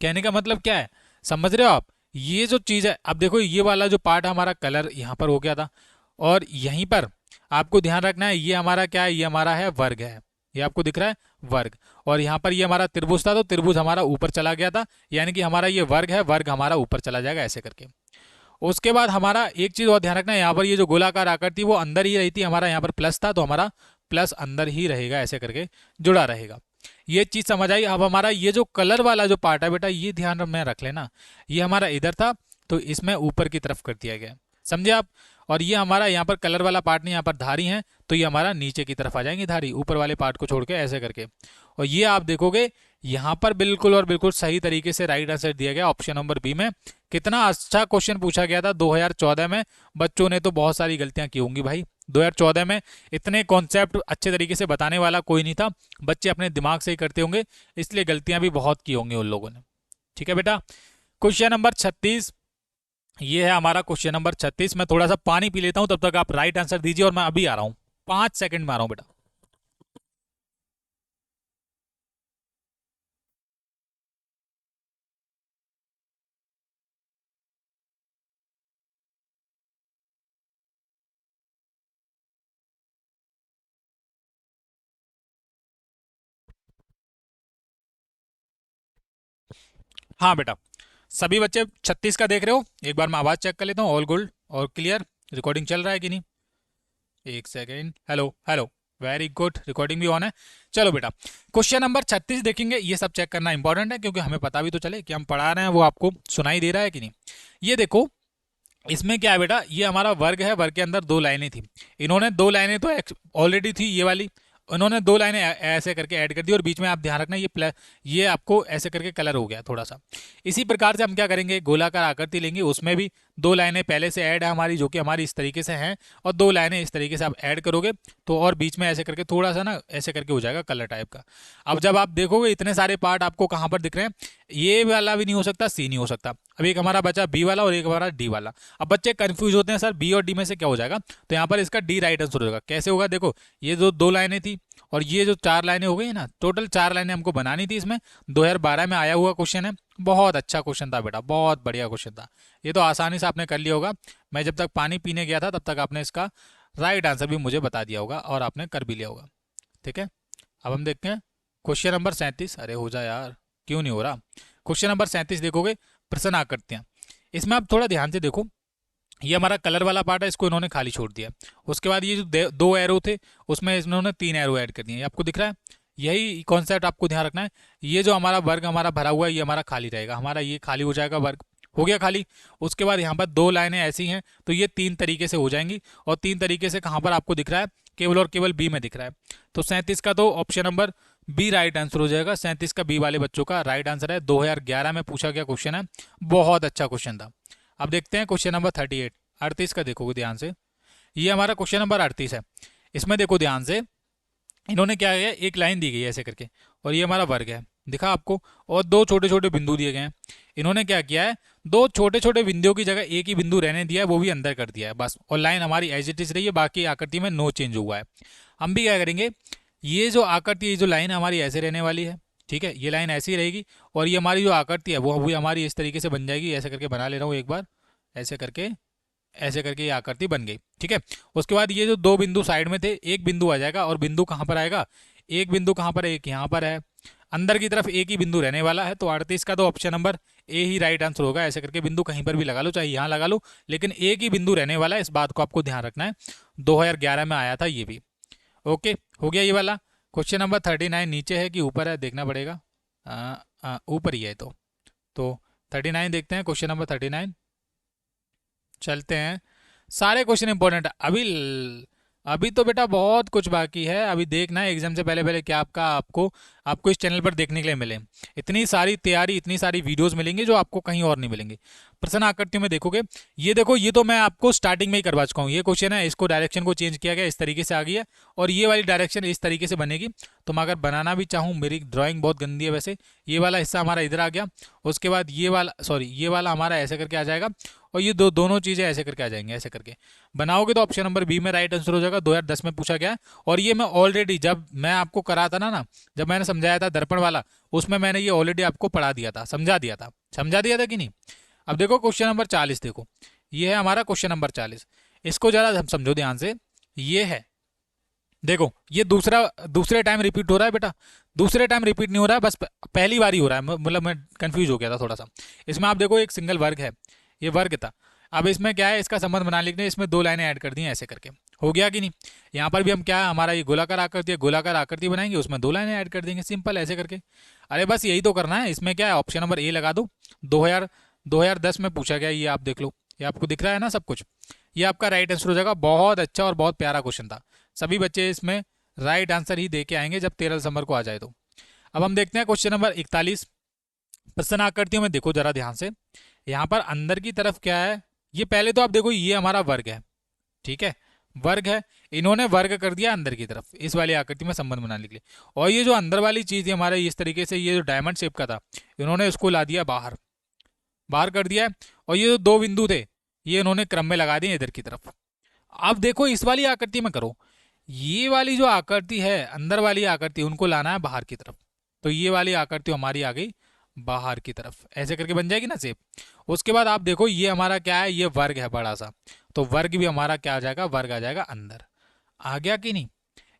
कहने का मतलब क्या है, समझ रहे हो आप। ये जो चीज है, अब देखो ये वाला जो पार्ट हमारा कलर यहाँ पर हो गया था, और यहीं पर आपको ध्यान रखना है, ये हमारा क्या है, ये हमारा है वर्ग है, ये आपको दिख रहा है वर्ग। और यहाँ पर ये हमारा त्रिभुज था, तो त्रिभुज हमारा ऊपर चला गया था, यानी कि हमारा ये वर्ग है, वर्ग हमारा ऊपर चला जाएगा ऐसे करके। उसके बाद हमारा एक चीज और ध्यान रखना है, यहाँ पर ये जो गोलाकार आकृति वो अंदर ही रही थी, हमारा यहाँ पर प्लस था, तो हमारा प्लस अंदर ही रहेगा ऐसे करके जुड़ा रहेगा। ये चीज समझ आई। अब हमारा ये जो कलर वाला जो पार्ट है बेटा, ये ध्यान में रख लेना, ये हमारा इधर था, तो इसमें ऊपर की तरफ कर दिया गया, समझे आप। और ये हमारा यहाँ पर कलर वाला पार्ट नहीं, यहाँ पर धारी है, तो ये हमारा नीचे की तरफ आ जाएंगे धारी, ऊपर वाले पार्ट को छोड़ के ऐसे करके। और ये आप देखोगे यहाँ पर बिल्कुल और बिल्कुल सही तरीके से राइट आंसर दिया गया ऑप्शन नंबर बी में। कितना अच्छा क्वेश्चन पूछा गया था 2014 में। बच्चों ने तो बहुत सारी गलतियां की होंगी भाई, 2014 में इतने कॉन्सेप्ट अच्छे तरीके से बताने वाला कोई नहीं था, बच्चे अपने दिमाग से ही करते होंगे, इसलिए गलतियां भी बहुत की होंगी उन लोगों ने। ठीक है बेटा, क्वेश्चन नंबर 36 ये है हमारा क्वेश्चन नंबर 36। मैं थोड़ा सा पानी पी लेता हूं, तब तक आप राइट आंसर दीजिए, और मैं अभी आ रहा हूं, 5 सेकंड में आ रहा हूं बेटा। हाँ बेटा, सभी बच्चे 36 का देख रहे हो, एक बार मैं आवाज चेक कर लेता हूँ। ऑल गुड और क्लियर, रिकॉर्डिंग चल रहा है कि नहीं? एक second, hello hello, very good, recording भी ऑन है। चलो बेटा, क्वेश्चन नंबर 36 देखेंगे। ये सब चेक करना इंपॉर्टेंट है, क्योंकि हमें पता भी तो चले कि हम पढ़ा रहे हैं वो आपको सुनाई दे रहा है कि नहीं। ये देखो इसमें क्या है बेटा, ये हमारा वर्ग है, वर्ग के अंदर दो लाइनें थी। इन्होंने दो लाइनें तो ऑलरेडी थी ये वाली, उन्होंने दो लाइनें ऐसे करके ऐड कर दी, और बीच में आप ध्यान रखना ये प्लस, ये आपको ऐसे करके कलर हो गया थोड़ा सा। इसी प्रकार से हम क्या करेंगे, गोलाकार आकृति लेंगे, उसमें भी दो लाइनें पहले से ऐड है हमारी, जो कि हमारी इस तरीके से हैं, और दो लाइनें इस तरीके से आप ऐड करोगे, तो और बीच में ऐसे करके थोड़ा सा ना ऐसे करके हो जाएगा कलर टाइप का। अब जब आप देखोगे इतने सारे पार्ट आपको कहाँ पर दिख रहे हैं, ये वाला भी नहीं हो सकता, सी नहीं हो सकता। अब एक हमारा बचा बी वाला और एक हमारा डी वाला। अब बच्चे कंफ्यूज होते हैं, सर बी और डी में से क्या हो जाएगा, तो यहाँ पर इसका डी राइट आंसर होगा। कैसे होगा, देखो ये जो दो लाइनें थी और ये जो 4 लाइनें हो गई ना, टोटल 4 लाइनें हमको बनानी थी। इसमें 2012 में आया हुआ क्वेश्चन है, बहुत अच्छा क्वेश्चन था बेटा, बहुत बढ़िया क्वेश्चन था। ये तो आसानी से आपने कर लिया होगा, मैं जब तक पानी पीने गया था तब तक आपने इसका राइट आंसर भी मुझे बता दिया होगा, और आपने कर भी लिया होगा। ठीक है, अब हम देखते हैं क्वेश्चन नंबर 37। अरे हो जा यार, क्यों नहीं हो रहा। क्वेश्चन नंबर 37 देखोगे, प्रश्न आकृतियां। इसमें आप थोड़ा ध्यान से देखो, ये हमारा कलर वाला पार्ट है, इसको इन्होंने खाली छोड़ दिया। उसके बाद ये जो दो एरो थे, उसमें इन्होंने 3 एरो ऐड कर दिए, ये आपको दिख रहा है। यही कॉन्सेप्ट आपको ध्यान रखना है। ये जो हमारा वर्ग हमारा भरा हुआ है, ये हमारा खाली रहेगा, हमारा ये खाली हो जाएगा, वर्ग हो गया खाली। उसके बाद यहाँ पर दो लाइनें ऐसी हैं, तो ये 3 तरीके से हो जाएंगी, और 3 तरीके से कहाँ पर आपको दिख रहा है, केवल और केवल बी में दिख रहा है। तो 37 का तो option number B right answer हो जाएगा। 37 का बी वाले बच्चों का राइट आंसर है। 2011 में पूछा गया क्वेश्चन है, बहुत अच्छा क्वेश्चन था। अब देखते हैं क्वेश्चन नंबर 38, 38 का देखोगे ध्यान से। ये हमारा क्वेश्चन नंबर 38 है। इसमें देखो ध्यान से, इन्होंने क्या किया, एक लाइन दी गई है ऐसे करके, और ये हमारा वर्ग है, दिखा आपको, और दो छोटे छोटे बिंदु दिए गए हैं। इन्होंने क्या किया है, दो छोटे छोटे बिंदुओं की जगह एक ही बिंदु रहने दिया है, वो भी अंदर कर दिया है बस, और लाइन हमारी एज इट इज रही है, बाकी आकृति में नो चेंज हुआ है। हम भी क्या करेंगे, ये जो आकृति, ये जो लाइन हमारी ऐसे रहने वाली है, ठीक है, ये लाइन ऐसी रहेगी, और ये हमारी जो आकृति है वो भी हमारी इस तरीके से बन जाएगी। ऐसे करके बना ले रहा हूँ एक बार, ऐसे करके, ऐसे करके ये आकृति बन गई। ठीक है, उसके बाद ये जो दो बिंदु साइड में थे, एक बिंदु आ जाएगा, और बिंदु कहाँ पर आएगा, एक बिंदु कहाँ पर है, एक यहाँ पर है, अंदर की तरफ एक ही बिंदु रहने वाला है। तो 38 का तो option number A he right answer होगा। ऐसे करके बिंदु कहीं पर भी लगा लो, चाहे यहाँ लगा लो, लेकिन एक ही बिंदु रहने वाला है, इस बात को आपको ध्यान रखना है। 2011 में आया था ये भी। ओके, हो गया ये वाला। क्वेश्चन नंबर 39 नीचे है कि ऊपर है, देखना पड़ेगा। ऊपर ही है तो 39 देखते हैं, क्वेश्चन नंबर 39 चलते हैं। सारे क्वेश्चन इंपॉर्टेंट है। अभी तो बेटा बहुत कुछ बाकी है। अभी देखना है एग्जाम से पहले पहले क्या आपको इस चैनल पर देखने के लिए मिले। इतनी सारी तैयारी, इतनी सारी वीडियोस मिलेंगी जो आपको कहीं और नहीं मिलेंगी। प्रश्न आकृतियों में देखोगे, ये देखो, ये तो मैं आपको स्टार्टिंग में ही करवा चुका हूँ। ये क्वेश्चन है, इसको डायरेक्शन को चेंज किया गया, इस तरीके से आ गई है, और ये वाली डायरेक्शन इस तरीके से बनेगी। तो मैं अगर बनाना भी चाहूँ, मेरी ड्राइंग बहुत गंदी है वैसे, ये वाला हिस्सा हमारा इधर आ गया, उसके बाद ये वाला हमारा ऐसे करके आ जाएगा, और ये दोनों चीज़ें ऐसे करके आ जाएंगे। ऐसे करके बनाओगे तो ऑप्शन नंबर बी में राइट आंसर हो जाएगा। 2010 में पूछा गया है, और ये मैं ऑलरेडी जब मैं आपको करा था ना जब मैंने समझाया था दर्पण वाला, उसमें मैंने ये ऑलरेडी आपको पढ़ा दिया था, समझा दिया था कि नहीं। अब देखो क्वेश्चन नंबर 40, देखो ये है हमारा क्वेश्चन नंबर 40। इसको जरा हम समझो ध्यान से। ये है, देखो, ये दूसरे टाइम रिपीट हो रहा है बेटा। दूसरे टाइम रिपीट नहीं हो रहा है, बस पहली बार ही हो रहा है। मतलब मैं कंफ्यूज हो गया था थोड़ा सा। इसमें आप देखो एक सिंगल वर्ग है, ये वर्ग था। अब इसमें क्या है, इसका संबंध बना लिखने, इसमें दो लाइनें ऐड कर दी हैं ऐसे करके। हो गया कि नहीं। यहाँ पर भी हम क्या है, हमारा ये गोलाकार आकृति है, गोलाकार आकृति बनाएंगे, उसमें दो लाइनें ऐड कर देंगे, सिंपल ऐसे करके। अरे बस यही तो करना है। इसमें क्या है, ऑप्शन नंबर ए लगा दो। 2010 में पूछा गया, ये आप देख लो, ये आपको दिख रहा है ना सब कुछ। ये आपका राइट आंसर हो जाएगा। बहुत अच्छा और बहुत प्यारा क्वेश्चन था। सभी बच्चे इसमें राइट आंसर ही दे के आएंगे जब 13 दिसंबर को आ जाए तो। अब हम देखते हैं क्वेश्चन नंबर 41। प्रश्न आकृतियों में देखो जरा ध्यान से। यहाँ पर अंदर की तरफ क्या है, ये पहले तो आप देखो, ये हमारा वर्ग है, ठीक है, वर्ग है। इन्होंने वर्ग कर दिया अंदर की तरफ, इस वाली आकृति में संबंध बनाने के लिए। और ये जो अंदर वाली चीज है हमारे, इस तरीके से ये जो डायमंड शेप का था, इन्होंने इसको ला दिया बाहर, बाहर कर दिया है। और ये जो दो बिंदु थे, ये इन्होंने क्रम में लगा दिए इधर की तरफ। अब देखो इस वाली आकृति में करो, ये वाली जो आकृति है, अंदर वाली आकृति, उनको लाना है बाहर की तरफ। तो ये वाली आकृति हमारी आ गई बाहर की तरफ, ऐसे करके बन जाएगी ना शेप। उसके बाद आप देखो, ये हमारा क्या है, ये वर्ग है बड़ा सा, तो वर्ग भी हमारा क्या आ जाएगा, वर्ग आ जाएगा अंदर। आ गया कि नहीं,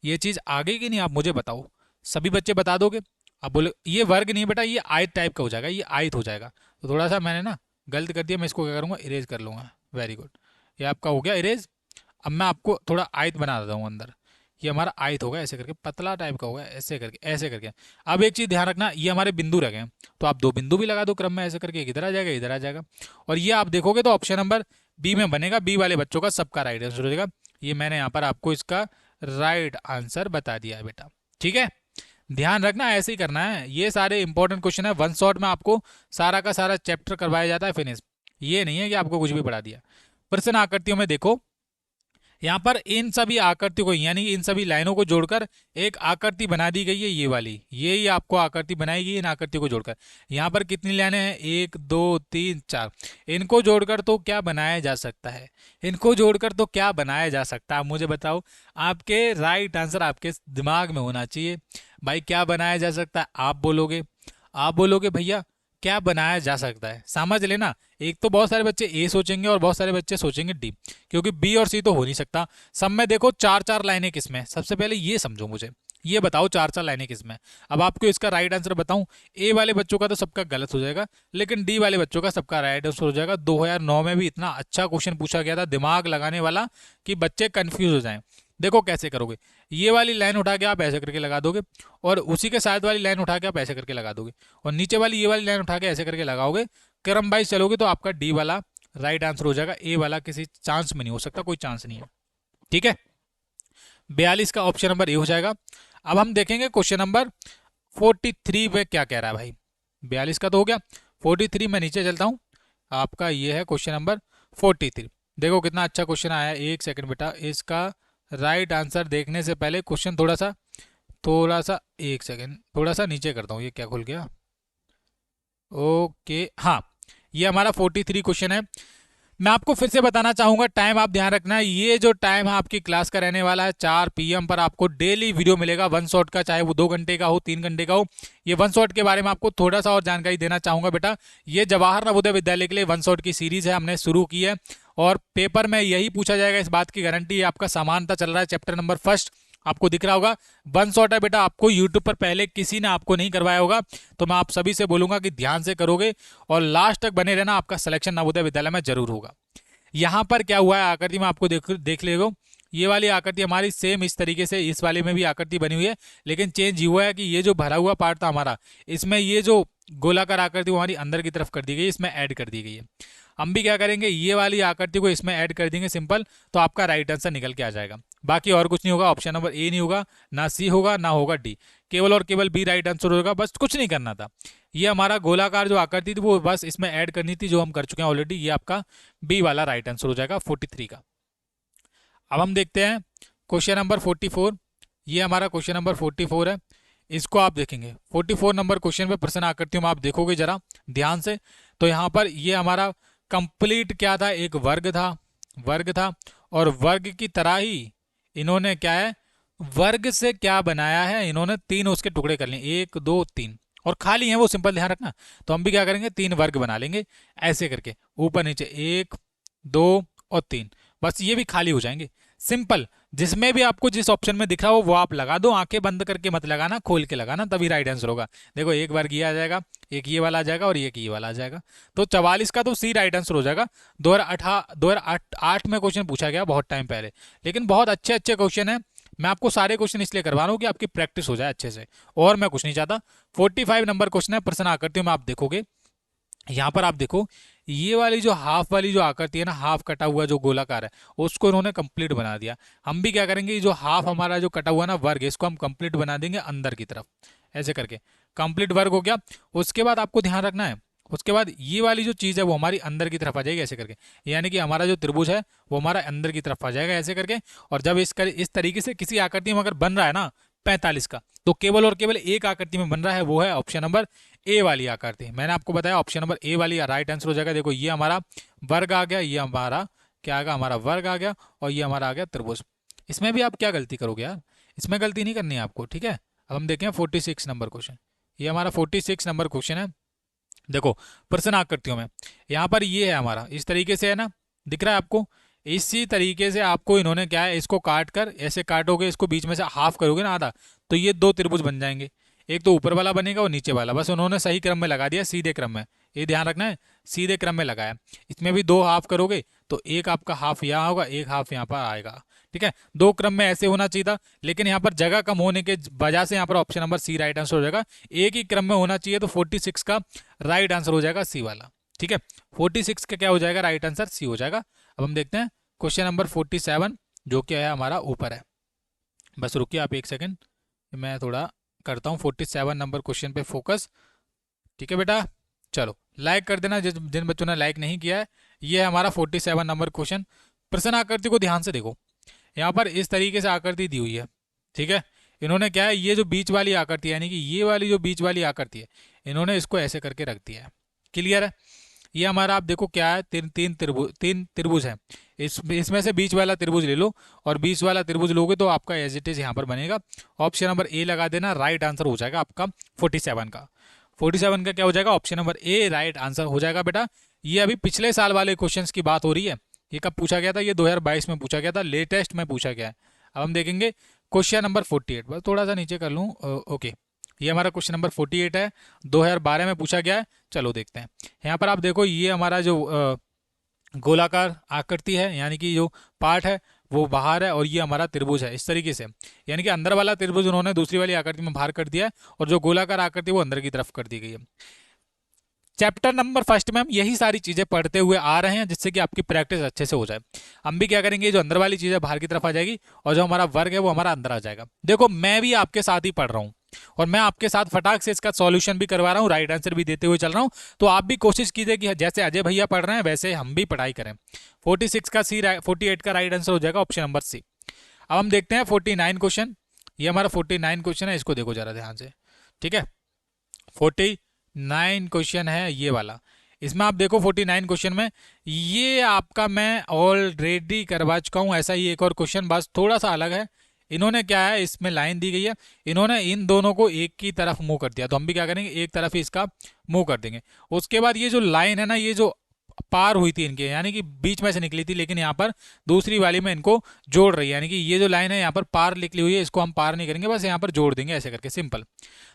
ये चीज आ गई कि नहीं, आप मुझे बताओ। सभी बच्चे बता दोगे। अब बोले ये वर्ग नहीं बेटा, ये आयत टाइप का हो जाएगा, ये आयत हो जाएगा। तो थोड़ा सा मैंने ना गलत कर दिया, मैं इसको क्या करूँगा, इरेज कर लूँगा। वेरी गुड, ये आपका हो गया इरेज। अब मैं आपको थोड़ा आयत बना देता हूँ अंदर। ये हमारा आयत होगा ऐसे करके, पतला टाइप का होगा ऐसे करके, ऐसे करके। अब एक चीज़ ध्यान रखना, ये हमारे बिंदु रह गए, तो आप दो बिंदु भी लगा दो क्रम में ऐसे करके, एक इधर आ जाएगा, इधर आ जाएगा। और ये आप देखोगे तो ऑप्शन नंबर बी में बनेगा। बी वाले बच्चों का सबका राइट आंसर हो जाएगा। ये मैंने यहाँ पर आपको इसका राइट आंसर बता दिया है बेटा, ठीक है। ध्यान रखना, ऐसे ही करना है। ये सारे इंपॉर्टेंट क्वेश्चन है, वन शॉट में आपको सारा का सारा चैप्टर करवाया जाता है फिनिश। ये नहीं है कि आपको कुछ भी पढ़ा दिया। प्रश्न आकृतियों में देखो, यहाँ पर इन सभी आकृति को, यानी इन सभी लाइनों को जोड़कर एक आकृति बना दी गई है, ये वाली, ये ही आपको आकृति बनाई गई इन आकृति को जोड़कर। यहाँ पर कितनी लाइनें हैं, 1 2 3 4। इनको जोड़कर तो क्या बनाया जा सकता है, इनको जोड़कर तो क्या बनाया जा सकता है, मुझे बताओ। आपके राइट आंसर आपके दिमाग में होना चाहिए भाई। क्या बनाया जा सकता है, आप बोलोगे भैया क्या बनाया जा सकता है, समझ लेना। एक तो बहुत सारे बच्चे ए सोचेंगे और बहुत सारे बच्चे सोचेंगे डी, क्योंकि बी और सी तो हो नहीं सकता। सब में देखो चार चार लाइनें किसमें, सबसे पहले ये समझो, मुझे ये बताओ चार चार लाइनें किसमें। अब आपको इसका राइट आंसर बताऊं, ए वाले बच्चों का तो सबका गलत हो जाएगा, लेकिन डी वाले बच्चों का सबका राइट आंसर हो जाएगा। 2009 में भी इतना अच्छा क्वेश्चन पूछा गया था, दिमाग लगाने वाला, कि बच्चे कंफ्यूज हो जाएं। देखो कैसे करोगे, ये वाली लाइन उठा के आप ऐसे करके लगा दोगे, और उसी के साथ वाली लाइन उठा के आप ऐसे करके लगा दोगे, और नीचे वाली ये वाली लाइन उठा के ऐसे करके लगाओगे। क्रम वाइज चलोगे तो आपका डी वाला राइट आंसर हो जाएगा। ए वाला किसी चांस में नहीं हो सकता, कोई चांस नहीं है, ठीक है। 42 का ऑप्शन नंबर ए हो जाएगा। अब हम देखेंगे क्वेश्चन नंबर 43 में क्या कह रहा है भाई। 42 का तो हो गया, 43 में नीचे चलता हूँ। आपका ये है क्वेश्चन नंबर 43। देखो कितना अच्छा क्वेश्चन आया है। एक सेकंड बेटा, इसका राइट आंसर देखने से पहले क्वेश्चन थोड़ा सा एक सेकंड, थोड़ा सा नीचे करता हूँ। ये क्या खुल गया, ओके, हाँ, ये हमारा 43 क्वेश्चन है। मैं आपको फिर से बताना चाहूंगा, टाइम आप ध्यान रखना है। ये जो टाइम है आपकी क्लास का रहने वाला है 4 PM पर आपको डेली वीडियो मिलेगा वन शॉट का, चाहे वो 2 घंटे का हो, 3 घंटे का हो। ये वन शॉट के बारे में आपको थोड़ा सा और जानकारी देना चाहूंगा बेटा। ये जवाहर नवोदय विद्यालय के लिए वन शॉट की सीरीज है, हमने शुरू की है, और पेपर में यही पूछा जाएगा, इस बात की गारंटी। आपका समानता चल रहा है, चैप्टर नंबर फर्स्ट आपको दिख रहा होगा, वन शॉट है बेटा। आपको यूट्यूब पर पहले किसी ने आपको नहीं करवाया होगा, तो मैं आप सभी से बोलूंगा कि ध्यान से करोगे और लास्ट तक बने रहना, आपका सिलेक्शन नवोदय विद्यालय में जरूर होगा। यहाँ पर क्या हुआ है, आकृति में आपको देख लेगो, ये वाली आकृति हमारी सेम इस तरीके से इस वाले में भी आकृति बनी हुई है, लेकिन चेंज ये हुआ है कि ये जो भरा हुआ पार्ट था हमारा, इसमें ये जो गोलाकार आकृति वो हमारी अंदर की तरफ कर दी गई है, इसमें ऐड कर दी गई है। हम भी क्या करेंगे, ये वाली आकृति को इसमें ऐड कर देंगे सिंपल, तो आपका राइट आंसर निकल के आ जाएगा। बाकी और कुछ नहीं होगा, ऑप्शन नंबर ए नहीं होगा, ना सी होगा, ना होगा डी, केवल और केवल बी राइट आंसर होगा। बस कुछ नहीं करना था, ये हमारा गोलाकार जो आकृति थी वो बस इसमें ऐड करनी थी, जो हम कर चुके हैं ऑलरेडी। ये आपका बी वाला राइट आंसर हो जाएगा 43 का। अब हम देखते हैं क्वेश्चन नंबर 44। ये हमारा क्वेश्चन नंबर 44 है, इसको आप देखेंगे। 44 नंबर क्वेश्चन पे प्रश्न आकृतियों में आप देखोगे जरा ध्यान से, तो यहाँ पर ये हमारा कंप्लीट क्या था, एक वर्ग था और वर्ग की तरह ही इन्होंने क्या है, वर्ग से क्या बनाया है, इन्होंने तीन उसके टुकड़े कर लिए, 1 2 3, और खाली है वो, सिंपल ध्यान रखना। तो हम भी क्या करेंगे, 3 वर्ग बना लेंगे ऐसे करके, ऊपर नीचे 1 2 और 3, बस ये भी खाली हो जाएंगे सिंपल। जिसमें भी आपको जिस ऑप्शन में दिख रहा हो वो आप लगा दो, आंखें बंद करके मत लगाना, खोल के लगाना, तभी राइट आंसर होगा। देखो एक वर्ग ये आ जाएगा, एक ये वाला आ जाएगा और एक ये वाला आ जाएगा, तो 44 का तो सी राइट आंसर हो जाएगा। 2008 में क्वेश्चन पूछा गया बहुत टाइम पहले, लेकिन बहुत अच्छे अच्छे क्वेश्चन है। मैं आपको सारे क्वेश्चन इसलिए करवा रहा हूँ कि आपकी प्रैक्टिस हो जाए अच्छे से, और मैं कुछ नहीं चाहता। 45 नंबर क्वेश्चन है, प्रश्न आकृतियों में आप देखोगे, यहाँ पर आप देखो ये वाली जो हाफ वाली जो आकृति है ना, हाफ कटा हुआ जो गोलाकार है, उसको इन्होंने कंप्लीट बना दिया। हम भी क्या करेंगे, ये जो हाफ हमारा जो कटा हुआ ना वर्ग, इसको हम कंप्लीट बना देंगे अंदर की तरफ, ऐसे करके कंप्लीट वर्ग हो गया। उसके बाद आपको ध्यान रखना है, उसके बाद ये वाली जो चीज़ है वो हमारी अंदर की तरफ आ जाएगी ऐसे करके, यानी कि हमारा जो त्रिभुज है वो हमारा अंदर की तरफ आ जाएगा ऐसे करके। और जब इस तरीके से किसी आकृति में अगर बन रहा है ना 45 का, तो केवल और केवल एक आकृति में बन रहा है, वो है ऑप्शन नंबर ए वाली आकृति। मैंने आपको बताया ऑप्शन नंबर ए वाली राइट आंसर हो जाएगा। देखो ये हमारा वर्ग आ गया, ये हमारा क्या आ गया, हमारा वर्ग आ गया, और ये हमारा आ गया त्रिभुज। इसमें भी आप क्या गलती करोगे यार, इसमें गलती नहीं करनी है आपको, ठीक है। अब हम देखें 46 नंबर क्वेश्चन, ये हमारा 46 नंबर क्वेश्चन है। देखो प्रश्न आकृतियों में यहाँ पर ये है हमारा, इस तरीके से है ना, दिख रहा है आपको। इसी तरीके से आपको इन्होंने क्या है, इसको काट कर ऐसे काटोगे, इसको बीच में से हाफ करोगे ना आधा, तो ये 2 त्रिभुज बन जाएंगे। एक तो ऊपर वाला बनेगा और नीचे वाला, बस उन्होंने सही क्रम में लगा दिया, सीधे क्रम में, ये ध्यान रखना है, सीधे क्रम में लगाया। इसमें भी 2 हाफ करोगे तो एक आपका हाफ यहाँ होगा, एक हाफ यहाँ पर आएगा, ठीक है। 2 क्रम में ऐसे होना चाहिए था, लेकिन यहाँ पर जगह कम होने के वजह से यहाँ पर option number C right answer हो जाएगा। एक ही क्रम में होना चाहिए, तो 46 का राइट आंसर हो जाएगा सी वाला, ठीक है। 46 का क्या हो जाएगा, राइट आंसर सी हो जाएगा। अब हम देखते हैं क्वेश्चन नंबर 47, जो क्या है हमारा ऊपर है। बस रुकिए आप एक सेकंड, मैं थोड़ा करता हूँ 47 नंबर क्वेश्चन पे फोकस, ठीक है बेटा। चलो लाइक कर देना जिन बच्चों ने लाइक नहीं किया है। ये है हमारा 47 नंबर क्वेश्चन। प्रश्न आकृति को ध्यान से देखो, यहाँ पर इस तरीके से आकृति दी हुई है, ठीक है। इन्होंने क्या है, ये जो बीच वाली आकृति यानी कि ये वाली जो बीच वाली आकृति है, इन्होंने इसको ऐसे करके रख दिया है, क्लियर है। ये हमारा आप देखो क्या है, तीन त्रिभुज है, इसमें से बीच वाला त्रिभुज ले लो, और बीच वाला त्रिभुज लोगे तो आपका एज इट इज यहाँ पर बनेगा। ऑप्शन नंबर ए लगा देना, राइट आंसर हो जाएगा आपका 47 का। 47 का क्या हो जाएगा, option number A right answer हो जाएगा बेटा। ये अभी पिछले साल वाले क्वेश्चंस की बात हो रही है, ये कब पूछा गया था, ये 2022 में पूछा गया था, लेटेस्ट में पूछा गया है। अब हम देखेंगे क्वेश्चन नंबर 48, बस थोड़ा सा नीचे कर लूँ, ओके। ये हमारा क्वेश्चन नंबर 48 है, 2012 में पूछा गया है। चलो देखते हैं, यहाँ पर आप देखो ये हमारा जो गोलाकार आकृति है, यानी कि जो पार्ट है वो बाहर है, और ये हमारा त्रिभुज है इस तरीके से, यानी कि अंदर वाला त्रिभुज उन्होंने दूसरी वाली आकृति में बाहर कर दिया है, और जो गोलाकार आकृति वो अंदर की तरफ कर दी गई है। चैप्टर नंबर फर्स्ट में हम यही सारी चीजें पढ़ते हुए आ रहे हैं, जिससे कि आपकी प्रैक्टिस अच्छे से हो जाए। हम भी क्या करेंगे, जो अंदर वाली चीज है बाहर की तरफ आ जाएगी, और जो हमारा वर्ग है वो हमारा अंदर आ जाएगा। देखो मैं भी आपके साथ ही पढ़ रहा हूँ, और मैं आपके साथ फटाक से इसका सॉल्यूशन भी करवा रहा हूँ, राइट आंसर भी देते हुए चल रहा हूँ। तो आप भी कोशिश कीजिए कि जैसे अजय भैया पढ़ रहे हैं वैसे हम भी पढ़ाई करें। 46 का सी 48 का राइट आंसर हो जाएगा ऑप्शन नंबर सी। अब हम देखते हैं 49 क्वेश्चन, ये हमारा 49 क्वेश्चन है, इसको देखो जरा ध्यान से, ठीक है। 49 क्वेश्चन है ये वाला, इसमें आप देखो 49 क्वेश्चन में ये आपका मैं ऑलरेडी करवा चुका हूँ ऐसा ही एक और क्वेश्चन, बस थोड़ा सा अलग है। इन्होंने क्या है, इसमें लाइन दी गई है, इन्होंने इन दोनों को एक की तरफ मूव कर दिया, तो हम भी क्या करेंगे, एक तरफ ही इसका मूव कर देंगे। उसके बाद ये जो लाइन है ना, ये जो पार हुई थी इनके, यानी कि बीच में से निकली थी, लेकिन यहाँ पर दूसरी वाली में इनको जोड़ रही है, यानी कि ये जो लाइन है यहाँ पर पार निकली हुई है, इसको हम पार नहीं करेंगे, बस यहाँ पर जोड़ देंगे ऐसे करके, सिंपल।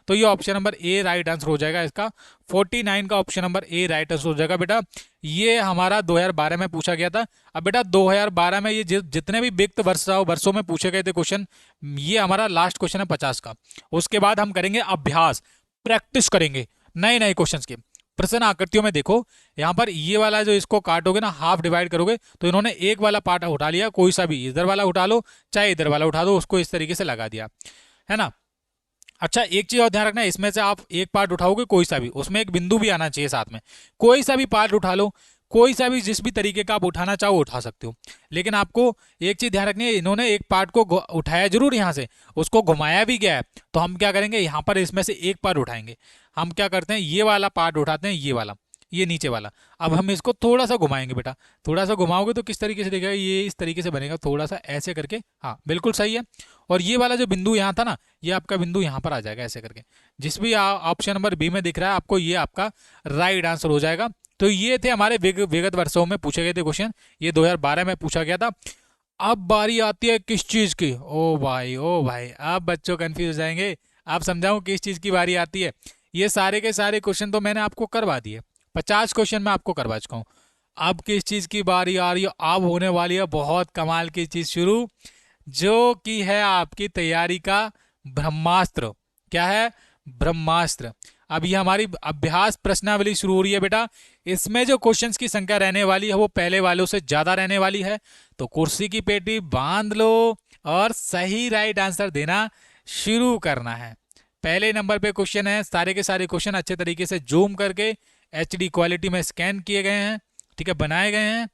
तो ये option number A right answer हो जाएगा इसका। 49 का option number A right answer हो जाएगा बेटा। ये हमारा 2012 में पूछा गया था। अब बेटा 2012 में ये जितने भी वित्त वर्षों में पूछे गए थे क्वेश्चन, ये हमारा लास्ट क्वेश्चन है 50 का। उसके बाद हम करेंगे अभ्यास, प्रैक्टिस करेंगे नए नए क्वेश्चन की। प्रश्न आकृतियों में देखो, यहाँ पर ये वाला जो इसको काटोगे ना, हाफ डिवाइड करोगे, तो इन्होंने एक वाला पार्ट उठा लिया, कोई सा भी इधर वाला उठा लो चाहे इधर वाला उठा दो, उसको इस तरीके से लगा दिया, है ना। अच्छा एक चीज और ध्यान रखना, इसमें से आप एक पार्ट उठाओगे कोई सा भी, उसमें एक बिंदु भी आना चाहिए साथ में, कोई सा भी पार्ट उठा लो, कोई सा भी जिस भी तरीके का आप उठाना चाहो उठा सकते हो। लेकिन आपको एक चीज ध्यान रखनी है, इन्होंने एक पार्ट को उठाया जरूर यहाँ से, उसको घुमाया भी गया है, तो हम क्या करेंगे यहाँ पर इसमें से एक पार्ट उठाएंगे। हम क्या करते हैं, ये वाला पार्ट उठाते हैं, ये वाला, ये नीचे वाला। अब हम इसको थोड़ा सा घुमाएंगे बेटा, थोड़ा सा घुमाओगे तो किस तरीके से दिखेगा, ये इस तरीके से बनेगा, थोड़ा सा ऐसे करके, हाँ बिल्कुल सही है। और ये वाला जो बिंदु यहाँ था ना, ये आपका बिंदु यहाँ पर आ जाएगा ऐसे करके, जिस भी ऑप्शन नंबर बी में दिख रहा है आपको, ये आपका राइट आंसर हो जाएगा। तो ये थे हमारे विगत वर्षों में पूछे गए थे क्वेश्चन, ये 2012 में पूछा गया था। अब बारी आती है किस चीज की, ओ भाई ओ भाई, अब बच्चों कंफ्यूज हो जाएंगे, आप समझाऊं किस चीज की बारी आती है। ये सारे के सारे क्वेश्चन तो मैंने आपको करवा दिए, 50 क्वेश्चन मैं आपको करवा चुका हूँ। अब किस चीज की बारी आ रही है, अब होने वाली है बहुत कमाल की चीज शुरू, जो कि है आपकी तैयारी का ब्रह्मास्त्र। क्या है, ब्रह्मास्त्र। अब ये हमारी अभ्यास प्रश्नावली शुरू हो रही है बेटा। इसमें जो क्वेश्चंस की संख्या रहने वाली है वो पहले वालों से ज्यादा रहने वाली है, तो कुर्सी की पेटी बांध लो और सही राइट आंसर देना शुरू करना है। पहले नंबर पे क्वेश्चन है, सारे के सारे क्वेश्चन अच्छे तरीके से जूम करके HD क्वालिटी में स्कैन किए गए हैं, ठीक है, बनाए गए हैं,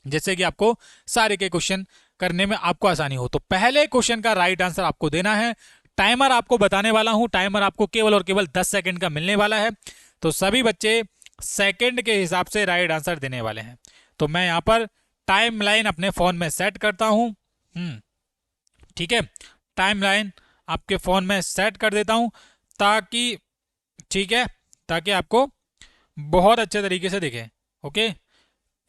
जैसे कि आपको सारे के क्वेश्चन करने में आपको आसानी हो। तो पहले क्वेश्चन का राइट आंसर आपको देना है। टाइमर आपको बताने वाला हूं, टाइमर आपको केवल और केवल 10 सेकंड का मिलने वाला है, तो सभी बच्चे सेकंड के हिसाब से राइट आंसर देने वाले हैं। तो मैं यहां पर टाइमलाइन अपने फोन में सेट करता हूं, ठीक है, टाइमलाइन आपके फोन में सेट कर देता हूं, ताकि, ठीक है, ताकि आपको बहुत अच्छे तरीके से दिखे। ओके,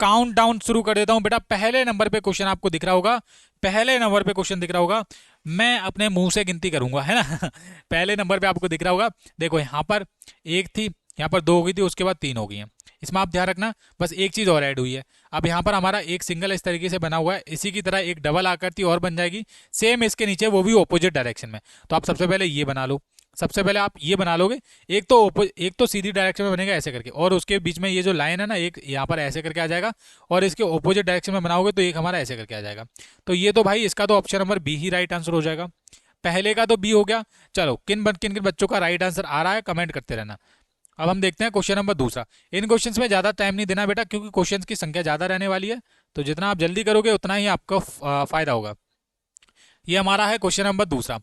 काउंट डाउन शुरू कर देता हूं बेटा। पहले नंबर पे क्वेश्चन आपको दिख रहा होगा, पहले नंबर पे क्वेश्चन दिख रहा होगा, मैं अपने मुंह से गिनती करूंगा, है ना। पहले नंबर पे आपको दिख रहा होगा, देखो यहां पर एक थी, यहां पर दो हो गई थी, उसके बाद 3 हो गई हैं। इसमें आप ध्यान रखना, बस एक चीज और ऐड हुई है। अब यहाँ पर हमारा एक सिंगल इस तरीके से बना हुआ है, इसी की तरह एक डबल आकृति और बन जाएगी सेम इसके नीचे, वो भी ऑपोजिट डायरेक्शन में। तो आप सबसे पहले ये बना लो, सबसे पहले आप ये बना लोगे, एक तो सीधी डायरेक्शन में बनेगा ऐसे करके, और उसके बीच में ये जो लाइन है ना, एक यहाँ पर ऐसे करके आ जाएगा, और इसके ऑपोजिट डायरेक्शन में बनाओगे तो एक हमारा ऐसे करके आ जाएगा। तो ये तो भाई इसका तो ऑप्शन नंबर बी ही राइट आंसर हो जाएगा। पहले का तो बी हो गया। चलो किन किन बच्चों का राइट आंसर आ रहा है कमेंट करते रहना। अब हम देखते हैं क्वेश्चन नंबर दूसरा। इन क्वेश्चंस में ज्यादा टाइम नहीं देना बेटा, क्योंकि क्वेश्चंस की संख्या ज्यादा रहने वाली है, तो जितना आप जल्दी करोगे उतना ही आपको फायदा होगा। ये हमारा है क्वेश्चन नंबर दूसरा,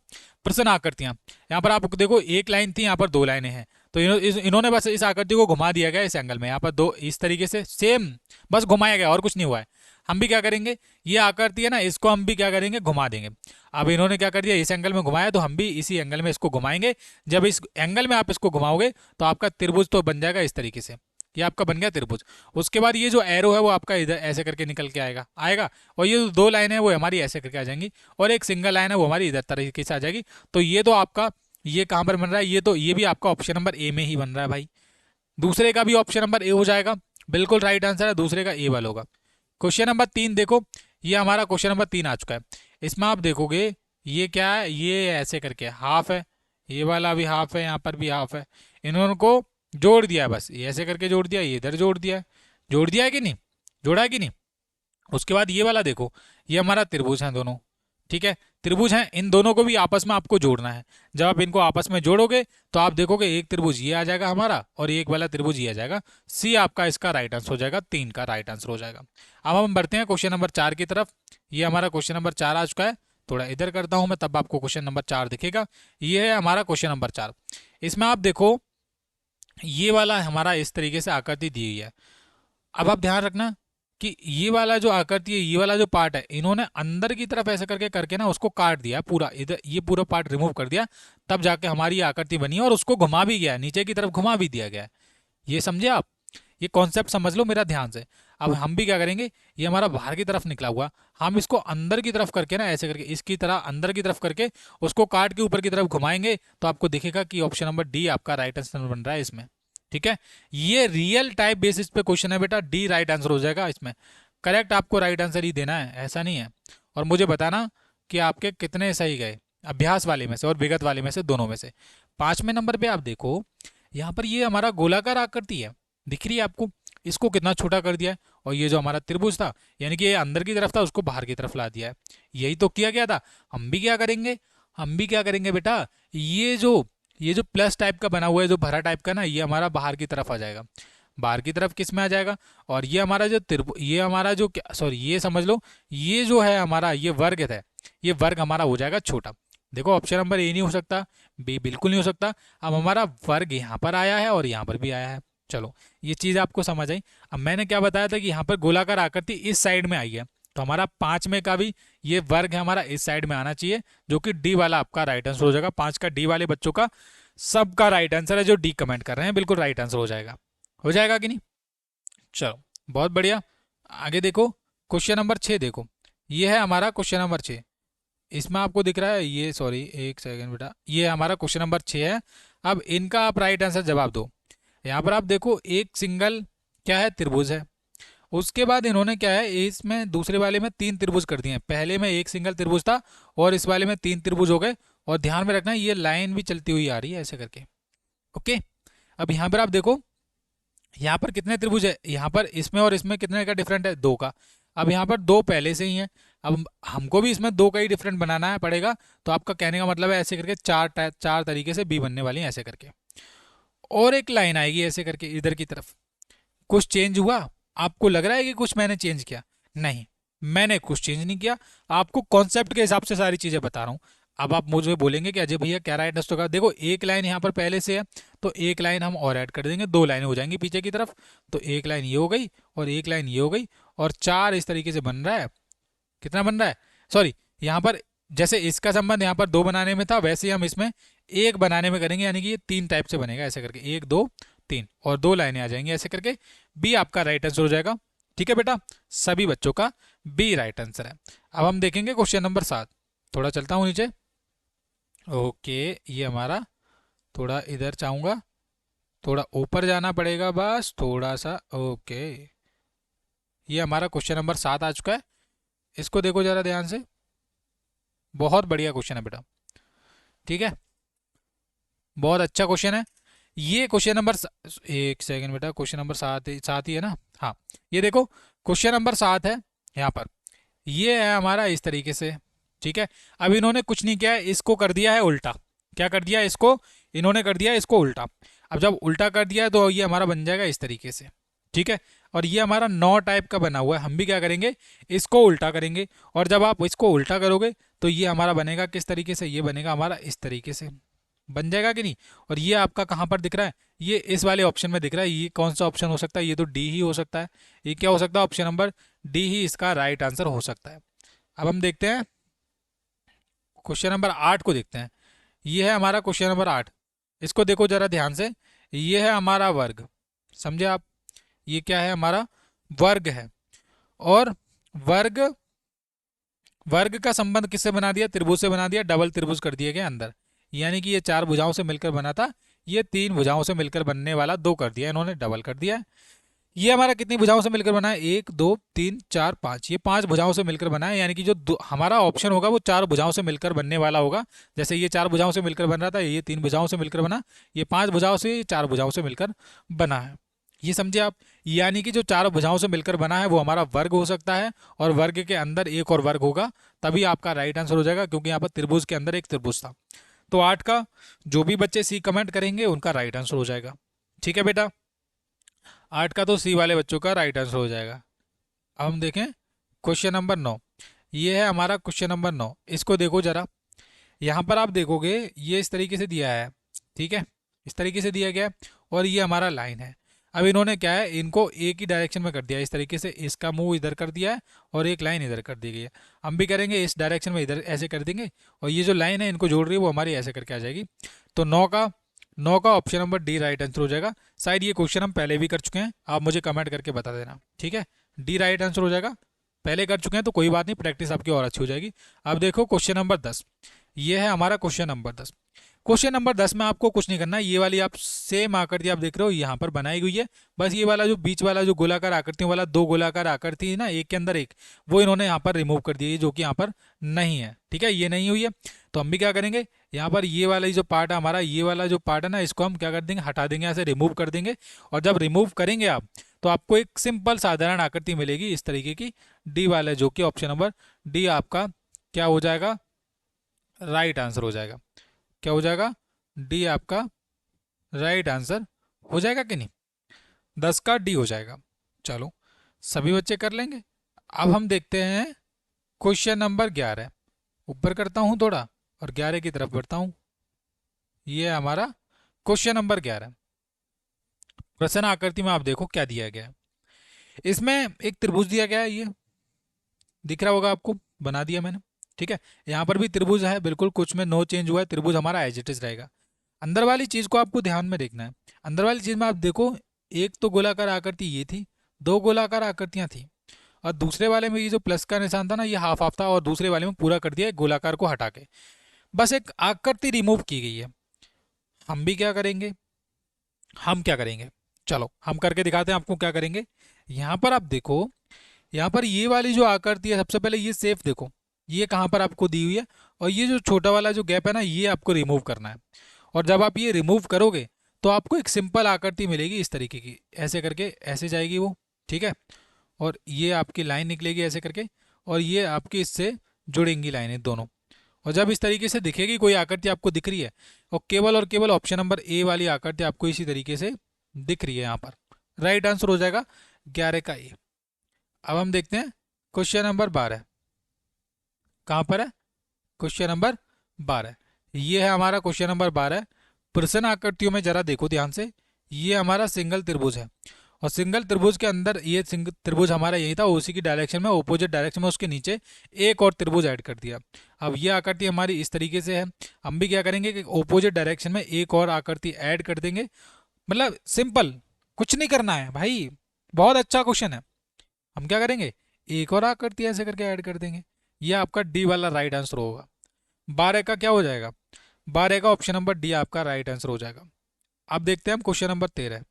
प्रश्न आकृतियां। यहाँ पर आप देखो एक लाइन थी, यहाँ पर 2 लाइनें हैं, तो इन्होंने बस इस आकृति को घुमा दिया गया इस एंगल में, यहाँ पर 2 इस तरीके से सेम बस घुमाया गया और कुछ नहीं हुआ है। हम भी क्या करेंगे, ये आकृति है ना, इसको हम भी क्या करेंगे, घुमा देंगे। अब इन्होंने क्या कर दिया, इस एंगल में घुमाया, तो हम भी इसी एंगल में इसको घुमाएंगे। जब इस एंगल में आप इसको घुमाओगे तो आपका त्रिभुज तो बन जाएगा इस तरीके से, ये आपका बन गया त्रिभुज। उसके बाद ये जो एरो है वो आपका इधर ऐसे करके निकल के आएगा, और ये जो 2 लाइन है वो हमारी ऐसे करके आ जाएंगी, और एक सिंगल लाइन है वो हमारी इधर तरीके से आ जाएगी। तो ये तो आपका, ये कहाँ पर बन रहा है, ये भी आपका ऑप्शन नंबर ए में ही बन रहा है भाई। दूसरे का भी ऑप्शन नंबर ए हो जाएगा, बिल्कुल राइट आंसर है, दूसरे का ए वाला होगा। क्वेश्चन नंबर 3 देखो, ये हमारा क्वेश्चन नंबर 3 आ चुका है। इसमें आप देखोगे ये क्या है, ये ऐसे करके हाफ है, ये वाला भी हाफ है, यहाँ पर भी हाफ है, इन्होंने को जोड़ दिया है, बस ये ऐसे करके जोड़ दिया, ये इधर जोड़ दिया है कि नहीं, जोड़ा है कि नहीं। उसके बाद ये वाला देखो, ये हमारा त्रिभुज है दोनों, ठीक है, त्रिभुज हैं, इन दोनों को भी आपस में आपको जोड़ना है। जब आप इनको आपस में जोड़ोगे तो आप देखोगे एक त्रिभुज ये आ जाएगा हमारा, और एक वाला त्रिभुज ये आ जाएगा, सी आपका इसका राइट आंसर हो जाएगा, 3 का राइट आंसर हो जाएगा। अब हम बढ़ते हैं क्वेश्चन नंबर 4 की तरफ। ये हमारा क्वेश्चन नंबर 4 आ चुका है, थोड़ा इधर करता हूं मैं, तब आपको क्वेश्चन नंबर 4 दिखेगा। ये है हमारा क्वेश्चन नंबर 4। इसमें आप देखो ये वाला हमारा इस तरीके से आकृति दी हुई है। अब आप ध्यान रखना कि ये वाला जो आकृति है, ये वाला जो पार्ट है, इन्होंने अंदर की तरफ ऐसे करके ना उसको काट दिया पूरा, इधर ये पूरा पार्ट रिमूव कर दिया, तब जाके हमारी आकृति बनी, और उसको घुमा भी गया, नीचे की तरफ घुमा भी दिया गया। ये समझे आप, ये कॉन्सेप्ट समझ लो मेरा ध्यान से। अब हम भी क्या करेंगे, ये हमारा बाहर की तरफ निकला हुआ, हम इसको अंदर की तरफ करके ना ऐसे करके इसकी तरह अंदर की तरफ करके उसको काट के ऊपर की तरफ घुमाएंगे तो आपको दिखेगा कि ऑप्शन नंबर डी आपका राइट आंसर बन रहा है इसमें। ठीक है, ये रियल टाइप बेसिस पे क्वेश्चन है बेटा, डी राइट आंसर हो जाएगा इसमें। करेक्ट आपको राइट आंसर ही देना है, ऐसा नहीं है। और मुझे बताना कि आपके कितने सही गए, अभ्यास वाले में से और विगत वाले में से, दोनों में से। 5वें नंबर पे आप देखो, यहाँ पर ये हमारा गोलाकार आकृति है, दिख रही है आपको, इसको कितना छोटा कर दिया है। और ये जो हमारा त्रिभुज था, यानी कि ये अंदर की तरफ था, उसको बाहर की तरफ ला दिया है। यही तो किया गया था। हम भी क्या करेंगे, हम भी क्या करेंगे बेटा, ये जो प्लस टाइप का बना हुआ है, जो भरा टाइप का ना, ये हमारा बाहर की तरफ आ जाएगा। बाहर की तरफ किस में आ जाएगा, और ये हमारा जो ये हमारा जो सॉरी ये समझ लो, ये जो है हमारा ये वर्ग है, ये वर्ग हमारा हो जाएगा छोटा। देखो ऑप्शन नंबर ए नहीं हो सकता, बी बिल्कुल नहीं हो सकता। अब हमारा वर्ग यहाँ पर आया है और यहाँ पर भी आया है। चलो ये चीज़ आपको समझ आई। अब मैंने क्या बताया था कि यहाँ पर गोलाकार आकृति इस साइड में आई है, तो हमारा 5 में का भी ये वर्ग है हमारा इस साइड में आना चाहिए, जो कि डी वाला आपका राइट आंसर हो जाएगा। 5 का डी वाले बच्चों का सबका राइट आंसर है, जो डी कमेंट कर रहे हैं, बिल्कुल राइट आंसर हो जाएगा कि नहीं। चलो बहुत बढ़िया, आगे देखो क्वेश्चन नंबर 6 देखो, ये है हमारा क्वेश्चन नंबर 6। इसमें आपको दिख रहा है ये, सॉरी एक सेकंड बेटा, ये हमारा क्वेश्चन नंबर 6 है। अब इनका आप राइट आंसर जवाब दो। यहाँ पर आप देखो एक सिंगल क्या है, त्रिभुज है। उसके बाद इन्होंने क्या है, इसमें दूसरे वाले में 3 त्रिभुज कर दिए हैं। पहले में एक सिंगल त्रिभुज था और इस वाले में 3 त्रिभुज हो गए। और ध्यान में रखना ये लाइन भी चलती हुई आ रही है ऐसे करके। ओके, अब यहाँ पर आप देखो, यहाँ पर कितने त्रिभुज है, यहाँ पर इसमें और इसमें कितने का डिफरेंट है, 2 का। अब यहाँ पर 2 पहले से ही है, अब हमको भी इसमें 2 का ही डिफरेंट बनाना है पड़ेगा। तो आपका कहने का मतलब है ऐसे करके चार तरीके से बी बनने वाली है ऐसे करके। और एक लाइन आएगी ऐसे करके इधर की तरफ। कुछ चेंज हुआ, आपको लग रहा है कि कुछ मैंने चेंज किया? नहीं, मैंने कुछ चेंज नहीं किया, आपको कॉन्सेप्ट के हिसाब से सारी चीजें बता रहा हूँ। अब आप मुझे बोलेंगे कि अजय भैया क्या राइट आंसर होगा। देखो एक लाइन यहाँ पर पहले से है, तो एक लाइन हम और ऐड कर देंगे, 2 लाइनें हो जाएंगी पीछे की तरफ। तो एक लाइन ये हो गई और एक लाइन ये हो गई, और 4 इस तरीके से बन रहा है। कितना बन रहा है, सॉरी यहाँ पर जैसे इसका संबंध यहाँ पर 2 बनाने में था, वैसे ही हम इसमें 1 बनाने में करेंगे, यानी कि ये 3 टाइप से बनेगा ऐसे करके, 1 2 3, और 2 लाइनें आ जाएंगी ऐसे करके। बी आपका राइट आंसर हो जाएगा। ठीक है बेटा, सभी बच्चों का बी राइट आंसर है। अब हम देखेंगे क्वेश्चन नंबर 7। थोड़ा चलता हूँ नीचे। ओके, ये हमारा थोड़ा इधर चाहूंगा, थोड़ा ऊपर जाना पड़ेगा बस थोड़ा सा। ओके, ये हमारा क्वेश्चन नंबर 7 आ चुका है। इसको देखो जरा ध्यान से, बहुत बढ़िया क्वेश्चन है बेटा। ठीक है, बहुत अच्छा क्वेश्चन है ये। क्वेश्चन नंबर एक सेकंड बेटा, क्वेश्चन नंबर 7 ही है ना। हाँ, ये देखो क्वेश्चन नंबर 7 है यहाँ पर, ये है हमारा इस तरीके से। ठीक है, अब इन्होंने कुछ नहीं किया है, इसको कर दिया है उल्टा। क्या कर दिया है, इसको इन्होंने कर दिया है इसको उल्टा। अब जब उल्टा कर दिया है तो ये हमारा बन जाएगा इस तरीके से। ठीक है, और ये हमारा 9 टाइप का बना हुआ है। हम भी क्या करेंगे, इसको उल्टा करेंगे। और जब आप इसको उल्टा करोगे तो ये हमारा बनेगा किस तरीके से, ये बनेगा हमारा इस तरीके से। बन जाएगा कि नहीं। और ये आपका कहाँ पर दिख रहा है, ये इस वाले ऑप्शन में दिख रहा है। ये कौन सा ऑप्शन हो सकता है, ये तो डी ही हो सकता है। ये क्या हो सकता है, ऑप्शन नंबर डी ही इसका राइट आंसर हो सकता है। अब हम देखते हैं क्वेश्चन नंबर 8 को देखते हैं। ये है हमारा क्वेश्चन नंबर 8। इसको देखो जरा ध्यान से, ये है हमारा वर्ग, समझे आप। ये क्या है, हमारा वर्ग है। और वर्ग वर्ग का संबंध किससे बना दिया, त्रिभुज से बना दिया, डबल त्रिभुज कर दिए गए अंदर। यानी कि ये 4 भुजाओं से मिलकर बना था, ये 3 भुजाओं से मिलकर बनने वाला 2 कर दिया इन्होंने, डबल कर दिया है। ये हमारा कितनी भुजाओं से मिलकर बना है, 1 2 3 4 5, ये 5 भुजाओं से मिलकर बना है। यानी कि जो हमारा ऑप्शन होगा वो 4 भुजाओं से मिलकर बनने वाला होगा। जैसे ये 4 भुजाओं से मिलकर बन रहा था, ये 3 भुजाओं से मिलकर बना, ये 5 भुजाओं से 4 भुजाओं से मिलकर बना है। ये समझे आप। यानी कि जो 4 भुजाओं से मिलकर बना है वो हमारा वर्ग हो सकता है, और वर्ग के अंदर एक और वर्ग होगा, तभी आपका राइट आंसर हो जाएगा, क्योंकि यहाँ पर त्रिभुज के अंदर एक त्रिभुज था। तो 8 का जो भी बच्चे सी कमेंट करेंगे उनका राइट आंसर हो जाएगा। ठीक है बेटा, 8 का तो सी वाले बच्चों का राइट आंसर हो जाएगा। अब हम देखें क्वेश्चन नंबर 9। ये है हमारा क्वेश्चन नंबर 9। इसको देखो जरा, यहाँ पर आप देखोगे ये इस तरीके से दिया है। ठीक है, इस तरीके से दिया गया है, और ये हमारा लाइन है। अब इन्होंने क्या है, इनको एक ही डायरेक्शन में कर दिया इस तरीके से, इसका मुंह इधर कर दिया है और एक लाइन इधर कर दी गई है। हम भी करेंगे इस डायरेक्शन में, इधर ऐसे कर देंगे, और ये जो लाइन है इनको जोड़ रही है वो हमारी ऐसे करके आ जाएगी। तो 9 9 का option number D right answer हो जाएगा। शायद ये क्वेश्चन हम पहले भी कर चुके हैं, आप मुझे कमेंट करके बता देना, ठीक है। डी राइट आंसर हो जाएगा, पहले कर चुके हैं तो कोई बात नहीं, प्रैक्टिस आपकी और अच्छी हो जाएगी। अब देखो क्वेश्चन नंबर 10, ये है हमारा क्वेश्चन नंबर 10। क्वेश्चन नंबर 10 में आपको कुछ नहीं करना है, ये वाली आप सेम आकृति आप देख रहे हो यहाँ पर बनाई हुई है, बस ये वाला जो बीच वाला जो गोलाकार आकृतियों वाला दो गोलाकार आकृति है ना, एक के अंदर एक, वो इन्होंने यहाँ पर रिमूव कर दी है, जो कि यहाँ पर नहीं है, ठीक है, ये नहीं हुई है। तो हम भी क्या करेंगे, यहाँ पर ये वाला जो पार्ट है हमारा, ये वाला जो पार्ट है ना, इसको हम क्या कर देंगे, हटा देंगे, ऐसे रिमूव कर देंगे। और जब रिमूव करेंगे आप, तो आपको एक सिंपल साधारण आकृति मिलेगी इस तरीके की, डी वाला, जो कि ऑप्शन नंबर डी आपका क्या हो जाएगा, राइट आंसर हो जाएगा। क्या हो जाएगा, डी आपका राइट आंसर हो जाएगा कि नहीं, 10 का डी हो जाएगा। चलो सभी बच्चे कर लेंगे। अब हम देखते हैं क्वेश्चन नंबर 11, ऊपर करता हूं थोड़ा और 11 की तरफ बढ़ता हूं। ये हमारा क्वेश्चन नंबर 11, प्रश्न आकृति में आप देखो क्या दिया गया है। इसमें एक त्रिभुज दिया गया है, ये दिख रहा होगा आपको, बना दिया मैंने, ठीक है। यहाँ पर भी त्रिभुज है, बिल्कुल कुछ में नो चेंज हुआ है, त्रिभुज हमारा एज इट इज रहेगा। अंदर वाली चीज को आपको ध्यान में देखना है। अंदर वाली चीज में आप देखो, एक तो गोलाकार आकृति ये थी, दो गोलाकार आकृतियां थी, और दूसरे वाले में ये जो प्लस का निशान था ना, ये हाफ हाफ था, और दूसरे वाले में पूरा कर दिया है गोलाकार को हटा के, बस एक आकृति रिमूव की गई है। हम भी क्या करेंगे, हम क्या करेंगे, चलो हम करके दिखाते हैं आपको क्या करेंगे। यहाँ पर आप देखो, यहाँ पर ये वाली जो आकृति है, सबसे पहले ये सेफ देखो, ये कहाँ पर आपको दी हुई है, और ये जो छोटा वाला जो गैप है ना, ये आपको रिमूव करना है। और जब आप ये रिमूव करोगे तो आपको एक सिंपल आकृति मिलेगी इस तरीके की, ऐसे करके ऐसे जाएगी वो, ठीक है। और ये आपकी लाइन निकलेगी ऐसे करके, और ये आपकी इससे जुड़ेंगी लाइनें दोनों। और जब इस तरीके से दिखेगी कोई आकृति आपको दिख रही है, और केवल ऑप्शन नंबर ए वाली आकृति आपको इसी तरीके से दिख रही है, यहाँ पर राइट आंसर हो जाएगा 11 का ए। अब हम देखते हैं क्वेश्चन नंबर 12, कहाँ पर है, क्वेश्चन नंबर 12, ये है हमारा क्वेश्चन नंबर 12। प्रश्न आकृतियों में जरा देखो ध्यान से, ये हमारा सिंगल त्रिभुज है, और सिंगल त्रिभुज के अंदर ये सिंगल त्रिभुज हमारा यही था, उसी की डायरेक्शन में, ऑपोजिट डायरेक्शन में उसके नीचे एक और त्रिभुज ऐड कर दिया। अब ये आकृति हमारी इस तरीके से है, हम भी क्या करेंगे कि ऑपोजिट डायरेक्शन में एक और आकृति ऐड कर देंगे। मतलब सिंपल, कुछ नहीं करना है भाई, बहुत अच्छा क्वेश्चन है। हम क्या करेंगे, एक और आकृति ऐसे करके ऐड कर देंगे, ये आपका डी वाला राइट आंसर होगा। 12 का क्या हो जाएगा, 12 का ऑप्शन नंबर डी आपका राइट आंसर हो जाएगा। अब देखते हैं हम क्वेश्चन नंबर 13,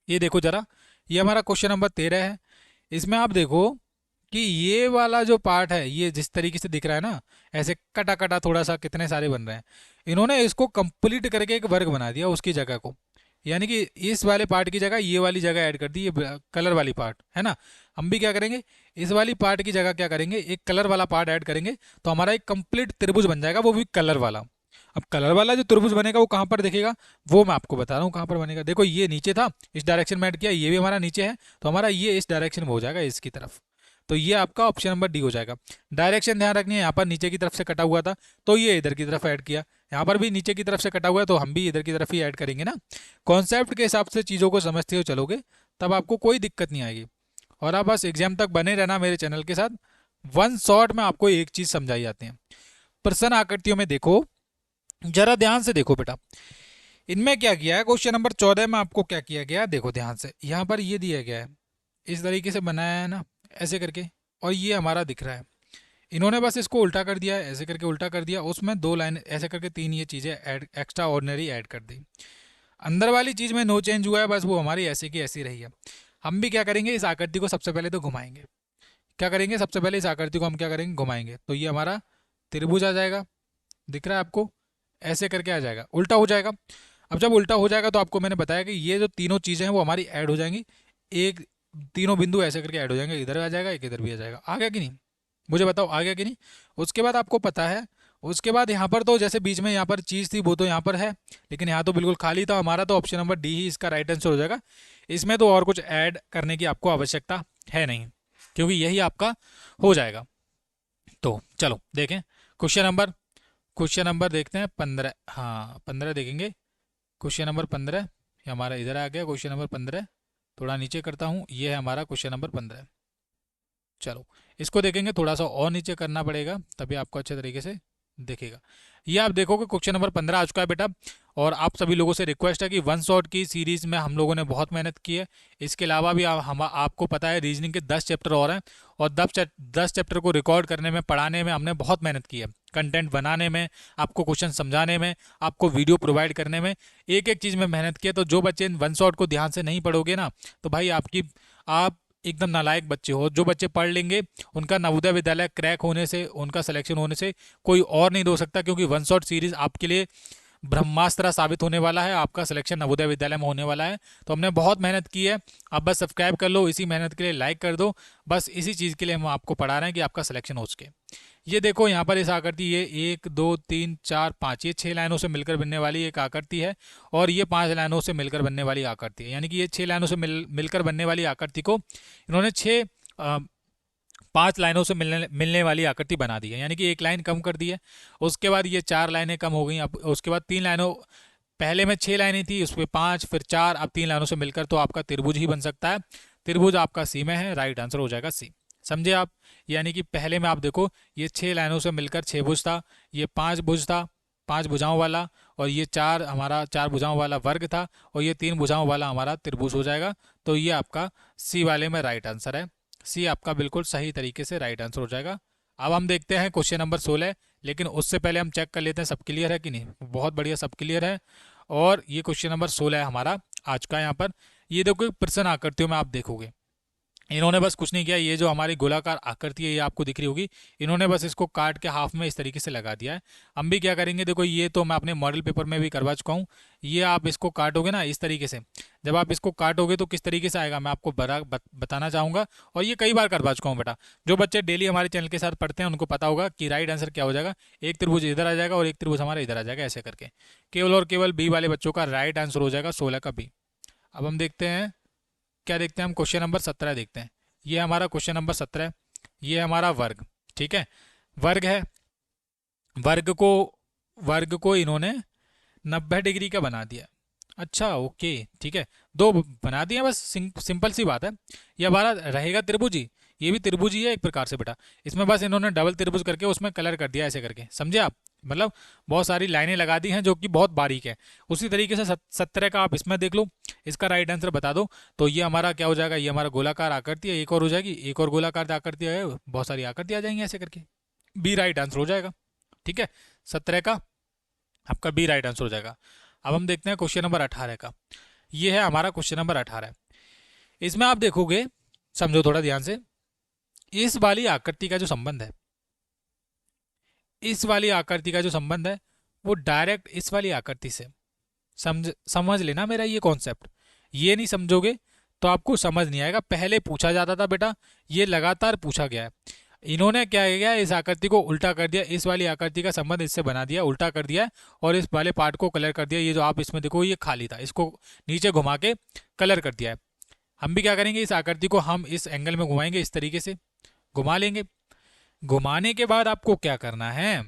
ये देखो जरा, ये हमारा क्वेश्चन नंबर 13 है। इसमें आप देखो कि ये वाला जो पार्ट है, ये जिस तरीके से दिख रहा है ना, ऐसे कटा कटा थोड़ा सा कितने सारे बन रहे हैं, इन्होंने इसको कंप्लीट करके एक वर्ग बना दिया उसकी जगह को, यानी कि इस वाले पार्ट की जगह ये वाली जगह ऐड कर दी, ये कलर वाली पार्ट है ना। हम भी क्या करेंगे, इस वाली पार्ट की जगह क्या करेंगे, एक कलर वाला पार्ट ऐड करेंगे, तो हमारा एक कंप्लीट त्रिभुज बन जाएगा, वो भी कलर वाला। अब कलर वाला जो त्रिभुज बनेगा वो कहाँ पर दिखेगा, वो मैं आपको बता रहा हूँ कहाँ पर बनेगा। देखो ये नीचे था, इस डायरेक्शन में ऐड किया, ये भी हमारा नीचे है, तो हमारा ये इस डायरेक्शन में हो जाएगा, इसकी तरफ। तो ये आपका ऑप्शन नंबर डी हो जाएगा। डायरेक्शन ध्यान रखनी है, यहाँ पर नीचे की तरफ से कटा हुआ था, तो ये इधर की तरफ ऐड किया, यहाँ पर भी नीचे की तरफ से कटा हुआ है, तो हम भी इधर की तरफ ही ऐड करेंगे ना। कॉन्सेप्ट के हिसाब से चीज़ों को समझते हुए चलोगे, तब आपको कोई दिक्कत नहीं आएगी। और आप बस एग्जाम तक बने रहना मेरे चैनल के साथ, वन शॉट में आपको एक चीज़ समझाई जाती है। प्रश्न आकृतियों में देखो, जरा ध्यान से देखो बेटा, इनमें क्या किया है, क्वेश्चन नंबर 14 में आपको क्या किया गया, देखो ध्यान से, यहाँ पर ये दिया गया है, इस तरीके से बनाया है ना, ऐसे करके, और ये हमारा दिख रहा है, इन्होंने बस इसको उल्टा कर दिया है, ऐसे करके उल्टा कर दिया, उसमें दो लाइन ऐसे करके तीन ये चीज़ें ऐड एक्स्ट्रा ऑर्डिनरी ऐड कर दी। अंदर वाली चीज़ में नो चेंज हुआ है, बस वो हमारी ऐसे की ऐसी रही है। हम भी क्या करेंगे, इस आकृति को सबसे पहले तो घुमाएंगे। क्या करेंगे, सबसे पहले इस आकृति को हम क्या करेंगे, घुमाएंगे, तो ये हमारा त्रिभुज आ जाएगा, दिख रहा है आपको, ऐसे करके आ जाएगा, उल्टा हो जाएगा। अब जब उल्टा हो जाएगा तो आपको मैंने बताया कि ये जो तीनों चीज़ें हैं वो हमारी ऐड हो जाएंगी, एक तीनों बिंदु ऐसे करके ऐड हो जाएंगे, इधर आ जाएगा एक इधर भी आ जाएगा। आ गया कि नहीं, मुझे बताओ आ गया कि नहीं। उसके बाद आपको पता है, उसके बाद यहाँ पर तो जैसे बीच में यहाँ पर चीज़ थी वो तो यहाँ पर है, लेकिन यहाँ तो बिल्कुल खाली था हमारा, तो ऑप्शन नंबर डी ही इसका राइट आंसर हो जाएगा। इसमें तो और कुछ ऐड करने की आपको आवश्यकता है नहीं, क्योंकि यही आपका हो जाएगा। तो चलो देखें क्वेश्चन नंबर देखते हैं 15, हाँ 15 देखेंगे। क्वेश्चन नंबर 15 ये हमारा इधर आ गया, क्वेश्चन नंबर 15 थोड़ा नीचे करता हूँ, ये है हमारा क्वेश्चन नंबर 15। चलो इसको देखेंगे, थोड़ा सा और नीचे करना पड़ेगा तभी आपको अच्छे तरीके से देखिएगा, ये आप देखोगे क्वेश्चन नंबर 15 आ चुका है बेटा। और आप सभी लोगों से रिक्वेस्ट है कि वन शॉट की सीरीज में हम लोगों ने बहुत मेहनत की है। इसके अलावा भी आपको पता है रीजनिंग के 10 चैप्टर और हैं, और 10 चैप्टर को रिकॉर्ड करने में, पढ़ाने में हमने बहुत मेहनत की है। कंटेंट बनाने में, आपको क्वेश्चन समझाने में, आपको वीडियो प्रोवाइड करने में, एक एक चीज़ में मेहनत की है। तो जो बच्चे वन शॉट को ध्यान से नहीं पढ़ोगे ना, तो भाई आप एकदम नालायक बच्चे हो। जो बच्चे पढ़ लेंगे उनका नवोदय विद्यालय क्रैक होने से, उनका सिलेक्शन होने से कोई और नहीं रोक सकता, क्योंकि वन शॉट सीरीज आपके लिए ब्रह्मास्त्र साबित होने वाला है। आपका सिलेक्शन नवोदय विद्यालय में होने वाला है। तो हमने बहुत मेहनत की है, आप बस सब्सक्राइब कर लो, इसी मेहनत के लिए लाइक कर दो। बस इसी चीज़ के लिए हम आपको पढ़ा रहे हैं कि आपका सिलेक्शन हो सके। ये देखो यहाँ पर इस आकृति, ये 1 2 3 4 5, ये 6 लाइनों से मिलकर बनने वाली एक आकृति है, और ये 5 लाइनों से मिलकर बनने वाली आकृति है। यानी कि ये 6 लाइनों से मिलकर बनने वाली आकृति को इन्होंने 5 लाइनों से मिलने वाली आकृति बना दी है। यानी कि एक लाइन कम कर दी है। उसके बाद ये 4 लाइनें कम हो गई। अब उसके बाद 3 लाइनों, पहले में 6 लाइनें थी, उस पर 5, फिर 4, अब 3 लाइनों से मिलकर तो आपका त्रिभुज ही बन सकता है। त्रिभुज आपका सी में है, राइट आंसर हो जाएगा सी। समझे आप? यानी कि पहले में आप देखो, ये 6 लाइनों से मिलकर 6 भुज था, ये 5 भुज था, 5 भुजाओं वाला, और ये 4 हमारा 4 भुजाओं वाला वर्ग था, और ये 3 भुजाओं वाला हमारा त्रिभुज हो जाएगा। तो ये आपका सी वाले में राइट आंसर है। सी आपका बिल्कुल सही तरीके से राइट आंसर हो जाएगा। अब हम देखते हैं क्वेश्चन नंबर 16, लेकिन उससे पहले हम चेक कर लेते हैं सब क्लियर है कि नहीं। बहुत बढ़िया, सब क्लियर है। और ये क्वेश्चन नंबर 16 है हमारा आज का। यहाँ पर ये देखो प्रश्न आकृतियों में आप देखोगे, इन्होंने बस कुछ नहीं किया। ये जो हमारी गोलाकार आकृति है, ये आपको दिख रही होगी, इन्होंने बस इसको काट के हाफ में इस तरीके से लगा दिया है। हम भी क्या करेंगे, देखो ये तो मैं अपने मॉडल पेपर में भी करवा चुका हूँ। ये आप इसको काटोगे ना इस तरीके से, जब आप इसको काटोगे तो किस तरीके से आएगा मैं आपको बताना चाहूँगा। और ये कई बार करवा चुका हूँ बेटा। जो बच्चे डेली हमारे चैनल के साथ पढ़ते हैं उनको पता होगा कि राइट आंसर क्या हो जाएगा। एक त्रिभुज इधर आ जाएगा और एक त्रिभुज हमारा इधर आ जाएगा, ऐसे करके। केवल और केवल बी वाले बच्चों का राइट आंसर हो जाएगा 16 का बी। अब हम देखते हैं, क्या देखते हैं हम, क्वेश्चन नंबर 17 देखते हैं। ये हमारा क्वेश्चन नंबर 17, ये हमारा वर्ग, ठीक है, वर्ग है। वर्ग को वर्ग को इन्होंने 90 डिग्री का बना दिया। अच्छा, ओके, ठीक है, दो बना दिए बस, सिंपल सी बात है। ये हमारा रहेगा त्रिभुज ही, ये भी त्रिभुज ही है एक प्रकार से बेटा। इसमें बस इन्होंने डबल त्रिभुज करके उसमें कलर कर दिया, ऐसे करके, समझे आप? मतलब बहुत सारी लाइनें लगा दी हैं जो कि बहुत बारीक है। उसी तरीके से 17 का आप इसमें देख लो, इसका राइट आंसर बता दो। तो ये हमारा क्या हो जाएगा, ये हमारा गोलाकार आकृति है, एक और हो जाएगी, एक और गोलाकार आकृति है, बहुत सारी आकृति आ जाएंगी ऐसे करके। बी राइट आंसर हो जाएगा, ठीक है। 17 का आपका बी राइट आंसर हो जाएगा। अब हम देखते हैं क्वेश्चन नंबर 18 का। ये है हमारा क्वेश्चन नंबर 18। इसमें आप देखोगे, समझो थोड़ा ध्यान से, इस वाली आकृति का जो संबंध है, इस वाली आकृति का जो संबंध है वो डायरेक्ट इस वाली आकृति से, समझ लेना मेरा ये कॉन्सेप्ट। ये नहीं समझोगे तो आपको समझ नहीं आएगा। पहले पूछा जाता था बेटा, ये लगातार पूछा गया है। इन्होंने क्या किया, इस आकृति को उल्टा कर दिया, इस वाली आकृति का संबंध इससे बना दिया, उल्टा कर दिया, और इस वाले पार्ट को कलर कर दिया। ये जो आप इसमें देखो, ये खाली था, इसको नीचे घुमा के कलर कर दिया है। हम भी क्या करेंगे, इस आकृति को हम इस एंगल में घुमाएंगे, इस तरीके से घुमा लेंगे। घुमाने के बाद आपको क्या करना है,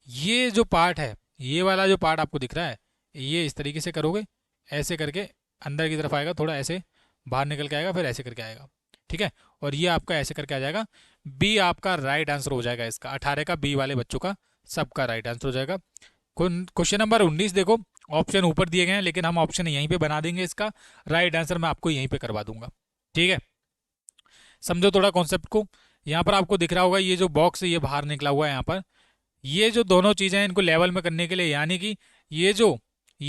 ये जो पार्ट है, ये वाला जो पार्ट आपको दिख रहा है, ये इस तरीके से करोगे, ऐसे करके अंदर की तरफ आएगा, थोड़ा ऐसे बाहर निकल के आएगा, फिर ऐसे करके आएगा, ठीक है। और ये आपका ऐसे करके आ जाएगा। बी आपका राइट आंसर हो जाएगा इसका, 18 का बी वाले बच्चों का सबका राइट आंसर हो जाएगा। क्वेश्चन नंबर 19 देखो, ऑप्शन ऊपर दिए गए हैं, लेकिन हम ऑप्शन यहीं पे बना देंगे। इसका राइट आंसर मैं आपको यहीं पे करवा दूंगा, ठीक है। समझो थोड़ा कॉन्सेप्ट को। यहाँ पर आपको दिख रहा होगा, ये जो बॉक्स है ये बाहर निकला हुआ है। यहाँ पर ये जो दोनों चीज़ें हैं, इनको लेवल में करने के लिए, यानी कि ये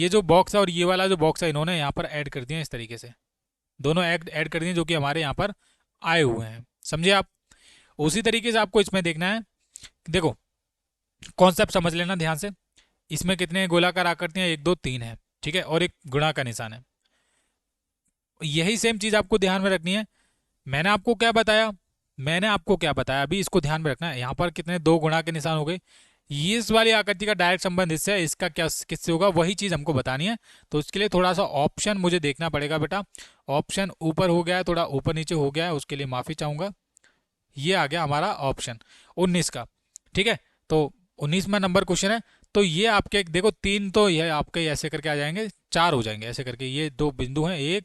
जो बॉक्स है और ये वाला जो बॉक्स है, इन्होंने यहाँ पर ऐड कर दिया इस तरीके से, दोनों ऐड कर दिए, जो कि हमारे यहाँ पर आए हुए हैं, समझे आप? उसी तरीके से आपको इसमें देखना है। देखो कॉन्सेप्ट समझ लेना ध्यान से। इसमें कितने गोलाकार आकृतियां, 1 2 3 है, ठीक है, और एक गुणा का निशान है। यही सेम चीज आपको ध्यान में रखनी है। मैंने आपको क्या बताया अभी, इसको ध्यान में रखना है। यहाँ पर कितने, 2 गुणा के निशान हो गए। ये इस वाली आकृति का डायरेक्ट संबंध इससे है, इसका क्या किससे होगा, वही चीज हमको बतानी है। तो इसके लिए थोड़ा सा ऑप्शन मुझे देखना पड़ेगा बेटा। ऑप्शन ऊपर हो गया है, थोड़ा ऊपर नीचे हो गया है, उसके लिए माफी चाहूंगा। ये आ गया हमारा ऑप्शन 19 का, ठीक है। तो 19वां नंबर क्वेश्चन है। तो ये आपके देखो, 3 तो ये आपके ऐसे करके आ जाएंगे, 4 हो जाएंगे ऐसे करके। ये 2 बिंदु हैं, एक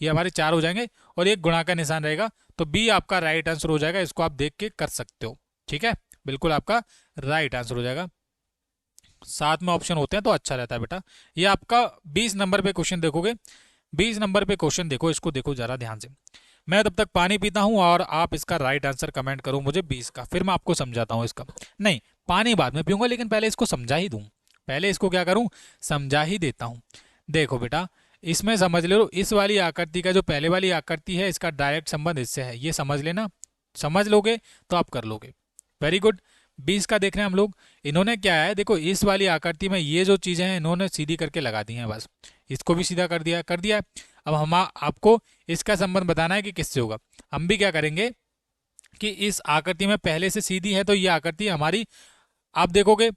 ये हमारे 4 हो जाएंगे, और एक गुणा का निशान रहेगा। तो बी आपका राइट आंसर हो जाएगा। इसको आप देख के कर सकते हो, ठीक है, बिल्कुल आपका राइट आंसर हो जाएगा। साथ में ऑप्शन होते हैं तो अच्छा रहता है बेटा। ये आपका 20 नंबर पे क्वेश्चन देखोगे, 20 नंबर पे क्वेश्चन देखो, इसको देखो जरा ध्यान से। मैं तब तक पानी पीता हूँ और आप इसका राइट आंसर कमेंट करो मुझे 20 का, फिर मैं आपको समझाता हूँ इसका। नहीं, पानी बाद में पीऊंगा, लेकिन पहले इसको समझा ही दूं। पहले इसको क्या करूं, समझा ही देता हूं। देखो बेटा, इसमें समझ लो, इस वाली आकृति का जो पहले वाली आकृति है, इसका डायरेक्ट संबंध इससे है, ये समझ लेना। समझ लोगे तो आप कर लोगे। Very good. 20 का देख रहे हैं हम लोग। इन्होंने क्या है, देखो इस वाली आकृति में ये जो चीजें हैं इन्होंने सीधी करके लगा दी हैं बस। इसको भी सीधा कर दिया, कर दिया है। अब हम आपको इसका संबंध बताना है कि किससे होगा। हम भी क्या करेंगे कि इस आकृति में पहले से सीधी है तो ये आकृति हमारी, आप देखोगे।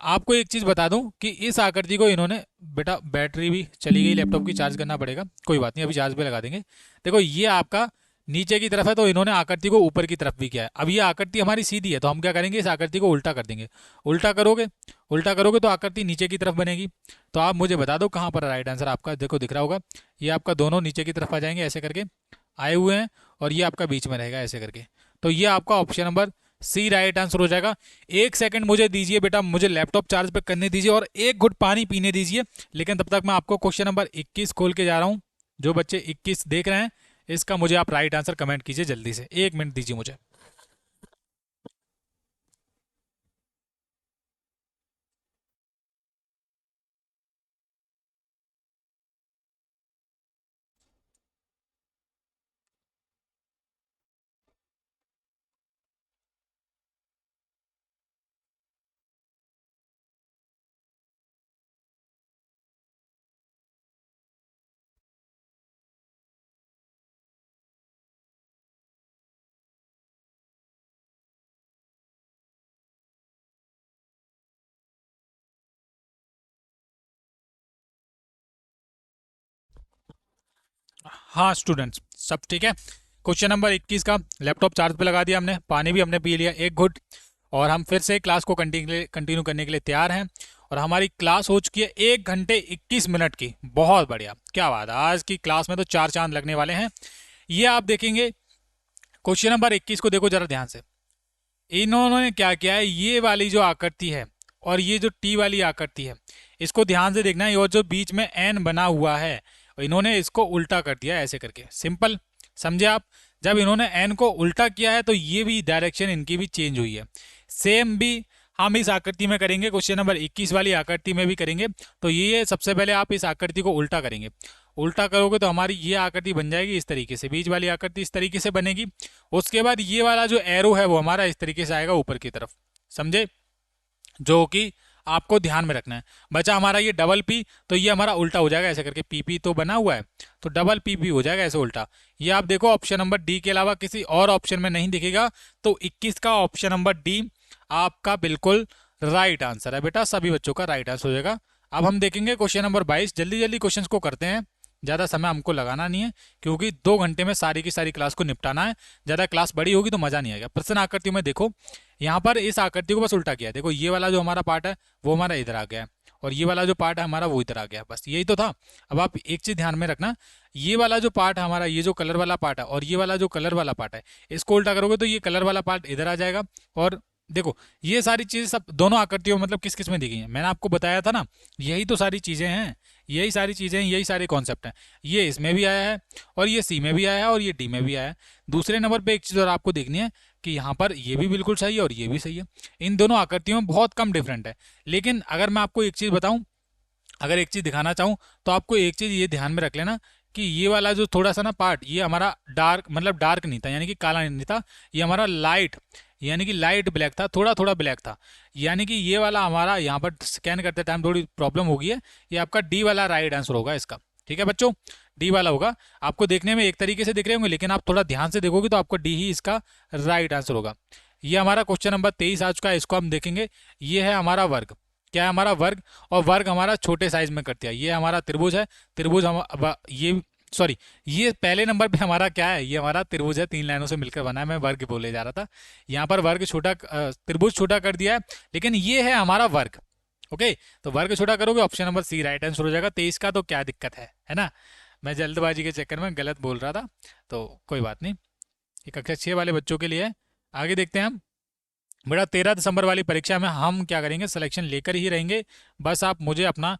आपको एक चीज बता दूं कि इस आकृति को इन्होंने, बेटा बैटरी भी चली गई लैपटॉप की, चार्ज करना पड़ेगा, कोई बात नहीं, अभी चार्ज पे लगा देंगे। देखो ये आपका नीचे की तरफ है तो इन्होंने आकृति को ऊपर की तरफ भी किया है। अब ये आकृति हमारी सीधी है तो हम क्या करेंगे, इस आकृति को उल्टा कर देंगे। उल्टा करोगे, उल्टा करोगे तो आकृति नीचे की तरफ बनेगी। तो आप मुझे बता दो कहाँ पर राइट आंसर आपका, देखो दिख रहा होगा, ये आपका दोनों नीचे की तरफ आ जाएंगे ऐसे करके, आए हुए हैं, और ये आपका बीच में रहेगा ऐसे करके। तो ये आपका option number C right answer हो जाएगा। एक सेकंड मुझे दीजिए बेटा, मुझे लैपटॉप चार्ज पे करने दीजिए और एक घुट पानी पीने दीजिए। लेकिन तब तक मैं आपको क्वेश्चन नंबर 21 खोल के जा रहा हूं। जो बच्चे 21 देख रहे हैं, इसका मुझे आप राइट आंसर कमेंट कीजिए जल्दी से, 1 मिनट दीजिए मुझे। हाँ स्टूडेंट्स, सब ठीक है। क्वेश्चन नंबर 21 का लैपटॉप चार्ज पे लगा दिया हमने, पानी भी हमने पी लिया एक घुट, और हम फिर से क्लास को कंटिन्यू करने के लिए तैयार हैं। और हमारी क्लास हो चुकी है 1 घंटे 21 मिनट की। बहुत बढ़िया, क्या बात है, आज की क्लास में तो चार चांद लगने वाले हैं। ये आप देखेंगे, क्वेश्चन नंबर 21 को देखो जरा ध्यान से। इन्होंने क्या किया है, ये वाली जो आकृति है और ये जो टी वाली आकृति है, इसको ध्यान से देखना है, और जो बीच में एन बना हुआ है, इन्होंने इसको उल्टा कर दिया ऐसे करके, सिंपल। समझे आप। जब इन्होंने एन को उल्टा किया है तो ये भी डायरेक्शन इनकी भी चेंज हुई है। सेम भी हम इस आकृति में करेंगे, क्वेश्चन नंबर 21 वाली आकृति में भी करेंगे। तो ये सबसे पहले आप इस आकृति को उल्टा करेंगे। उल्टा करोगे तो हमारी ये आकृति बन जाएगी इस तरीके से, बीच वाली आकृति इस तरीके से बनेगी। उसके बाद ये वाला जो एरो है वो हमारा इस तरीके से आएगा ऊपर की तरफ, समझे, जो कि आपको ध्यान में रखना है। बचा हमारा ये डबल पी, तो ये हमारा उल्टा हो जाएगा ऐसे करके, पीपी तो बना हुआ है तो डबल पीपी हो जाएगा ऐसे उल्टा। ये आप देखो ऑप्शन नंबर डी के अलावा किसी और ऑप्शन में नहीं दिखेगा। तो 21 का ऑप्शन नंबर डी आपका बिल्कुल राइट आंसर है बेटा, सभी बच्चों का राइट आंसर हो जाएगा। अब हम देखेंगे क्वेश्चन नंबर 22। जल्दी जल्दी क्वेश्चंस को करते हैं, ज़्यादा समय हमको लगाना नहीं है, क्योंकि 2 घंटे में सारी की सारी क्लास को निपटाना है। ज़्यादा क्लास बड़ी होगी तो मज़ा नहीं आएगा। प्रश्न आकृति में देखो, यहाँ पर इस आकृति को बस उल्टा किया है। देखो ये वाला जो हमारा पार्ट है वो हमारा इधर आ गया है, और ये वाला जो पार्ट है हमारा वो इधर आ गया, बस यही तो था। अब आप एक चीज़ ध्यान में रखना, ये वाला जो पार्ट है हमारा, ये जो कलर वाला पार्ट है, और ये वाला जो कलर वाला पार्ट है, इसको उल्टा करोगे तो ये कलर वाला पार्ट इधर आ जाएगा। और देखो ये सारी चीज़ें सब दोनों आकृतियों मतलब किस किस में दी गई हैं, मैंने आपको बताया था ना, यही तो सारी चीज़ें हैं, यही सारी चीज़ें हैं, यही सारे कॉन्सेप्ट हैं। ये इसमें भी आया है, और ये सी में भी आया है, और ये डी में भी आया है। दूसरे नंबर पे एक चीज़ और आपको देखनी है कि यहाँ पर ये भी बिल्कुल सही है और ये भी सही है। इन दोनों आकृतियों में बहुत कम डिफरेंट है। लेकिन अगर मैं आपको एक चीज़ बताऊँ, अगर एक चीज़ दिखाना चाहूँ, तो आपको एक चीज़ ये ध्यान में रख लेना कि ये वाला जो थोड़ा सा ना पार्ट, ये हमारा डार्क मतलब डार्क नहीं था, यानी कि काला नहीं था, ये हमारा लाइट यानी कि लाइट ब्लैक था, थोड़ा थोड़ा ब्लैक था। यानी कि ये वाला हमारा यहाँ पर स्कैन करते टाइम थोड़ी प्रॉब्लम होगी है। ये आपका डी वाला राइट आंसर होगा इसका, ठीक है बच्चों, डी वाला होगा। आपको देखने में एक तरीके से दिख रहे होंगे, लेकिन आप थोड़ा ध्यान से देखोगे तो आपको डी ही इसका राइट आंसर होगा। ये हमारा क्वेश्चन नंबर 23 आ चुका है, इसको हम देखेंगे। ये है हमारा वर्ग, क्या है हमारा वर्ग, और वर्ग हमारा छोटे साइज में करते हैं। ये हमारा त्रिभुज है, त्रिभुज हम ये सॉरी, ये पहले नंबर पे हमारा क्या है, ये हमारा त्रिभुज है, 3 लाइनों से मिलकर बना है, मैं वर्ग बोले जा रहा था। यहाँ पर वर्ग छोटा, त्रिभुज छोटा कर दिया है, लेकिन ये है हमारा वर्ग। ओके, तो वर्ग छोटा करोगे, option number C right answer हो जाएगा 23 का। तो क्या दिक्कत है ना, मैं जल्दबाजी के चक्कर में गलत बोल रहा था, तो कोई बात नहीं, ये कक्षा 6 वाले बच्चों के लिए है। आगे देखते हैं हम। बेटा 13 दिसंबर वाली परीक्षा में हम क्या करेंगे, सिलेक्शन लेकर ही रहेंगे। बस आप मुझे अपना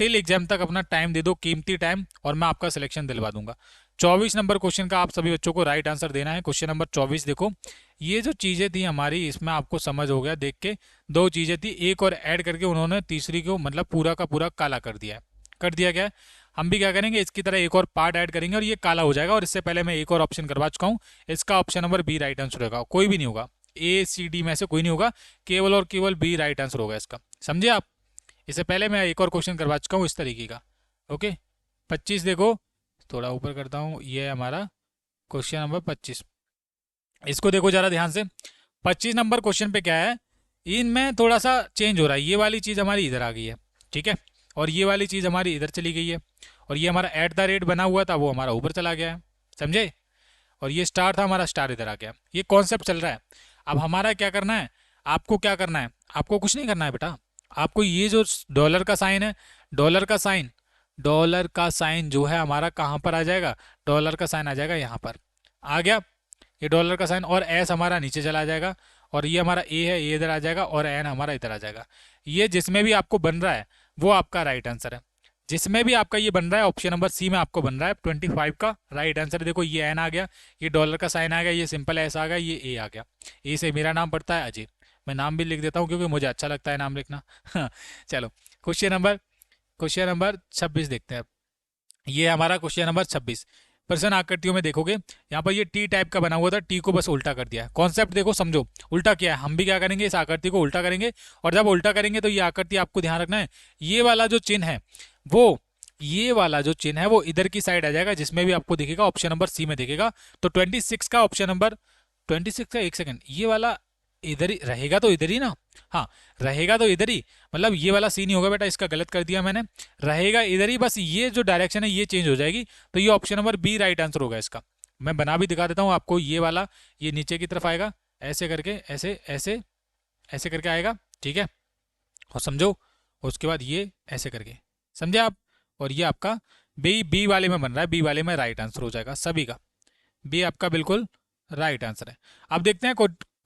टिल एग्जाम तक अपना टाइम दे दो, कीमती टाइम, और मैं आपका सिलेक्शन दिलवा दूंगा। 24 नंबर क्वेश्चन का आप सभी बच्चों को राइट आंसर देना है। क्वेश्चन नंबर 24 देखो, ये जो चीज़ें थी हमारी, इसमें आपको समझ हो गया देख के, दो चीज़ें थी, एक और ऐड करके उन्होंने तीसरी को मतलब पूरा का पूरा काला कर दिया है। कर दिया गया है। हम भी क्या करेंगे, इसकी तरह एक और पार्ट ऐड करेंगे और ये काला हो जाएगा। और इससे पहले मैं एक और ऑप्शन करवा चुका हूँ, इसका option number B right answer होगा। कोई भी नहीं होगा, ए सी डी में से कोई नहीं होगा, केवल और केवल बी राइट आंसर होगा इसका। समझे आप? इससे पहले मैं एक और क्वेश्चन करवा चुका हूँ इस तरीके का। ओके, 25 देखो, थोड़ा ऊपर करता हूँ, ये है हमारा क्वेश्चन नंबर 25। इसको देखो जरा ध्यान से। 25 नंबर क्वेश्चन पे क्या है, इनमें थोड़ा सा चेंज हो रहा है। ये वाली चीज़ हमारी इधर आ गई है, ठीक है, और ये वाली चीज़ हमारी इधर चली गई है, और ये हमारा एट द रेट बना हुआ था वो हमारा ऊपर चला गया है। समझे? और ये स्टार था हमारा, स्टार इधर आ गया। ये कॉन्सेप्ट चल रहा है। अब हमारा क्या करना है, आपको क्या करना है, आपको कुछ नहीं करना है बेटा। आपको ये जो डॉलर का साइन है, डॉलर का साइन, डॉलर का साइन जो है हमारा कहाँ पर आ जाएगा, डॉलर का साइन आ जाएगा यहाँ पर। आ गया ये डॉलर का साइन, और एस हमारा नीचे चला जाएगा, और ये हमारा ए है, ये इधर आ जाएगा, और एन हमारा इधर आ जाएगा। ये जिसमें भी आपको बन रहा है वो आपका राइट आंसर है। जिसमें भी आपका ये बन रहा है, ऑप्शन नंबर सी में आपको बन रहा है 25 का राइट आंसर। देखो ये एन आ गया, ये डॉलर का साइन आ गया, ये सिंपल एस आ गया, ये ए आ गया। ए से मेरा नाम पड़ता है अजय। मैं नाम भी लिख देता हूँ क्योंकि मुझे अच्छा लगता है नाम लिखना। चलो, क्वेश्चन नंबर 26 देखते हैं। ये हमारा क्वेश्चन नंबर 26। प्रश्न आकृतियों में देखोगे, यहाँ पर ये टी टाइप का बना हुआ था, टी को बस उल्टा कर दिया है। कॉन्सेप्ट देखो, समझो उल्टा किया है। हम भी क्या करेंगे, इस आकृति को उल्टा करेंगे, और जब उल्टा करेंगे तो ये आकृति आपको ध्यान रखना है, ये वाला जो चिन्ह है वो, ये वाला जो चिन्ह है वो इधर की साइड आ जाएगा, जिसमें भी आपको दिखेगा ऑप्शन नंबर सी में दिखेगा। तो 26 का ऑप्शन नंबर, 26 का, एक सेकंड, ये वाला इधर ही रहेगा तो इधर ही ना, हाँ रहेगा तो इधर ही, मतलब ये वाला सी नहीं होगा बेटा, इसका गलत कर दिया मैंने, रहेगा इधर ही, बस ये जो डायरेक्शन है ये चेंज हो जाएगी। तो ये option number B right answer होगा इसका। मैं बना भी दिखा देता हूँ आपको, ये वाला ये नीचे की तरफ आएगा, ऐसे करके, ऐसे ऐसे ऐसे करके आएगा, ठीक है, और समझो, उसके बाद ये ऐसे करके, समझे आप? और ये आपका बी, बी वाले में बन रहा है, बी वाले में राइट आंसर हो जाएगा सभी का। बी आपका बिल्कुल राइट आंसर है। अब देखते हैं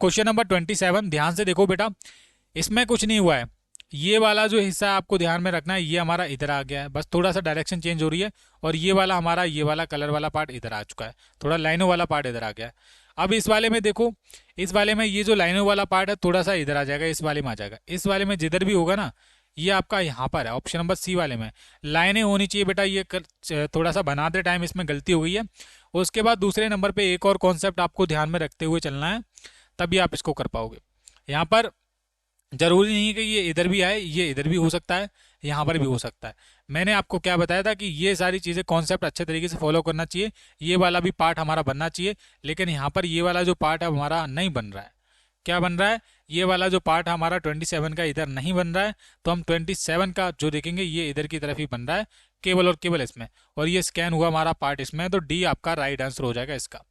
क्वेश्चन नंबर 27। ध्यान से देखो बेटा, इसमें कुछ नहीं हुआ है। ये वाला जो हिस्सा आपको ध्यान में रखना है, ये हमारा इधर आ गया है, बस थोड़ा सा डायरेक्शन चेंज हो रही है, और ये वाला हमारा, ये वाला कलर वाला पार्ट इधर आ चुका है, थोड़ा लाइनों वाला पार्ट इधर आ गया है। अब इस वाले में देखो, इस वाले में ये जो लाइनों वाला पार्ट है थोड़ा सा इधर आ जाएगा, इस वाले में आ जाएगा। इस वाले में जिधर भी होगा ना, ये आपका यहाँ पर है, ऑप्शन नंबर सी वाले में लाइनें होनी चाहिए बेटा। ये थोड़ा सा बनाते टाइम इसमें गलती हो गई है। उसके बाद दूसरे नंबर पे एक और कॉन्सेप्ट आपको ध्यान में रखते हुए चलना है, तभी आप इसको कर पाओगे। यहाँ पर जरूरी नहीं है कि ये इधर भी आए, ये इधर भी हो सकता है, यहाँ पर भी हो सकता है। मैंने आपको क्या बताया था कि ये सारी चीज़ें कॉन्सेप्ट अच्छे तरीके से फॉलो करना चाहिए, ये वाला भी पार्ट हमारा बनना चाहिए। लेकिन यहाँ पर ये वाला जो पार्ट है हमारा नहीं बन रहा है। क्या बन रहा है, ये वाला जो पार्ट हमारा 27 का इधर नहीं बन रहा है, तो हम 27 का जो देखेंगे ये इधर की तरफ ही बन रहा है, केवल और केवल इसमें, और ये स्कैन हुआ हमारा पार्ट इसमें, तो डी आपका राइट आंसर हो जाएगा इसका।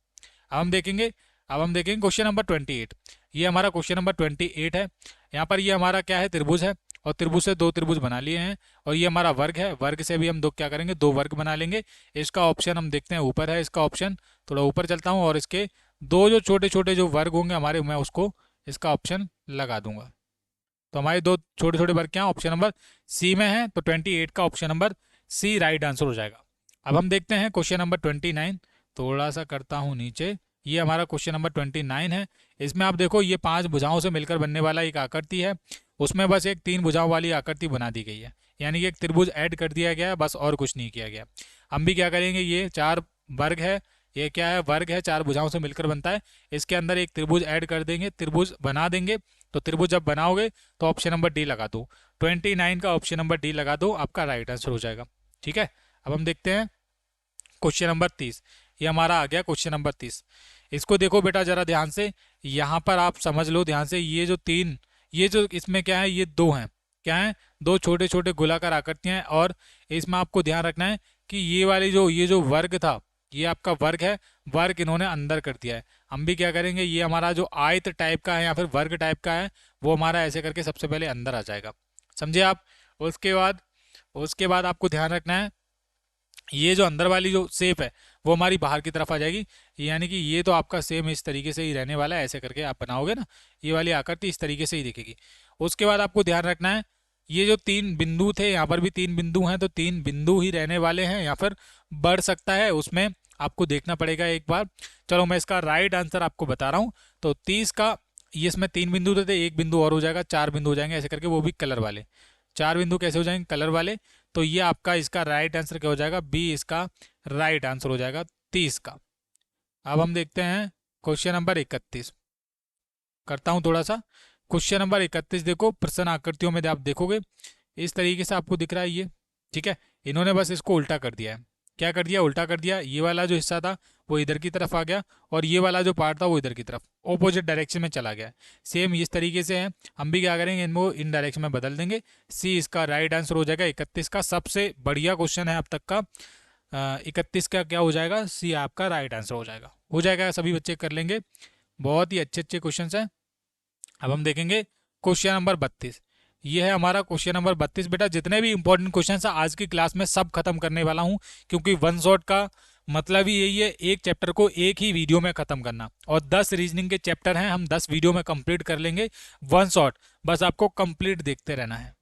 अब हम देखेंगे क्वेश्चन नंबर 28। ये हमारा क्वेश्चन नंबर 28 है। यहाँ पर ये हमारा क्या है, त्रिभुज है, और त्रिभुज से दो त्रिभुज बना लिए हैं, और ये हमारा वर्ग है, वर्ग से भी हम दो क्या करेंगे, दो वर्ग बना लेंगे। इसका ऑप्शन हम देखते हैं ऊपर है, इसका ऑप्शन थोड़ा ऊपर चलता हूँ, और इसके दो जो छोटे छोटे जो वर्ग होंगे हमारे, मैं उसको इसका ऑप्शन लगा दूंगा। तो हमारे दो छोटे छोटे वर्ग क्या ऑप्शन नंबर सी में है, तो 28 का option number C right answer हो जाएगा। अब हम देखते हैं क्वेश्चन नंबर 29। थोड़ा सा करता हूँ नीचे, ये हमारा क्वेश्चन नंबर 29 है। इसमें आप देखो, ये 5 भुजाओं से मिलकर बनने वाला एक आकृति है, उसमें बस एक 3 भुजाओं वाली आकृति बना दी गई है, यानी कि एक त्रिभुज ऐड कर दिया गया है, बस और कुछ नहीं किया गया। हम भी क्या करेंगे, ये 4 वर्ग है, ये क्या है, वर्ग है, 4 भुजाओं से मिलकर बनता है, इसके अंदर एक त्रिभुज ऐड कर देंगे, त्रिभुज बना देंगे। तो त्रिभुज जब बनाओगे तो ऑप्शन नंबर डी लगा दो, 29 का ऑप्शन नंबर डी लगा दो, आपका राइट आंसर हो जाएगा। ठीक है, अब हम देखते हैं क्वेश्चन नंबर 30। ये हमारा आ गया क्वेश्चन नंबर 30। इसको देखो बेटा जरा ध्यान से, यहाँ पर आप समझ लो ध्यान से, ये जो 3, ये जो इसमें क्या है, ये 2 हैं, क्या है, 2 छोटे छोटे गोलाकार आकृतियां हैं, और इसमें आपको ध्यान रखना है कि ये जो वर्ग था, ये आपका वर्ग है, वर्ग इन्होंने अंदर कर दिया है। हम भी क्या करेंगे, ये हमारा जो आयत टाइप का है या फिर वर्ग टाइप का है, वो हमारा ऐसे करके सबसे पहले अंदर आ जाएगा। समझे आप? उसके बाद आपको ध्यान रखना है, ये जो अंदर वाली जो शेप है वो हमारी बाहर की तरफ आ जाएगी, यानी कि ये तो आपका सेम इस तरीके से ही रहने वाला है। ऐसे करके आप बनाओगे ना, ये वाली आकृति इस तरीके से ही दिखेगी। उसके बाद आपको ध्यान रखना है, ये जो 3 बिंदु थे, यहाँ पर भी 3 बिंदु हैं, तो 3 बिंदु ही रहने वाले हैं या फिर बढ़ सकता है, उसमें आपको देखना पड़ेगा एक बार। चलो मैं इसका राइट आंसर आपको बता रहा हूँ। तो 30 का, ये इसमें 3 बिंदु थे, 1 बिंदु और हो जाएगा, 4 बिंदु हो जाएंगे ऐसे करके, वो भी कलर वाले। 4 बिंदु कैसे हो जाएंगे? कलर वाले। तो ये आपका इसका राइट आंसर क्या हो जाएगा? बी इसका राइट आंसर हो जाएगा 30 का। अब हम देखते हैं क्वेश्चन नंबर 31 करता हूं थोड़ा सा। क्वेश्चन नंबर 31 देखो, प्रश्न आकृतियों में आप देखोगे इस तरीके से आपको दिख रहा है ये, ठीक है। इन्होंने बस इसको उल्टा कर दिया है। क्या कर दिया? उल्टा कर दिया। ये वाला जो हिस्सा था वो इधर की तरफ आ गया और ये वाला जो पार्ट था वो इधर की तरफ ऑपोजिट डायरेक्शन में चला गया। सेम इस तरीके से है, हम भी क्या करेंगे, इनको इन डायरेक्शन में बदल देंगे। सी इसका राइट आंसर हो जाएगा 31 का। सबसे बढ़िया क्वेश्चन है अब तक का। 31 का क्या हो जाएगा? सी आपका राइट आंसर हो जाएगा। सभी बच्चे कर लेंगे, बहुत ही अच्छे अच्छे क्वेश्चन हैं। अब हम देखेंगे क्वेश्चन नंबर 32। ये है हमारा क्वेश्चन नंबर 32। बेटा जितने भी इंपॉर्टेंट क्वेश्चन है आज की क्लास में सब खत्म करने वाला हूं, क्योंकि वन शॉट का मतलब ही यही है, एक चैप्टर को एक ही वीडियो में खत्म करना। और 10 रीजनिंग के चैप्टर हैं, हम 10 वीडियो में कंप्लीट कर लेंगे वन शॉट। बस आपको कंप्लीट देखते रहना है।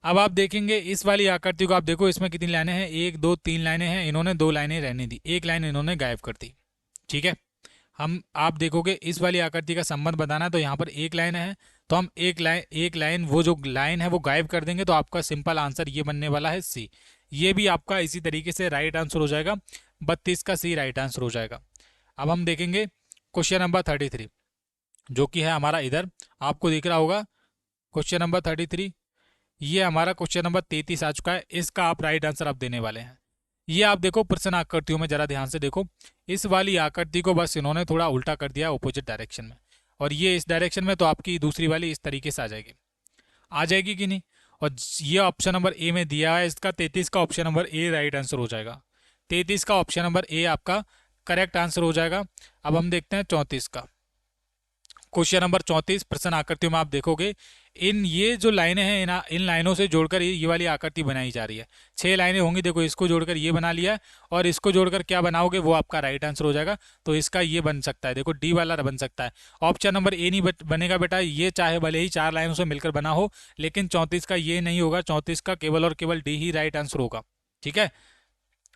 अब आप देखेंगे इस वाली आकृति को, आप देखो इसमें कितनी लाइनें हैं, 1 2 3 लाइनें हैं। इन्होंने 2 लाइनें रहने दी, एक लाइन इन्होंने गायब कर दी, ठीक है। हम आप देखोगे इस वाली आकृति का संबंध बताना है, तो यहाँ पर एक लाइन है, तो हम एक लाइन वो जो लाइन है वो गायब कर देंगे, तो आपका सिंपल आंसर ये बनने वाला है सी। ये भी आपका इसी तरीके से राइट आंसर हो जाएगा, 32 का सी राइट आंसर हो जाएगा। अब हम देखेंगे क्वेश्चन नंबर 33, जो कि है हमारा इधर आपको दिख रहा होगा क्वेश्चन नंबर 33। ये हमारा क्वेश्चन नंबर 33 आ चुका है। इसका आप राइट आंसर आप देने वाले हैं। ये आप देखो प्रश्न आकृतियों में जरा ध्यान से देखो, इस वाली आकृति को बस इन्होंने थोड़ा उल्टा कर दिया ऑपोजिट डायरेक्शन में, और ये इस डायरेक्शन में, तो आपकी दूसरी वाली इस तरीके से आ जाएगी कि नहीं? और ये ऑप्शन नंबर ए में दिया है इसका 33 का option number A right answer हो जाएगा। 33 का ऑप्शन नंबर ए आपका करेक्ट आंसर हो जाएगा। अब हम देखते हैं 34 का। क्वेश्चन नंबर 34 प्रश्न आकृतियों में आप देखोगे इन ये जो लाइनें हैं, इन लाइनों से जोड़कर ये वाली आकृति बनाई जा रही है। 6 लाइनें होंगी, देखो इसको जोड़कर ये बना लिया है, और इसको जोड़कर क्या बनाओगे वो आपका राइट आंसर हो जाएगा। तो इसका ये बन सकता है, देखो डी वाला बन सकता है। ऑप्शन नंबर ए नहीं बनेगा बेटा, ये चाहे भले ही 4 लाइनों से मिलकर बना हो, लेकिन 34 का ये नहीं होगा। 34 का केवल और केवल डी ही राइट आंसर होगा, ठीक है।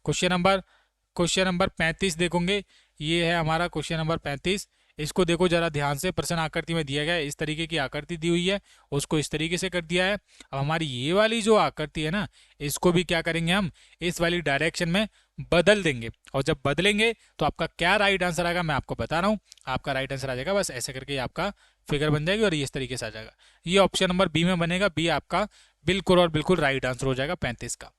क्वेश्चन नंबर 35 देखोगे, ये है हमारा क्वेश्चन नंबर 35। इसको देखो जरा ध्यान से, प्रश्न आकृति में दिया गया है, इस तरीके की आकृति दी हुई है, उसको इस तरीके से कर दिया है। अब हमारी ये वाली जो आकृति है ना, इसको भी क्या करेंगे हम, इस वाली डायरेक्शन में बदल देंगे, और जब बदलेंगे तो आपका क्या राइट आंसर आएगा मैं आपको बता रहा हूँ। आपका राइट आंसर आ जाएगा, बस ऐसे करके आपका फिगर बन जाएगी और ये इस तरीके से आ जाएगा। ये ऑप्शन नंबर बी में बनेगा, बी आपका बिल्कुल और बिल्कुल राइट आंसर हो जाएगा 35 का।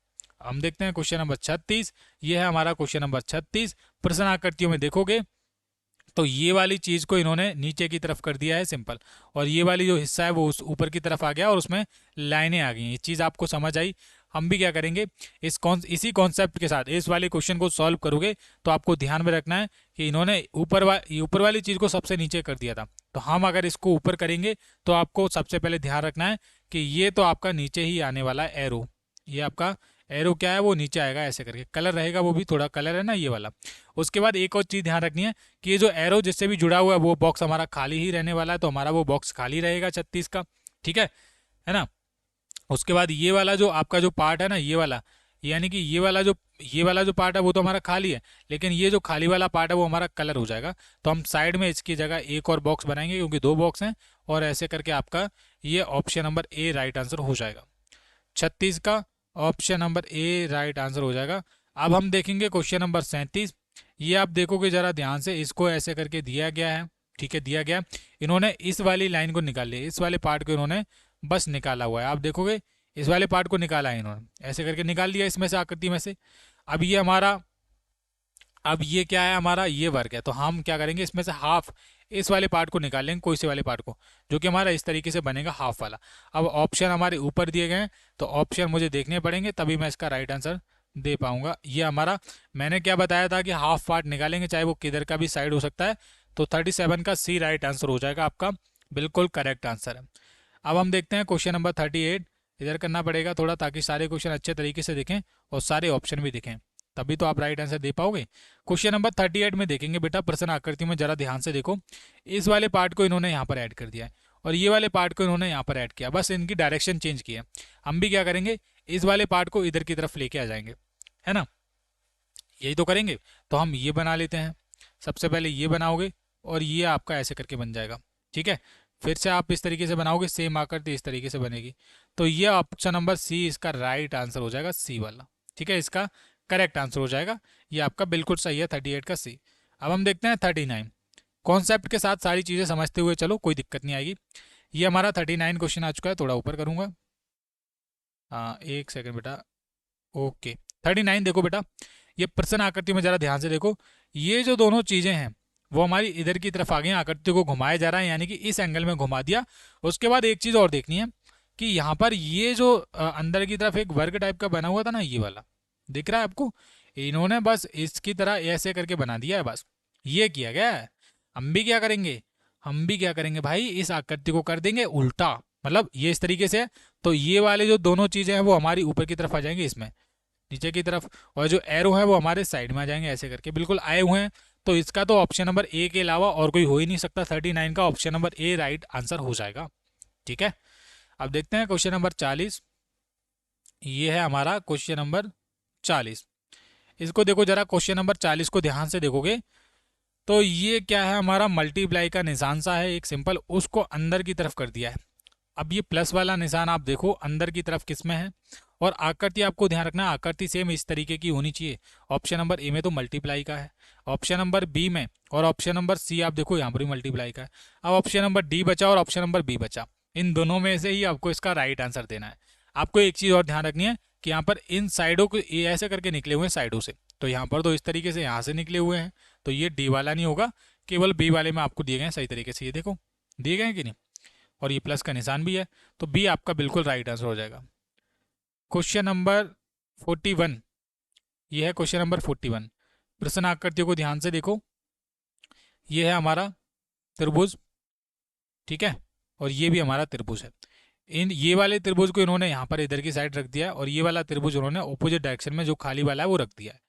हम देखते हैं क्वेश्चन नंबर 36। ये है हमारा क्वेश्चन नंबर 36। प्रश्न आकृतियों में देखोगे तो ये वाली चीज को इन्होंने नीचे की तरफ कर दिया है सिंपल, और ये वाली जो हिस्सा है वो उस ऊपर की तरफ आ गया और उसमें लाइनें आ गई। ये चीज आपको समझ आई। हम भी क्या करेंगे, इसी कॉन्सेप्ट के साथ इस वाले क्वेश्चन को सॉल्व करोगे तो आपको ध्यान में रखना है कि इन्होंने ऊपर वाली चीज को सबसे नीचे कर दिया था, तो हम अगर इसको ऊपर करेंगे तो आपको सबसे पहले ध्यान रखना है कि ये तो आपका नीचे ही आने वाला है एरो। ये आपका एरो क्या है, वो नीचे आएगा ऐसे करके, कलर रहेगा, वो भी थोड़ा कलर है ना ये वाला। उसके बाद एक और चीज़ ध्यान रखनी है कि ये जो एरो जिससे भी जुड़ा हुआ है वो बॉक्स हमारा खाली ही रहने वाला है, तो हमारा वो बॉक्स खाली रहेगा 36 का, ठीक है ना। उसके बाद ये वाला जो आपका जो पार्ट है ना, ये वाला, यानी कि ये वाला जो पार्ट है वो तो हमारा खाली है, लेकिन ये जो खाली वाला पार्ट है वो हमारा कलर हो जाएगा। तो हम साइड में इसकी जगह एक और बॉक्स बनाएंगे, क्योंकि 2 बॉक्स हैं, और ऐसे करके आपका ये option number A right answer हो जाएगा। 36 का option number A right answer हो जाएगा। अब हम देखेंगे क्वेश्चन नंबर 37। ये आप देखोगे जरा ध्यान से, इसको ऐसे करके दिया गया है, ठीक है, दिया गया। इन्होंने इस वाली लाइन को निकाल लिया, इस वाले पार्ट को इन्होंने बस निकाला हुआ है। आप देखोगे इस वाले पार्ट को निकाला है इन्होंने, ऐसे करके निकाल लिया इसमें से, आकृति में से। अब ये हमारा, अब ये क्या है हमारा, ये वर्ग है, तो हम क्या करेंगे, इसमें से हाफ इस वाले पार्ट को निकाल लेंगे, कोई से वाले पार्ट को, जो कि हमारा इस तरीके से बनेगा हाफ वाला। अब ऑप्शन हमारे ऊपर दिए गए हैं, तो ऑप्शन मुझे देखने पड़ेंगे तभी मैं इसका राइट आंसर दे पाऊंगा। ये हमारा, मैंने क्या बताया था कि हाफ पार्ट निकालेंगे, चाहे वो किधर का भी साइड हो सकता है। तो 37 का सी राइट आंसर हो जाएगा आपका, बिल्कुल करेक्ट आंसर है। अब हम देखते हैं क्वेश्चन नंबर 38। इधर करना पड़ेगा थोड़ा, ताकि सारे क्वेश्चन अच्छे तरीके से दिखें और सारे ऑप्शन भी दिखें, तभी तो आप राइट आंसर दे पाओगे। क्वेश्चन नंबर 38 में देखेंगे बेटा, प्रश्न आकृति में जरा ध्यान से देखो। इस वाले पार्ट को इन्होंने यहाँ पर ऐड कर दिया है और ये वाले पार्ट को इन्होंने यहाँ पर ऐड किया, बस इनकी डायरेक्शन चेंज की है। हम भी क्या करेंगे, इस वाले पार्ट को इधर की तरफ लेके आ जाएंगे, है ना, यही तो करेंगे। तो हम ये बना लेते हैं, सबसे पहले ये बनाओगे और ये आपका ऐसे करके बन जाएगा, ठीक है। फिर से आप इस तरीके से बनाओगे, सेम आकृति इस तरीके से बनेगी। तो ये ऑप्शन नंबर सी इसका राइट आंसर हो जाएगा, सी वाला, ठीक है, इसका करेक्ट आंसर हो जाएगा। ये आपका बिल्कुल सही है, 38 का सी। अब हम देखते हैं 39। कॉन्सेप्ट के साथ सारी चीज़ें समझते हुए चलो, कोई दिक्कत नहीं आएगी। ये हमारा 39 क्वेश्चन आ चुका है, थोड़ा ऊपर करूँगा, हाँ एक सेकेंड बेटा, ओके। 39 देखो बेटा, ये प्रश्न आकृति में जरा ध्यान से देखो। ये जो दोनों चीजें हैं वो हमारी इधर की तरफ आ गई, आकृति को घुमाया जा रहा है, यानी कि इस एंगल में घुमा दिया। उसके बाद एक चीज और देखनी है कि यहाँ पर ये जो अंदर की तरफ एक वर्ग टाइप का बना हुआ था ना, ये वाला दिख रहा है आपको, इन्होंने बस इसकी तरह ऐसे करके बना दिया है, बस ये किया गया है। हम भी क्या करेंगे, हम भी क्या करेंगे भाई, इस आकृति को कर देंगे उल्टा, मतलब ये इस तरीके से है। तो ये वाले जो दोनों चीजें हैं वो हमारी ऊपर की तरफ आ जाएंगी, इसमें नीचे की तरफ, और जो एरो है वो हमारे साइड में आ जाएंगे, ऐसे करके बिल्कुल आए हुए हैं। तो इसका तो ऑप्शन नंबर ए के अलावा और कोई हो ही नहीं सकता, 39 का option number A right answer हो जाएगा, ठीक है। अब देखते हैं क्वेश्चन नंबर 40। ये है हमारा क्वेश्चन नंबर 40। इसको देखो जरा, क्वेश्चन नंबर 40 को ध्यान से देखोगे तो ये क्या है, हमारा मल्टीप्लाई का निशान सा है एक सिंपल, उसको अंदर की तरफ कर दिया है। अब ये प्लस वाला निशान आप देखो अंदर की तरफ किस में है, और आकृति आपको ध्यान रखना, आकृति सेम इस तरीके की होनी चाहिए। ऑप्शन नंबर ए में तो मल्टीप्लाई का है, ऑप्शन नंबर बी में और ऑप्शन नंबर सी आप देखो यहाँ पर भी मल्टीप्लाई का है। अब ऑप्शन नंबर डी बचा और ऑप्शन नंबर बी बचा, इन दोनों में से ही आपको इसका राइट आंसर देना है। आपको एक चीज़ और ध्यान रखनी है कि यहाँ पर इन साइडों को ये ऐसे करके निकले हुए हैं साइडों से, तो यहाँ पर तो इस तरीके से यहाँ से निकले हुए हैं, तो ये डी वाला नहीं होगा, केवल बी वाले में आपको दिए गए हैं सही तरीके से, ये देखो दिए गए हैं कि नहीं, और ये प्लस का निशान भी है, तो बी आपका बिल्कुल राइट आंसर हो जाएगा। क्वेश्चन नंबर 41, ये है क्वेश्चन नंबर 41। प्रश्न आकृतियों को ध्यान से देखो, ये है हमारा त्रिभुज, ठीक है, और ये भी हमारा त्रिभुज है। इन ये वाले त्रिभुज को इन्होंने यहाँ पर इधर की साइड रख दिया है, और ये वाला त्रिभुज उन्होंने ऑपोजिट डायरेक्शन में जो खाली वाला है वो रख दिया है।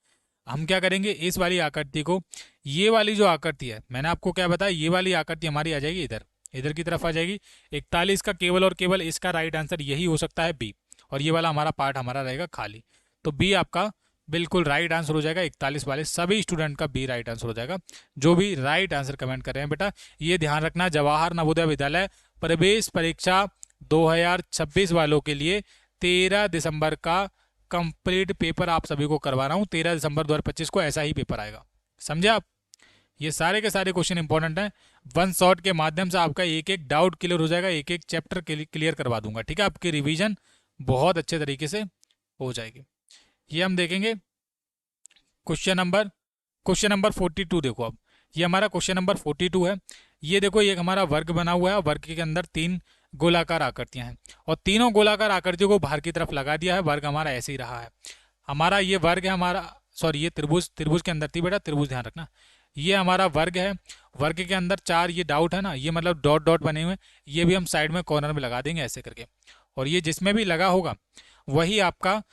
हम क्या करेंगे, इस वाली आकृति को, ये वाली जो आकृति है मैंने आपको क्या बताया, ये वाली आकृति हमारी आ जाएगी इधर, इधर की तरफ आ जाएगी। 41 का केवल और केवल इसका राइट आंसर यही हो सकता है बी, और ये वाला हमारा पार्ट हमारा रहेगा खाली, तो बी आपका बिल्कुल राइट आंसर हो जाएगा। 41 वाले सभी स्टूडेंट का बी राइट आंसर हो जाएगा, जो भी राइट आंसर कमेंट कर रहे हैं। बेटा ये ध्यान रखना, जवाहर नवोदय विद्यालय प्रवेश परीक्षा 2026 वालों के लिए 13 दिसंबर का कंप्लीट पेपर आप सभी को करवा रहा हूँ। 13 दिसंबर 2025 को ऐसा ही पेपर आएगा, समझे आप। ये सारे के सारे क्वेश्चन इंपॉर्टेंट हैं, वन शॉट के माध्यम से आपका एक एक डाउट क्लियर हो जाएगा, एक एक चैप्टर क्लियर करवा दूंगा, ठीक है। आपकी रिवीजन बहुत अच्छे तरीके से हो जाएगी। ये हम देखेंगे क्वेश्चन नंबर 42। देखो अब ये हमारा क्वेश्चन नंबर 42 है। ये देखो ये हमारा वर्ग बना हुआ है, वर्ग के अंदर 3 गोलाकार आकृतियां हैं, और तीनों गोलाकार आकृतियों को बाहर की तरफ लगा दिया है। वर्ग हमारा ऐसे ही रहा है, हमारा ये वर्ग है, हमारा सॉरी ये त्रिभुज के अंदर थी बेटा, त्रिभुज ध्यान रखना। ये हमारा वर्ग है, वर्ग के अंदर 4 ये डाउट है ना, ये मतलब डॉट डॉट बने हुए, ये भी हम साइड में कॉर्नर में लगा देंगे ऐसे करके, और ये जिसमें भी लगा होगा वही आपका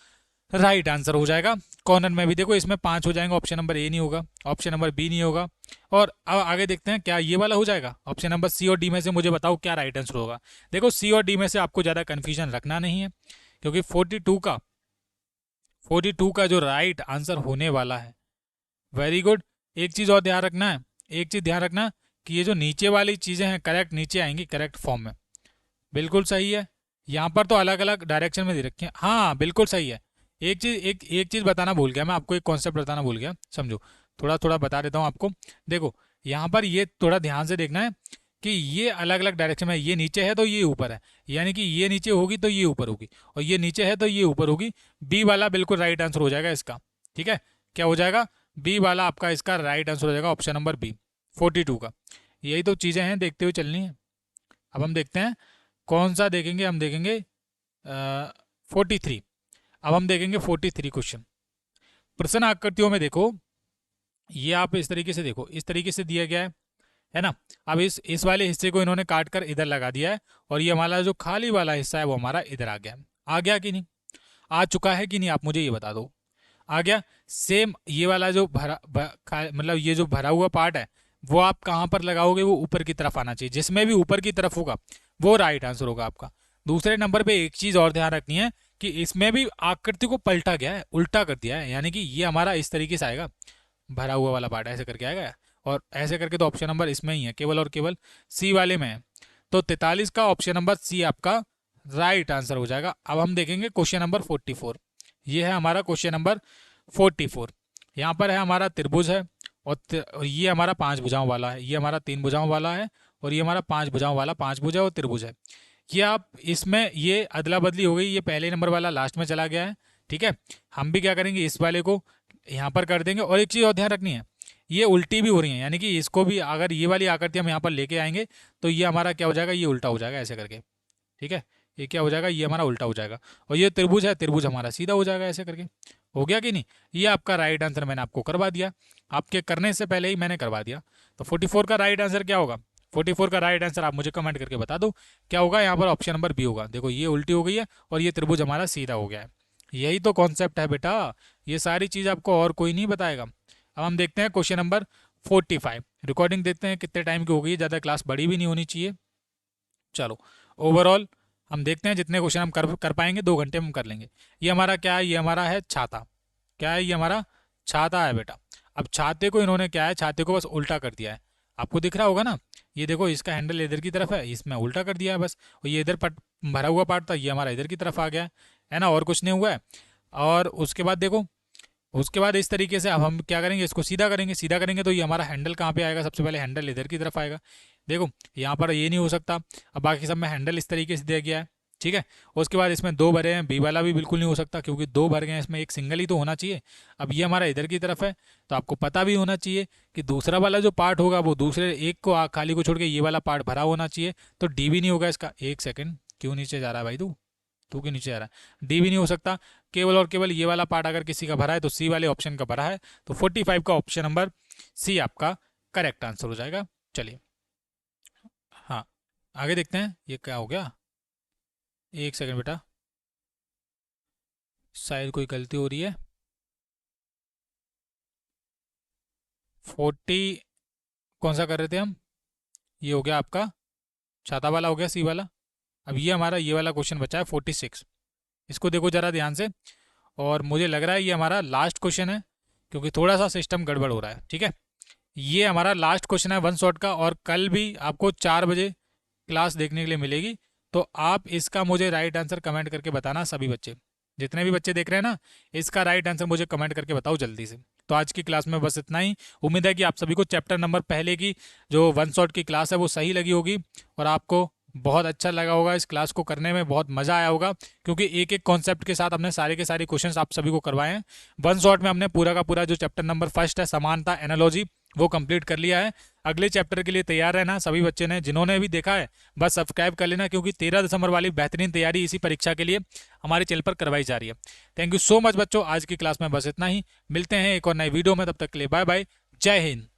राइट आंसर हो जाएगा। कॉर्नर में भी देखो इसमें 5 हो जाएंगे, ऑप्शन नंबर ए नहीं होगा, ऑप्शन नंबर बी नहीं होगा। और अब आगे देखते हैं क्या ये वाला हो जाएगा, ऑप्शन नंबर सी और डी में से मुझे बताओ क्या राइट आंसर होगा। देखो सी और डी में से आपको ज़्यादा कन्फ्यूजन रखना नहीं है, क्योंकि 42 का जो राइट आंसर होने वाला है, वेरी गुड। एक चीज़ और ध्यान रखना है, एक चीज़ ध्यान रखना कि ये जो नीचे वाली चीज़ें हैं करेक्ट नीचे आएंगी करेक्ट फॉर्म में, बिल्कुल सही है। यहाँ पर तो अलग अलग डायरेक्शन में दे रखी है, हाँ बिल्कुल सही है। एक चीज़ बताना भूल गया मैं आपको, एक कॉन्सेप्ट बताना भूल गया, समझो थोड़ा थोड़ा बता देता हूँ आपको। देखो यहाँ पर ये थोड़ा ध्यान से देखना है कि ये अलग अलग डायरेक्शन में, ये नीचे है तो ये ऊपर है, यानी कि ये नीचे होगी तो ये ऊपर होगी, और ये नीचे है तो ये ऊपर होगी। बी वाला बिल्कुल राइट आंसर हो जाएगा इसका, ठीक है। क्या हो जाएगा, बी वाला आपका इसका राइट आंसर हो जाएगा, ऑप्शन नंबर बी 42 का। यही तो चीज़ें हैं, देखते हुए चलनी है। अब हम देखते हैं कौन सा देखेंगे, हम देखेंगे 43। अब हम देखेंगे 43 क्वेश्चन। प्रश्न आकृतियों में देखो, ये आप इस तरीके से देखो, इस तरीके से दिया गया है ना। अब इस वाले हिस्से को इन्होंने काट कर इधर लगा दिया है, और ये हमारा जो खाली वाला हिस्सा है वो हमारा इधर आ गया है। आ गया कि नहीं, आ चुका है कि नहीं, आप मुझे ये बता दो। आ गया। सेम ये वाला जो मतलब ये जो भरा हुआ पार्ट है वो आप कहाँ पर लगाओगे, वो ऊपर की तरफ आना चाहिए, जिसमें भी ऊपर की तरफ होगा वो राइट आंसर होगा आपका। दूसरे नंबर पे एक चीज और ध्यान रखनी है कि इसमें भी आकृति को पलटा गया है, उल्टा कर दिया है, यानी कि ये हमारा इस तरीके से आएगा, भरा हुआ वाला पार्ट ऐसे करके आएगा, और ऐसे करके तो ऑप्शन नंबर इसमें ही है, केवल और केवल सी वाले में है। तो 43 का ऑप्शन नंबर सी आपका राइट आंसर हो जाएगा। अब हम देखेंगे क्वेश्चन नंबर 44। ये है हमारा क्वेश्चन नंबर 44। यहाँ पर है हमारा त्रिभुज है, और ये हमारा 5 भुजाओं वाला है, ये हमारा 3 भुजाओं वाला है, और ये हमारा 5 भुजाओं वाला 5 भुजा और त्रिभुज है। ये आप इसमें ये अदला बदली हो गई, ये पहले नंबर वाला लास्ट में चला गया है, ठीक है। हम भी क्या करेंगे, इस वाले को यहाँ पर कर देंगे। और एक चीज़ और ध्यान रखनी है, ये उल्टी भी हो रही है, यानी कि इसको भी अगर ये वाली आकृति हम यहाँ पर लेके आएंगे तो ये हमारा क्या हो जाएगा, ये उल्टा हो जाएगा ऐसे करके, ठीक है। ये क्या हो जाएगा, ये हमारा उल्टा हो जाएगा। और ये त्रिभुज है, त्रिभुज हमारा सीधा हो जाएगा ऐसे करके। हो गया कि नहीं, ये आपका राइट आंसर मैंने आपको करवा दिया, आपके करने से पहले ही मैंने करवा दिया। तो 44 का राइट आंसर क्या होगा, 44 का राइट आंसर आप मुझे कमेंट करके बता दो क्या होगा। यहाँ पर ऑप्शन नंबर बी होगा। देखो ये उल्टी हो गई है और ये त्रिभुज हमारा सीधा हो गया है। यही तो कॉन्सेप्ट है बेटा, ये सारी चीज़ आपको और कोई नहीं बताएगा। अब हम देखते हैं क्वेश्चन नंबर 45। रिकॉर्डिंग देखते हैं कितने टाइम की हो गई है, ज़्यादा क्लास बड़ी भी नहीं होनी चाहिए। चलो ओवरऑल हम देखते हैं जितने क्वेश्चन हम कर पाएंगे 2 घंटे में हम कर लेंगे। ये हमारा क्या है, ये हमारा है छाता। क्या है, ये हमारा छाता है बेटा। अब छाते को इन्होंने क्या है, छाते को बस उल्टा कर दिया है, आपको दिख रहा होगा ना। ये देखो इसका हैंडल इधर की तरफ है, इसमें उल्टा कर दिया है बस। और ये इधर भरा हुआ पार्ट था, ये हमारा इधर की तरफ आ गया है ना, और कुछ नहीं हुआ है। और उसके बाद देखो, उसके बाद इस तरीके से अब हम क्या करेंगे, इसको सीधा करेंगे। सीधा करेंगे तो ये हमारा हैंडल कहाँ पे आएगा, सबसे पहले हैंडल इधर की तरफ आएगा। देखो यहाँ पर ये नहीं हो सकता। अब बाकी सब में हैंडल इस तरीके से दिया गया है, ठीक है। उसके बाद इसमें 2 भरे हैं, बी वाला भी बिल्कुल नहीं हो सकता क्योंकि 2 भर गए हैं, इसमें एक सिंगल ही तो होना चाहिए। अब ये हमारा इधर की तरफ है, तो आपको पता भी होना चाहिए कि दूसरा वाला जो पार्ट होगा वो दूसरे एक को खाली को छोड़ के ये वाला पार्ट भरा होना चाहिए। तो डी भी नहीं होगा इसका। एक सेकेंड, क्यों नीचे जा रहा है भाई तू, तू क्यों नीचे आ रहा है, डी भी नहीं हो सकता। केवल और केवल ये वाला पार्ट अगर किसी का भरा है तो सी वाले ऑप्शन का भरा है। तो 45 का ऑप्शन नंबर सी आपका करेक्ट आंसर हो जाएगा। चलिए हाँ, आगे देखते हैं ये क्या हो गया। एक सेकंड बेटा, शायद कोई गलती हो रही है। 40 कौन सा कर रहे थे हम, ये हो गया आपका छाता वाला, हो गया सी वाला। अब ये हमारा ये वाला क्वेश्चन बचा है 46। इसको देखो जरा ध्यान से, और मुझे लग रहा है ये हमारा लास्ट क्वेश्चन है क्योंकि थोड़ा सा सिस्टम गड़बड़ हो रहा है, ठीक है। ये हमारा लास्ट क्वेश्चन है 1 शॉट का, और कल भी आपको 4 बजे क्लास देखने के लिए मिलेगी। तो आप इसका मुझे राइट आंसर कमेंट करके बताना, सभी बच्चे जितने भी बच्चे देख रहे हैं ना, इसका राइट आंसर मुझे कमेंट करके बताओ जल्दी से। तो आज की क्लास में बस इतना ही। उम्मीद है कि आप सभी को चैप्टर नंबर पहले की जो 1 शॉट की क्लास है वो सही लगी होगी, और आपको बहुत अच्छा लगा होगा, इस क्लास को करने में बहुत मज़ा आया होगा, क्योंकि एक एक कॉन्सेप्ट के साथ हमने सारे के सारे क्वेश्चंस आप सभी को करवाए हैं। 1 शॉट में हमने पूरा का पूरा जो चैप्टर नंबर फर्स्ट है समानता एनालॉजी वो कंप्लीट कर लिया है। अगले चैप्टर के लिए तैयार रहना सभी बच्चे ने, जिन्होंने भी देखा है बस सब्सक्राइब कर लेना, क्योंकि 13 दिसंबर वाली बेहतरीन तैयारी इसी परीक्षा के लिए हमारे चैनल पर करवाई जा रही है। थैंक यू सो मच बच्चों, आज की क्लास में बस इतना ही। मिलते हैं एक और नई वीडियो में, तब तक के लिए बाय बाय, जय हिंद।